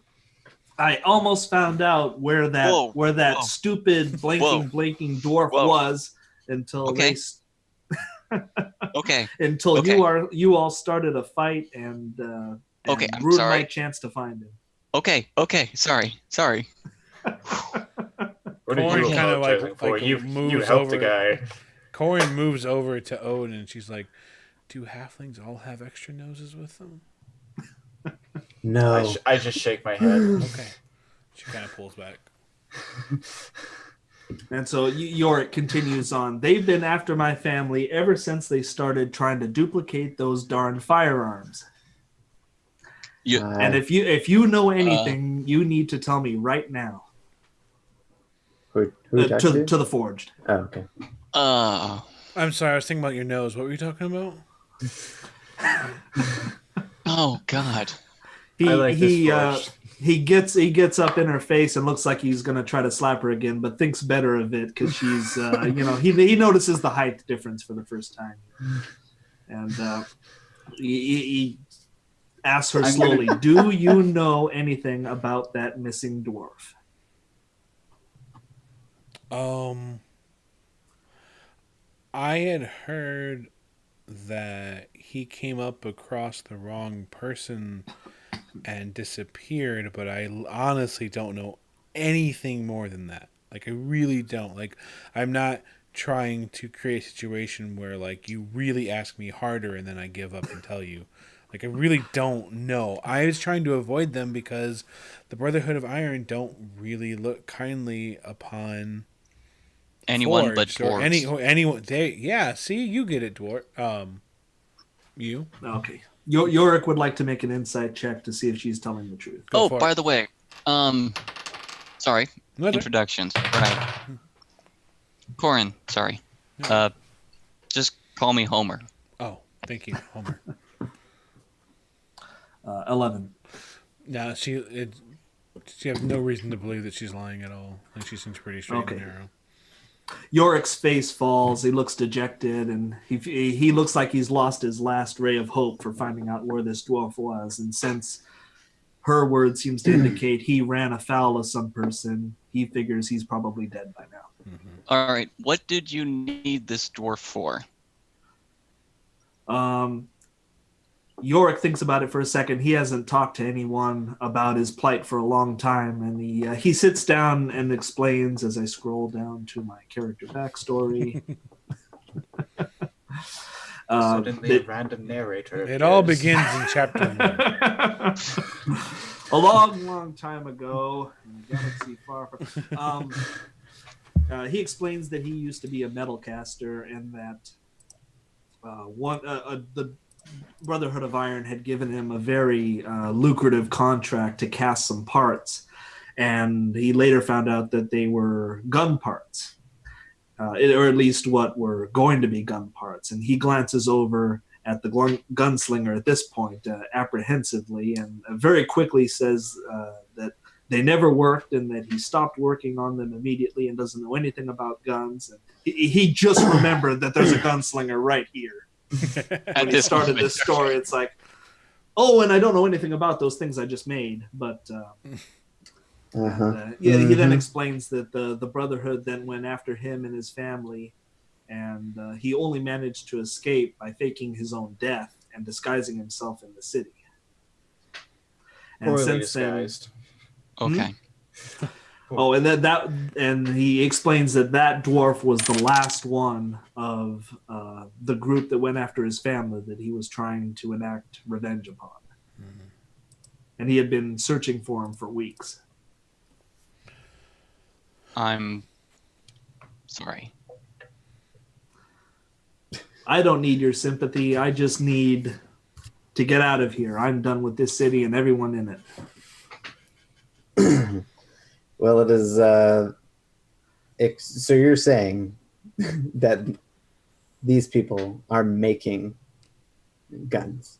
I almost found out where that Whoa. stupid blinking dwarf Whoa. was until Okay. Okay. until Okay. you all started a fight and Okay, I'm ruined sorry. my chance to find him. Okay. Sorry. What did Corn you kinda apologizing for? You moves helped the over. guy. Corin moves over to Odin and she's like, "Do halflings all have extra noses with them?" No. I just shake my head. Okay. She kind of pulls back. And so Yorick continues on. They've been after my family ever since they started trying to duplicate those darn firearms. And if you know anything, you need to tell me right now. who To the forged. Oh, okay. I'm sorry, I was thinking about your nose. What were you talking about? Oh God. I like this forged. He gets up in her face and looks like he's gonna try to slap her again, but thinks better of it because she's he notices the height difference for the first time, and he asks her slowly, "Do you know anything about that missing dwarf?" I had heard that he came up across the wrong person and disappeared, but I honestly don't know anything more than that. I really don't. I'm not trying to create a situation where you really ask me harder and then I give up and tell you. I really don't know. I was trying to avoid them because the Brotherhood of Iron don't really look kindly upon Anyone but forged or dwarves. anyone. See, you get it, dwarf. You. Okay. Yorick would like to make an insight check to see if she's telling the truth. Go Oh, for by it. the way, sorry. Okay. Introductions. Right. Corin, sorry. Just call me Homer. Oh, thank you, Homer. 11. No, she has no reason to believe that she's lying at all. She seems pretty straight Okay. and narrow. Yorick's face falls. He looks dejected, and he looks like he's lost his last ray of hope for finding out where this dwarf was. And since her word seems to indicate he ran afoul of some person, he figures he's probably dead by now. Mm-hmm. All right. What did you need this dwarf for? Yorick thinks about it for a second. He hasn't talked to anyone about his plight for a long time, and he sits down and explains as I scroll down to my character backstory. Suddenly, a random narrator. It all appears. begins in chapter 1. A long time ago, in a galaxy far. He explains that he used to be a metal caster, and that the Brotherhood of Iron had given him a very lucrative contract to cast some parts, and he later found out that they were gun parts, or at least what were going to be gun parts. And he glances over at the gunslinger at this point, apprehensively, and very quickly says that they never worked and that he stopped working on them immediately and doesn't know anything about guns. And he just remembered that there's a gunslinger right here. When he started this story, it's like, oh, and I don't know anything about those things I just made. But he then explains that the Brotherhood then went after him and his family, and he only managed to escape by faking his own death and disguising himself in the city. And Poorly since disguised. Okay. Oh, and and he explains that dwarf was the last one of the group that went after his family that he was trying to enact revenge upon. Mm-hmm. And he had been searching for him for weeks. I'm sorry. I don't need your sympathy. I just need to get out of here. I'm done with this city and everyone in it. Well, it is. So you're saying that these people are making guns?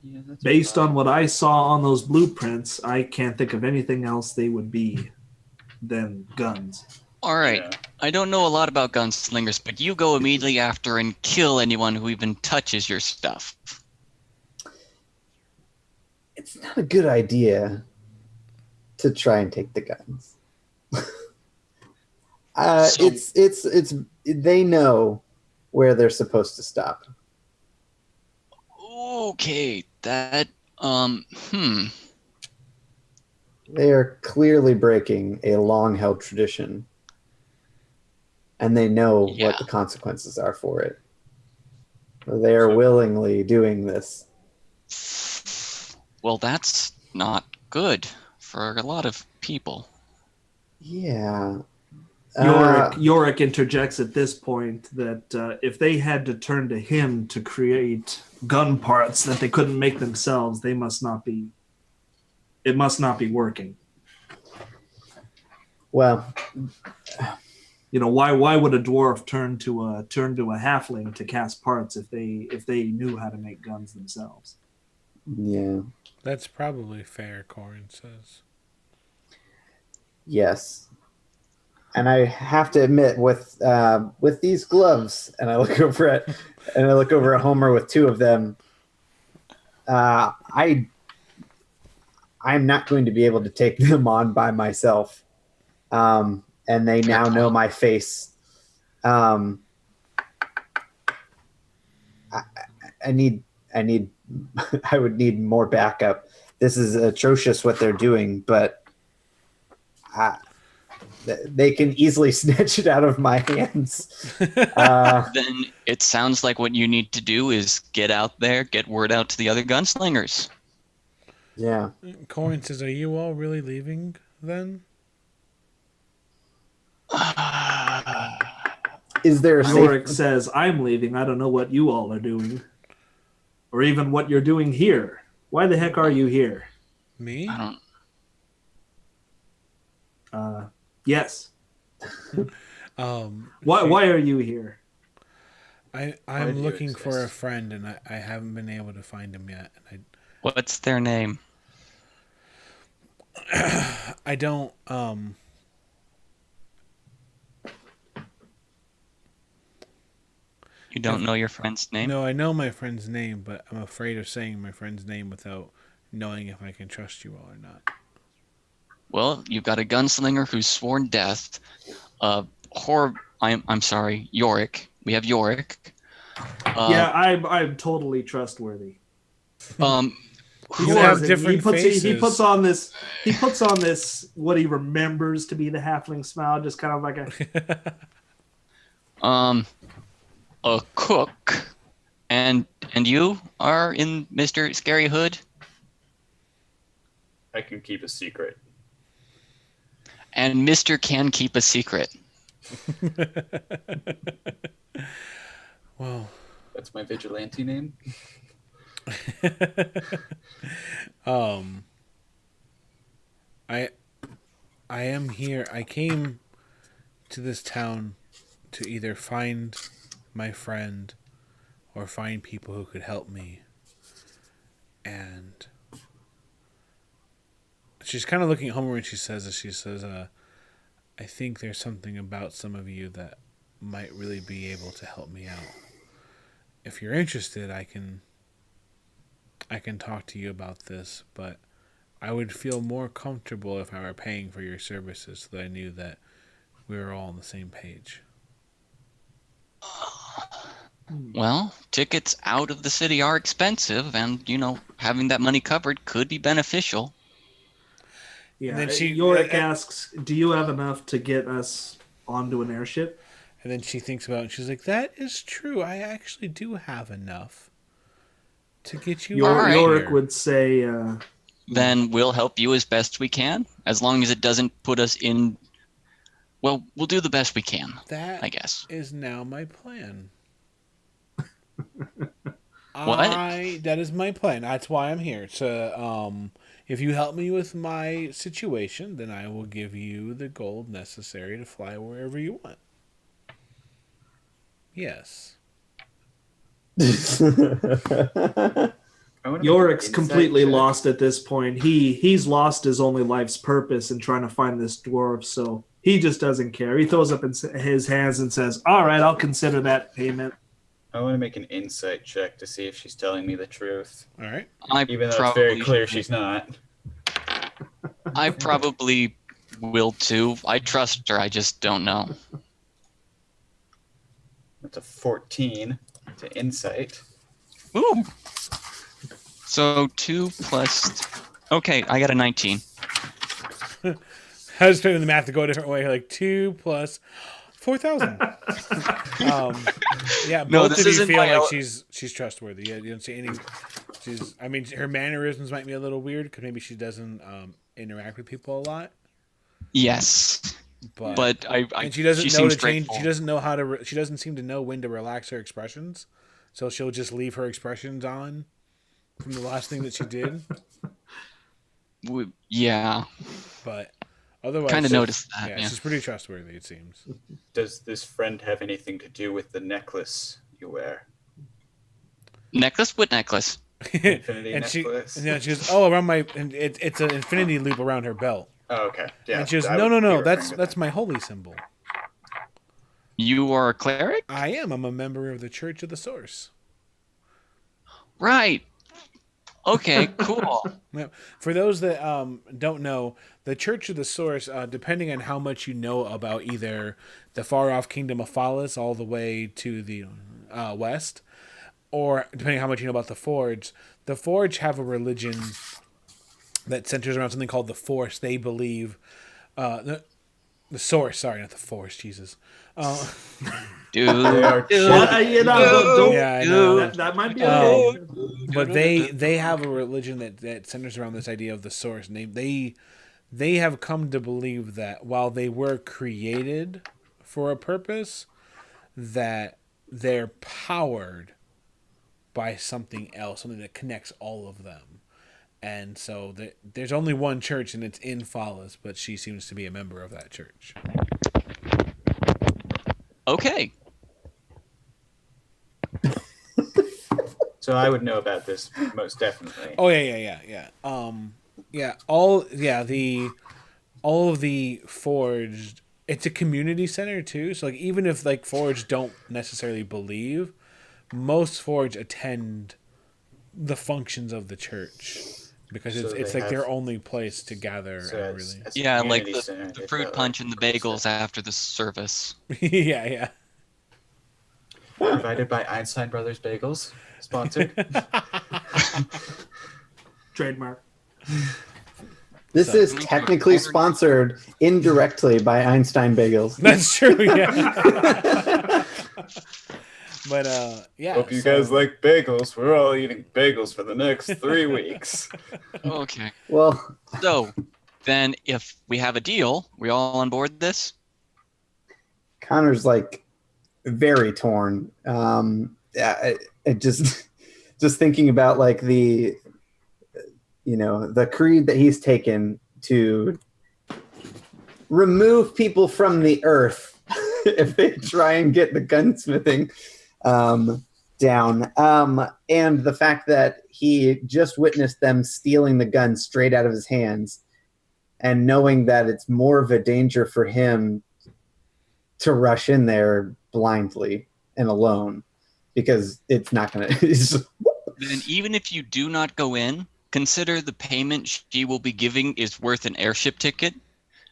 Yeah, that's Based on what I saw on those blueprints, I can't think of anything else they would be than guns. All right. Yeah. I don't know a lot about gunslingers, but you go immediately after and kill anyone who even touches your stuff. It's not a good idea to try and take the guns. It's they know where they're supposed to stop. Okay, that They are clearly breaking a long-held tradition, and they know what the consequences are for it. They are willingly doing this. Well, that's not good for a lot of people. Yeah. Yorick interjects at this point that if they had to turn to him to create gun parts that they couldn't make themselves, it must not be working. Well, why would a dwarf turn to a halfling to cast parts if they knew how to make guns themselves? Yeah. That's probably fair, Corin says. Yes. And I have to admit, with these gloves, and I look over at Homur with two of them, I'm not going to be able to take them on by myself. And they now know my face. I would need more backup. This is atrocious what they're doing, but they can easily snatch it out of my hands. Then it sounds like what you need to do is get out there, get word out to the other gunslingers. Yeah. Corin says, "Are you all really leaving then?" Is there a Yorick says, "I'm leaving. I don't know what you all are doing, or even what you're doing here. Why the heck are you here?" Me? I don't. Yes. Why Why are you here? I'm looking for a friend, and I haven't been able to find him yet. And What's their name? I don't. You don't know your friend's name? No, I know my friend's name, but I'm afraid of saying my friend's name without knowing if I can trust you all or not. Well, you've got a gunslinger who's sworn death. I'm sorry, Yorick. We have Yorick. Yeah, I'm totally trustworthy. You have different faces. He puts on this what he remembers to be the halfling smile, just kind of like a cook. And you are in Mr. Scary Hood? I can keep a secret. And Mr. can keep a secret. Well, That's my vigilante name. I am here. I came to this town to either find my friend or find people who could help me. And she's kind of looking at Homur and she says, I think there's something about some of you that might really be able to help me out. If you're interested, I can talk to you about this, but I would feel more comfortable if I were paying for your services so that I knew that we were all on the same page. Well, tickets out of the city are expensive, and, having that money covered could be beneficial. Yeah, And then Yorick asks, do you have enough to get us onto an airship? And then she thinks about it, and she's like, that is true. I actually do have enough to get you right. Yorick here. would say... Then we'll help you as best we can, as long as it doesn't put us in... Well, we'll do the best we can, That I guess. is now my plan. What? That is my plan. That's why I'm here. If you help me with my situation, then I will give you the gold necessary to fly wherever you want. Yes. Yorick's completely lost at this point. He's lost his only life's purpose in trying to find this dwarf, so he just doesn't care. He throws up his hands and says, all right, I'll consider that payment. I want to make an insight check to see if she's telling me the truth. All right. Even though it's very clear she's not. I probably will too. I trust her, I just don't know. That's a 14 to insight. Ooh. So 2 plus... Okay, I got a 19. I was doing the math to go a different way. Like 2 plus 4,000. Yeah, No, both this of you isn't feel my like own- she's trustworthy. You don't see any. Her mannerisms might be a little weird because maybe she doesn't interact with people a lot. Yes. But and she doesn't know to change. straightforward. She doesn't know how to. She doesn't seem to know when to relax her expressions, so she'll just leave her expressions on from the last thing that she did. Yeah. But otherwise, Kind of noticed that. Yeah. she's pretty trustworthy. It seems. Does this friend have anything to do with the necklace you wear? Necklace? What necklace? Infinity and necklace? she goes, oh, around my, and it's an infinity loop around her belt. Oh, okay. Yeah. And she goes, I would be no, referring to that's that. my holy symbol. You are a cleric? I am. I'm a member of the Church of the Source. Right. Okay, cool. Now, for those that don't know, the Church of the Source, depending on how much you know about either the far-off kingdom of Falas all the way to the west, or depending on how much you know about the Forge have a religion that centers around something called the Force. They believe... the Source, sorry, not the Force, Jesus. Dude. Don't, Yeah, I know. that might be okay. But they have a religion that centers around this idea of the Source, and they have come to believe that while they were created for a purpose, that they're powered by something else, something that connects all of them. And so there's only one church, and it's in Falas, but she seems to be a member of that church. Okay. So I would know about this most definitely. Oh yeah. All of the Forged. It's a community center too. So like even if like Forged don't necessarily believe, most Forged attend the functions of the church because So it's they like their have- only place to gather So and as- really. as a Yeah, like community center, the they've fruit got, punch like, and the bagels after the service. yeah. provided by Einstein Brothers Bagels. Sponsored. Trademark. This is technically sponsored indirectly by Einstein Bagels. That's true. Yeah. But yeah. Hope you so- guys like bagels. We're all eating bagels for the next 3 weeks. Okay. Well, So, then if we have a deal, we all on board this? Connor's like very torn. Yeah, it just thinking about like the creed that he's taken to remove people from the earth if they try and get the gunsmithing. down. And the fact that he just witnessed them stealing the gun straight out of his hands, and knowing that it's more of a danger for him to rush in there blindly and alone, because it's not going to... Then even if you do not go in, consider the payment she will be giving is worth an airship ticket.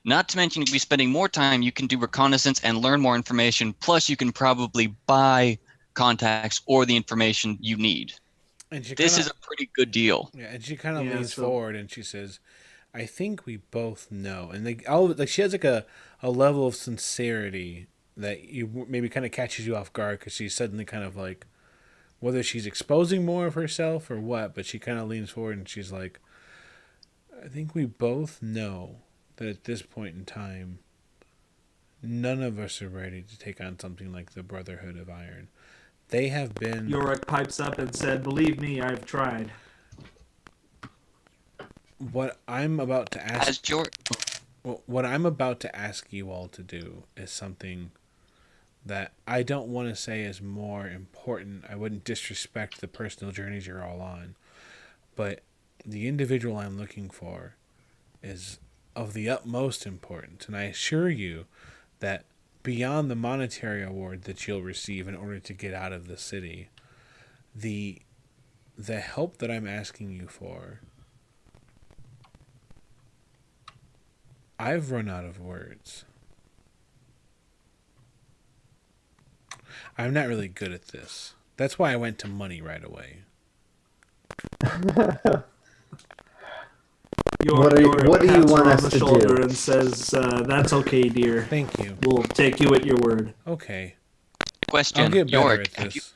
Not to mention you'll be spending more time, you can do reconnaissance and learn more information, plus you can probably buy contacts or the information you need. And This is a pretty good deal. Yeah, and she kind of leans forward and she says, I think we both know. And she has like a level of sincerity that you maybe kind of catches you off guard, because she's suddenly kind of like, whether she's exposing more of herself or what, but she kind of leans forward and she's like, I think we both know that at this point in time, none of us are ready to take on something like the Brotherhood of Iron. They have been... Yorick pipes up and said, believe me, I've tried. What I'm about to ask... What I'm about to ask you all to do is something that I don't want to say is more important. I wouldn't disrespect the personal journeys you're all on. But the individual I'm looking for is of the utmost importance. And I assure you that beyond the monetary award that you'll receive in order to get out of the city, the help that I'm asking you for, I've run out of words. I'm not really good at this. That's why I went to money right away. What do you want us to do? And says, that's okay, dear. Thank you. We'll take you at your word. Okay. Question, I'll get better Yorick, at this.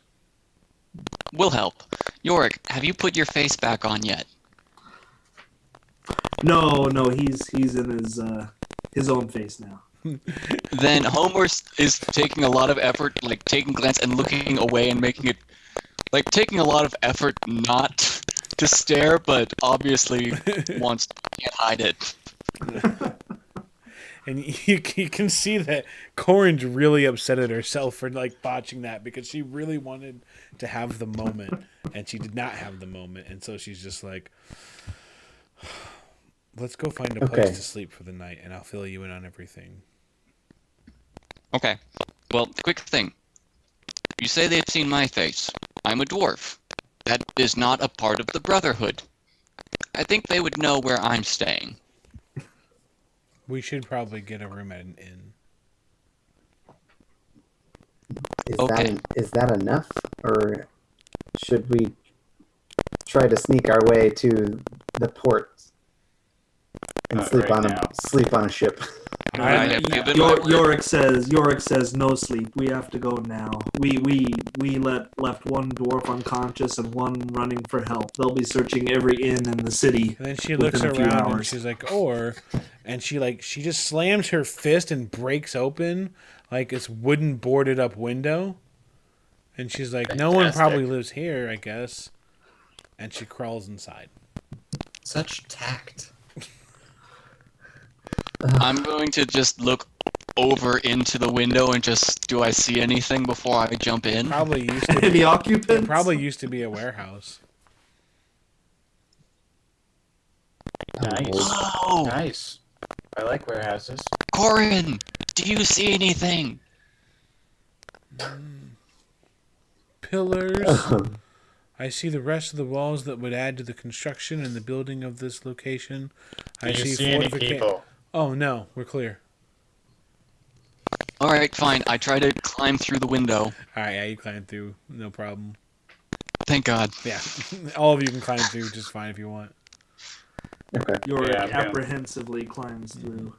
will help. Yorick, have you put your face back on yet? No, he's in his own face now. Then Homur is taking a lot of effort, like taking a glance and looking away and making it, like taking a lot of effort not to stare, but obviously can't hide it. And you can see that Corin's really upset at herself for like botching that, because she really wanted to have the moment and she did not have the moment, and so she's just like, let's go find a place to sleep for the night and I'll fill you in on everything. Okay. Well, quick thing. You say they've seen my face. I'm a dwarf. That is not a part of the Brotherhood. I think they would know where I'm staying. We should probably get a room at an inn. Is that enough? Or should we try to sneak our way to the port and sleep on a ship? Yorick says no sleep. We have to go now. We left one dwarf unconscious and one running for help. They'll be searching every inn in the city. And then she looks around and she's like, and she just slams her fist and breaks open like this wooden boarded up window. And she's like, no one probably lives here, I guess. And she crawls inside. Such tact. I'm going to just look over into the window and just, do I see anything before I jump in? Probably used to be. Any occupants? It probably used to be a warehouse. Nice. Oh! Nice. I like warehouses. Corin, do you see anything? Pillars. I see the rest of the walls that would add to the construction and the building of this location. Do you see any people? Oh, no. We're clear. Alright, fine. I try to climb through the window. Alright, yeah, you climb through. No problem. Thank God. Yeah. All of you can climb through just fine if you want. Okay. Yorick apprehensively climbs through.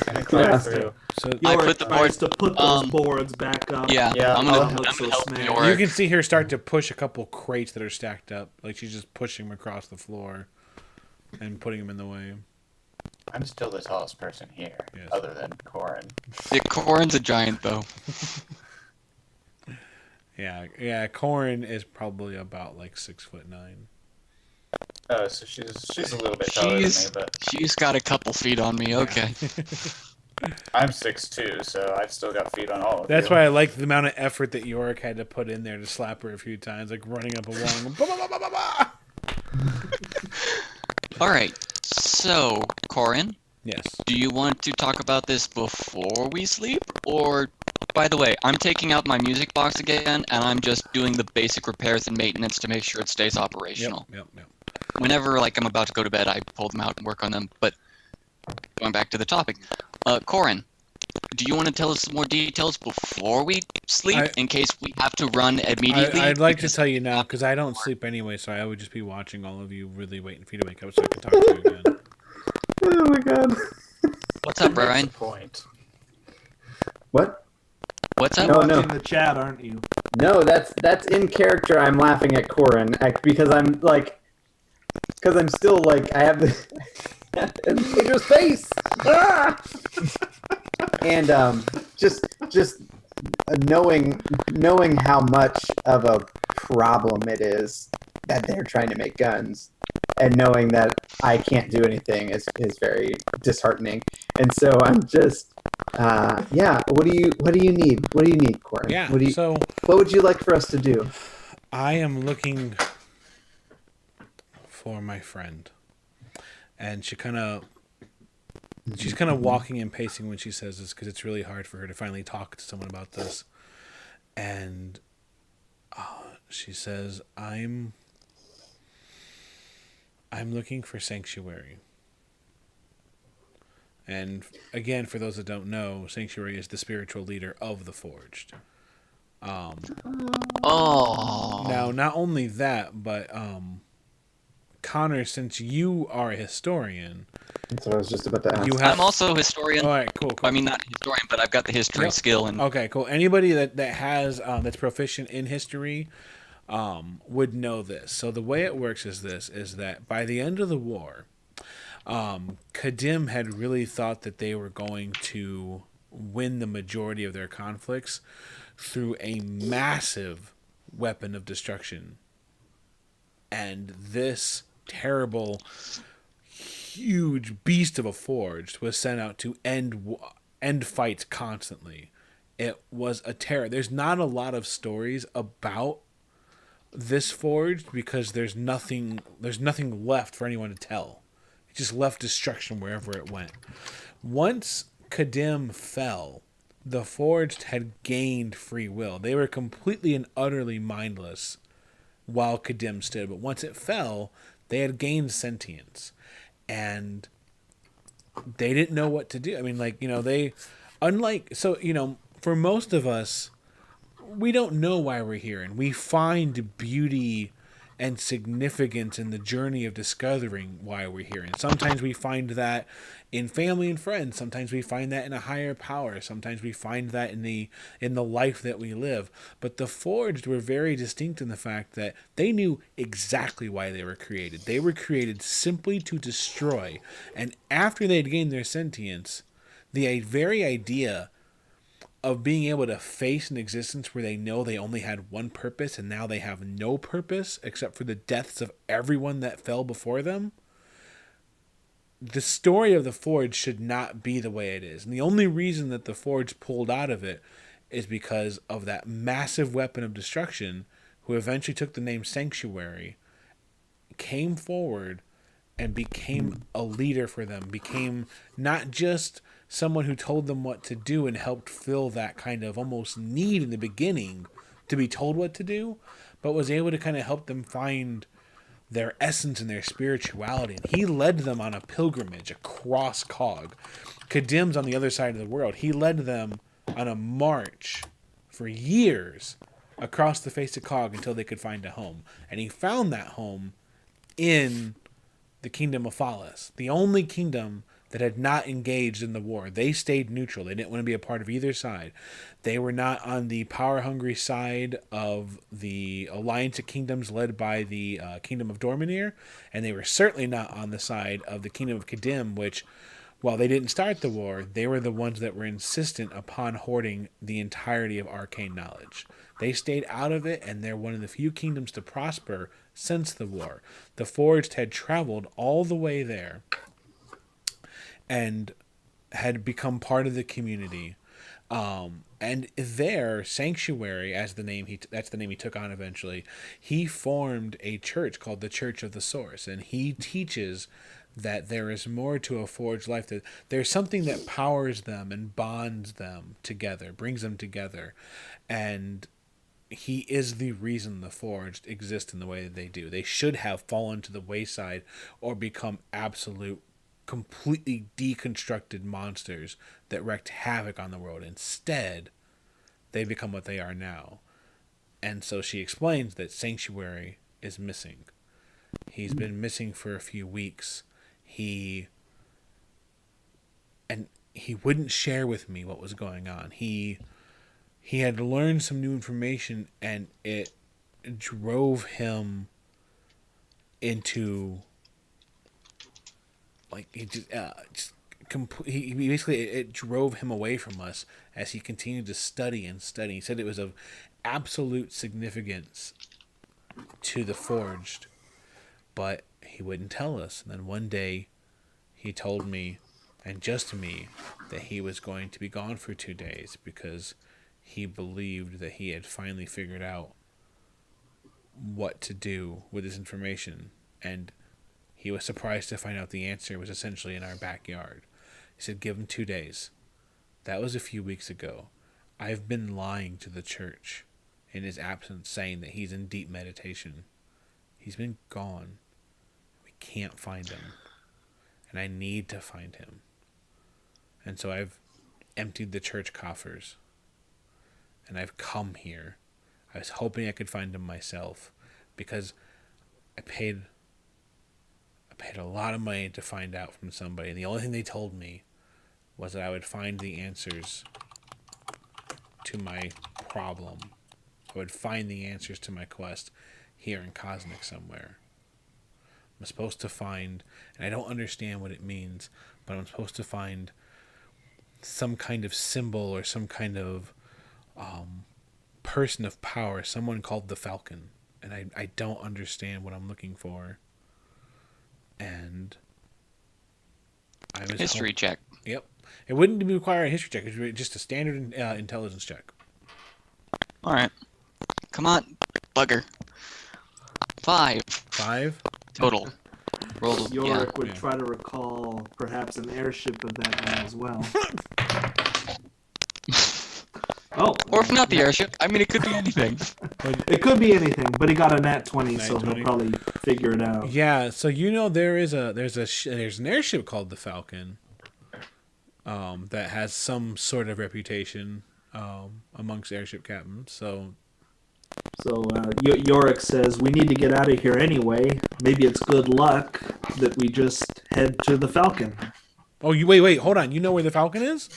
I climb through. So Yorick tries to put those boards back up. Yeah, I'm gonna help Yorick. you can see her start to push a couple crates that are stacked up. Like she's just pushing them across the floor and putting them in the way. I'm still the tallest person here, Yes. other than Corin. Yeah, Corin's a giant, though. Yeah. Corin is probably about like 6'9". So she's a little bit taller than me, but She's got a couple feet on me, okay. I'm 6'2", so I've still got feet on all of That's you. why I like the amount of effort that Yorick had to put in there to slap her a few times, like running up a wall and going, bah, bah, bah, bah, bah, bah. All right. So, Corin, Yes. do you want to talk about this before we sleep? Or, by the way, I'm taking out my music box again, and I'm just doing the basic repairs and maintenance to make sure it stays operational. Yep. Whenever, like, I'm about to go to bed, I pull them out and work on them. But going back to the topic, Corin, do you want to tell us some more details before we sleep, in case we have to run immediately? I'd like to tell you now, because I don't sleep anyway, so I would just be watching all of you, really waiting for you to wake up so I can talk to you again. Oh my god. What's up, Brian? Point. What? What's up? No, Watching the chat, aren't you? No, that's in character. I'm laughing at Corin because I'm still like I have the and Pedro's face. Ah! And just knowing how much of a problem it is that they're trying to make guns, and knowing that I can't do anything is very disheartening. And so I'm just yeah. What do you need? What do you need, Corin? Yeah. What would you like for us to do? I am looking for my friend, and she's kind of walking and pacing when she says this because it's really hard for her to finally talk to someone about this. And she says, "I'm looking for Sanctuary." And again, for those that don't know, Sanctuary is the spiritual leader of the Forged. Now, not only that, but Connor, since you are a historian, That's what I was just about to ask. I'm also a historian. All right, cool. I mean, not historian, but I've got the history skill. And Okay, cool. Anybody that has that's proficient in history would know this. So the way it works is that by the end of the war, Kadim had really thought that they were going to win the majority of their conflicts through a massive weapon of destruction. And this terrible, huge beast of a forged was sent out to end fights constantly. It was a terror. There's not a lot of stories about this forged because there's nothing left for anyone to tell. It just left destruction wherever it went. Once Kadim fell, the forged had gained free will. They were completely and utterly mindless while Kadim stood, but once it fell, they had gained sentience, and they didn't know what to do. I mean, for most of us, we don't know why we're here, and we find beauty and significance in the journey of discovering why we're here. And sometimes we find that in family and friends. Sometimes we find that in a higher power. Sometimes we find that in the life that we live. But the Forged were very distinct in the fact that they knew exactly why they were created. They were created simply to destroy. And after they had gained their sentience, the very idea of being able to face an existence where they know they only had one purpose and now they have no purpose except for the deaths of everyone that fell before them. The story of the Forge should not be the way it is. And the only reason that the Forge pulled out of it is because of that massive weapon of destruction who eventually took the name Sanctuary, came forward and became a leader for them, became not just someone who told them what to do and helped fill that kind of almost need in the beginning to be told what to do, but was able to kind of help them find their essence and their spirituality. And he led them on a pilgrimage across Cog. Kadim's on the other side of the world. He led them on a march for years across the face of Cog until they could find a home. And he found that home in the kingdom of Falas, the only kingdom that had not engaged in the war. They stayed neutral. They didn't want to be a part of either side. They were not on the power-hungry side of the alliance of kingdoms led by the kingdom of Dorminir, and they were certainly not on the side of the kingdom of Kadim, which, while they didn't start the war, they were the ones that were insistent upon hoarding the entirety of arcane knowledge. They stayed out of it, and they're one of the few kingdoms to prosper since the war. The Forged had traveled all the way there, and had become part of the community. And their sanctuary, that's the name he took on eventually. He formed a church called the Church of the Source, and he teaches that there is more to a forged life. That there's something that powers them and bonds them together, brings them together, and he is the reason the forged exist in the way that they do. They should have fallen to the wayside or become absolute, completely deconstructed monsters that wreaked havoc on the world. Instead, they become what they are now. And so she explains that Sanctuary is missing. He's been missing for a few weeks. He wouldn't share with me what was going on. He had learned some new information, and it drove him into, like, he basically, it drove him away from us as he continued to study and study. He said it was of absolute significance to the Forged, but he wouldn't tell us. And then one day he told me, and just me, that he was going to be gone for 2 days because he believed that he had finally figured out what to do with this information, and he was surprised to find out the answer was essentially in our backyard. He said, give him 2 days. That was a few weeks ago. I've been lying to the church in his absence, saying that he's in deep meditation. He's been gone. We can't find him. And I need to find him. And so I've emptied the church coffers. And I've come here. I was hoping I could find him myself, because I paid a lot of money to find out from somebody, and the only thing they told me was that I would find the answers to my problem. I would find the answers to my quest here in Cosmic somewhere. I'm supposed to find, and I don't understand what it means, but I'm supposed to find some kind of symbol or some kind of person of power, someone called the Falcon, and I don't understand what I'm looking for. And I was History check. Yep, it wouldn't require a history check; it would be just a standard intelligence check. All right, come on, bugger. 5 total. Rolled. Yeah. Yorick would try to recall perhaps an airship of that name as well. Oh, Or if not the airship, I mean, it could be anything. it could be anything, but he got a nat 20, Nat so 20. he'll probably figure it out. Yeah, so there's an airship called the Falcon, that has some sort of reputation amongst airship captains. So Yorick says, we need to get out of here anyway. Maybe it's good luck that we just head to the Falcon. oh, you wait, hold on. You know where the Falcon is?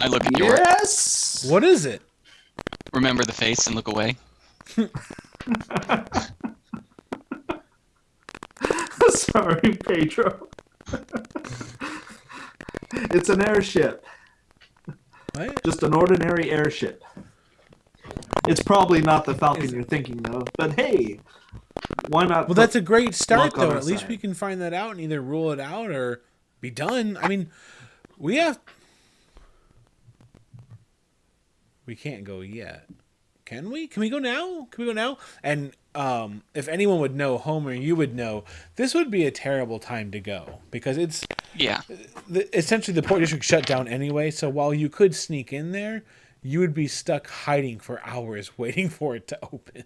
I look at Yorick, Yes! What is it? remember the face, and look away. Sorry, Pedro. It's an airship. What? Just an ordinary airship. It's probably not the Falcon you're thinking of, but hey, why not? Well, that's a great start, luck on though. our At least side. we can find that out and either rule it out or be done. I mean, we can't go yet. Can we? Can we go now? And if anyone would know, Homer, you would know, this would be a terrible time to go, because it's Yeah. essentially the port district shut down anyway. So while you could sneak in there, you would be stuck hiding for hours waiting for it to open.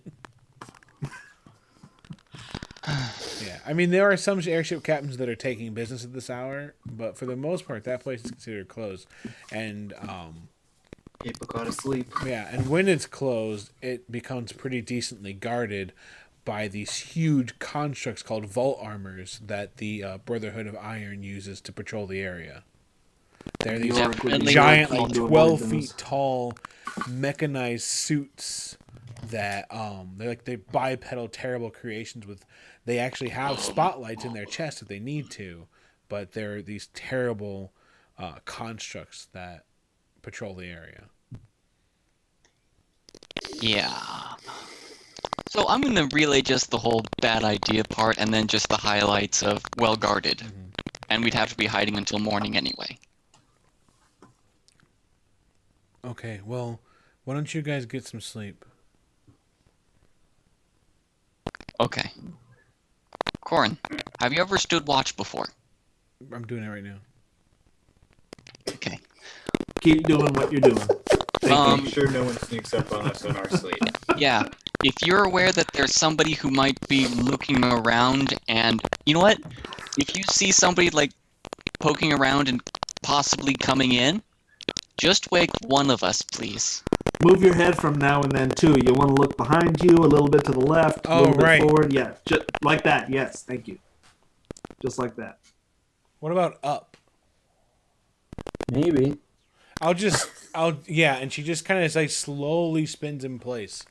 Yeah, I mean, there are some airship captains that are taking business at this hour, but for the most part, that place is considered closed. And People go to sleep. yeah, and when it's closed, it becomes pretty decently guarded by these huge constructs called vault armors that the Brotherhood of Iron uses to patrol the area. They're these Yorick would be giant, keen like to avoid 12 those. feet tall, mechanized suits that they're bipedal, terrible creations with. They actually have spotlights in their chest if they need to, but they're these terrible constructs that patrol the area. Yeah. So I'm going to relay just the whole bad idea part and then just the highlights of well guarded. and we'd have to be hiding until morning anyway. Okay, well, why don't you guys get some sleep? Okay. Corin, have you ever stood watch before? I'm doing it right now. Okay. Keep doing what you're doing. Make sure no one sneaks up on us in our sleep. Yeah. If you're aware that there's somebody who might be looking around, and you know what? If you see somebody like poking around and possibly coming in, just wake one of us, please. Move your head from now and then too. You want to look behind you, a little bit to the left, a little bit forward. Yeah, just like that. Yes, thank you. Just like that. What about up? Maybe. Yeah, and she just kind of like slowly spins in place.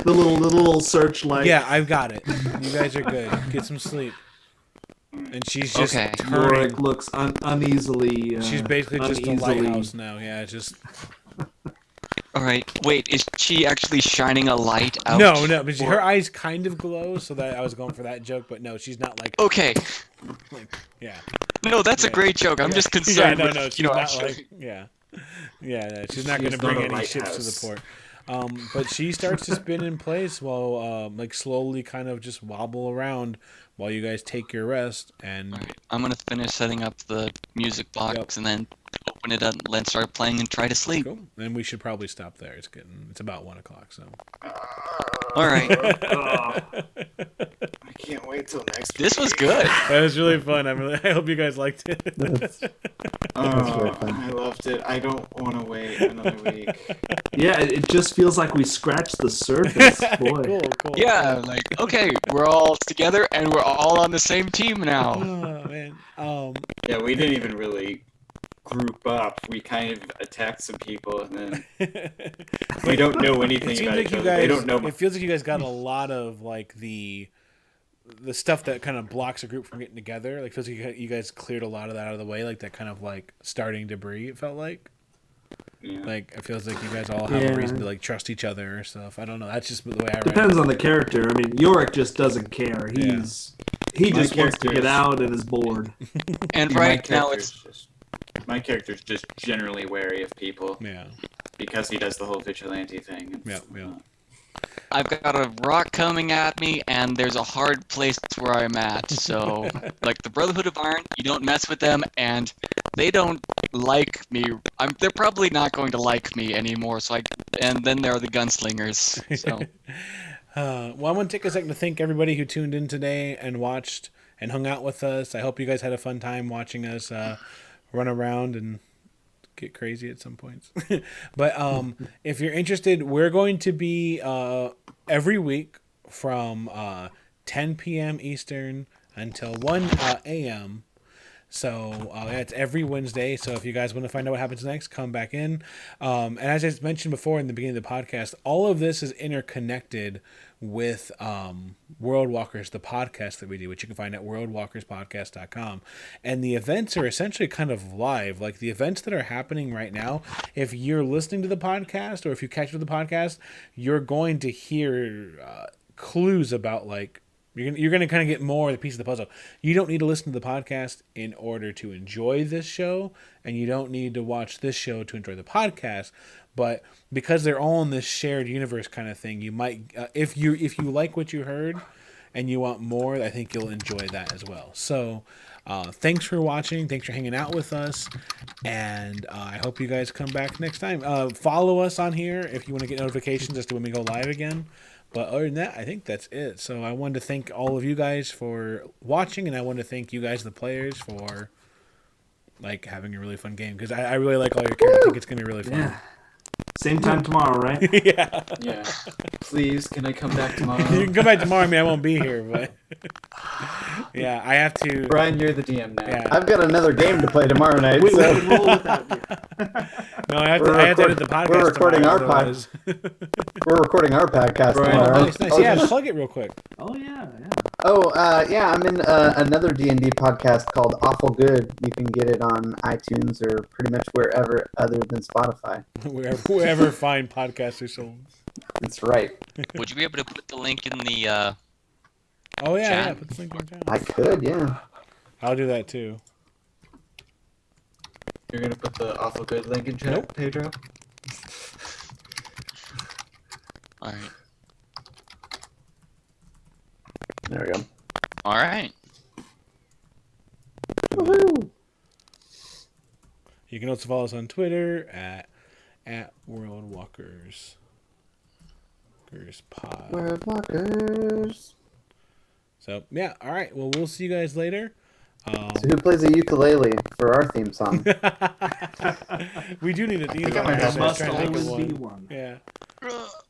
The little searchlight. Yeah, I've got it. You guys are good. Get some sleep. And she's just Okay. turning. Yorick looks uneasily. She's basically just a lighthouse now. Yeah, just. All right. Wait, is she actually shining a light out? No, but her eyes kind of glow, so that I was going for that joke, but no, she's not like. Okay. Yeah. No, that's a great joke. I'm just concerned. Yeah, no, with, she's not actually. like. Yeah. She's not going to bring any ships to the port. But she starts to spin in place while, like, slowly kind of just wobble around while you guys take your rest. And All right. I'm gonna finish setting up the music box and then open it up and then start playing and try to sleep. cool. And we should probably stop there. It's about 1 o'clock. So. All right. I can't wait till next week. This was good. That was really fun. I hope you guys liked it. That's very fun. I loved it. I don't want to wait another week. Yeah, it just feels like we scratched the surface. Boy. Cool. Yeah, like okay, we're all together and we're all on the same team now. Oh man. Yeah, we didn't even really group up. We kind of attacked some people, and then we don't know anything It seems about like each you other. guys. They don't know. It feels like you guys got a lot of like the stuff that kind of blocks a group from getting together. Like, feels like you guys cleared a lot of that out of the way. Like that kind of like starting debris. It felt like. Yeah. Like it feels like you guys all have a reason to like trust each other or stuff. I don't know. That's just the way I read it. Depends on the character. I mean, Yorick just doesn't care. He My just wants to character get is- out and is bored. And My right now character's it's just my character's just generally wary of people Yeah. because he does the whole vigilante thing. Yeah. I've got a rock coming at me and there's a hard place where I'm at. So like the Brotherhood of Iron, you don't mess with them and they don't like me. They're probably not going to like me anymore. And then there are the gunslingers. So Well, I want to take a second to thank everybody who tuned in today and watched and hung out with us. I hope you guys had a fun time watching us run around and get crazy at some points. But if you're interested, we're going to be every week from 10 p.m. Eastern until 1 a.m. So it's every Wednesday. So if you guys want to find out what happens next, come back in. And as I mentioned before in the beginning of the podcast, all of this is interconnected with World Walkers, the podcast that we do, which you can find at worldwalkerspodcast.com. And the events are essentially kind of live. Like the events that are happening right now, if you're listening to the podcast or if you catch up with the podcast, you're going to hear clues about like, you're going to kind of get more of the piece of the puzzle. You don't need to listen to the podcast in order to enjoy this show, and you don't need to watch this show to enjoy the podcast. But because they're all in this shared universe kind of thing, you might, if you like what you heard and you want more, I think you'll enjoy that as well. So thanks for watching. Thanks for hanging out with us. And I hope you guys come back next time. Follow us on here if you want to get notifications as to when we go live again. But other than that, I think that's it. So I wanted to thank all of you guys for watching, and I want to thank you guys, the players, for like having a really fun game, because I really like all your characters. I think it's gonna be really fun. Yeah. Same time tomorrow, right? Yeah. Yeah. Please, can I come back tomorrow? You can come back tomorrow. I mean, I won't be here, but yeah, I have to. Brian, you're the DM now. Yeah. I've got another game to play tomorrow night. We So. can roll without you. No, I have to edit the podcast. We're recording tomorrow, our otherwise- We're recording our podcast Brian, tomorrow. Nice. Yeah, plug it real quick. Oh yeah. Yeah, I'm in another D&D podcast called Awful Good. You can get it on iTunes or pretty much wherever other than Spotify. Wherever fine podcasts are sold. That's right. would you be able to put the link in the Oh yeah, Chat. yeah. Put the link in the chat. I could, yeah. I'll do that too. You're gonna put the awful good link in chat, Nope. Pedro? All right. There we go. All right. Woohoo! You can also follow us on Twitter at WorldWalkers. Pod. We're walkers. So yeah, all right. Well, we'll see you guys later. So who plays a ukulele for our theme song? We do need a theme think I song. might have There must Trying to think of always be one. one. Yeah.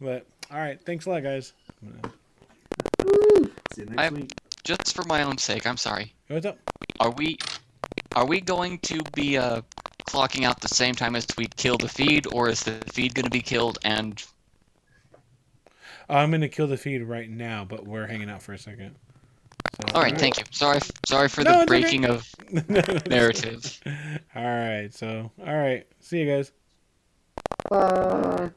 But all right. Thanks a lot, guys. See you next I- week. Just for my own sake, I'm sorry. What's up? Are we going to be clocking out the same time as we kill the feed, or is the feed going to be killed and? I'm gonna kill the feed right now, but we're hanging out for a second. So, All right, thank you. Sorry for No, the it's okay. breaking of narrative. All right. So all right. See you guys. Bye.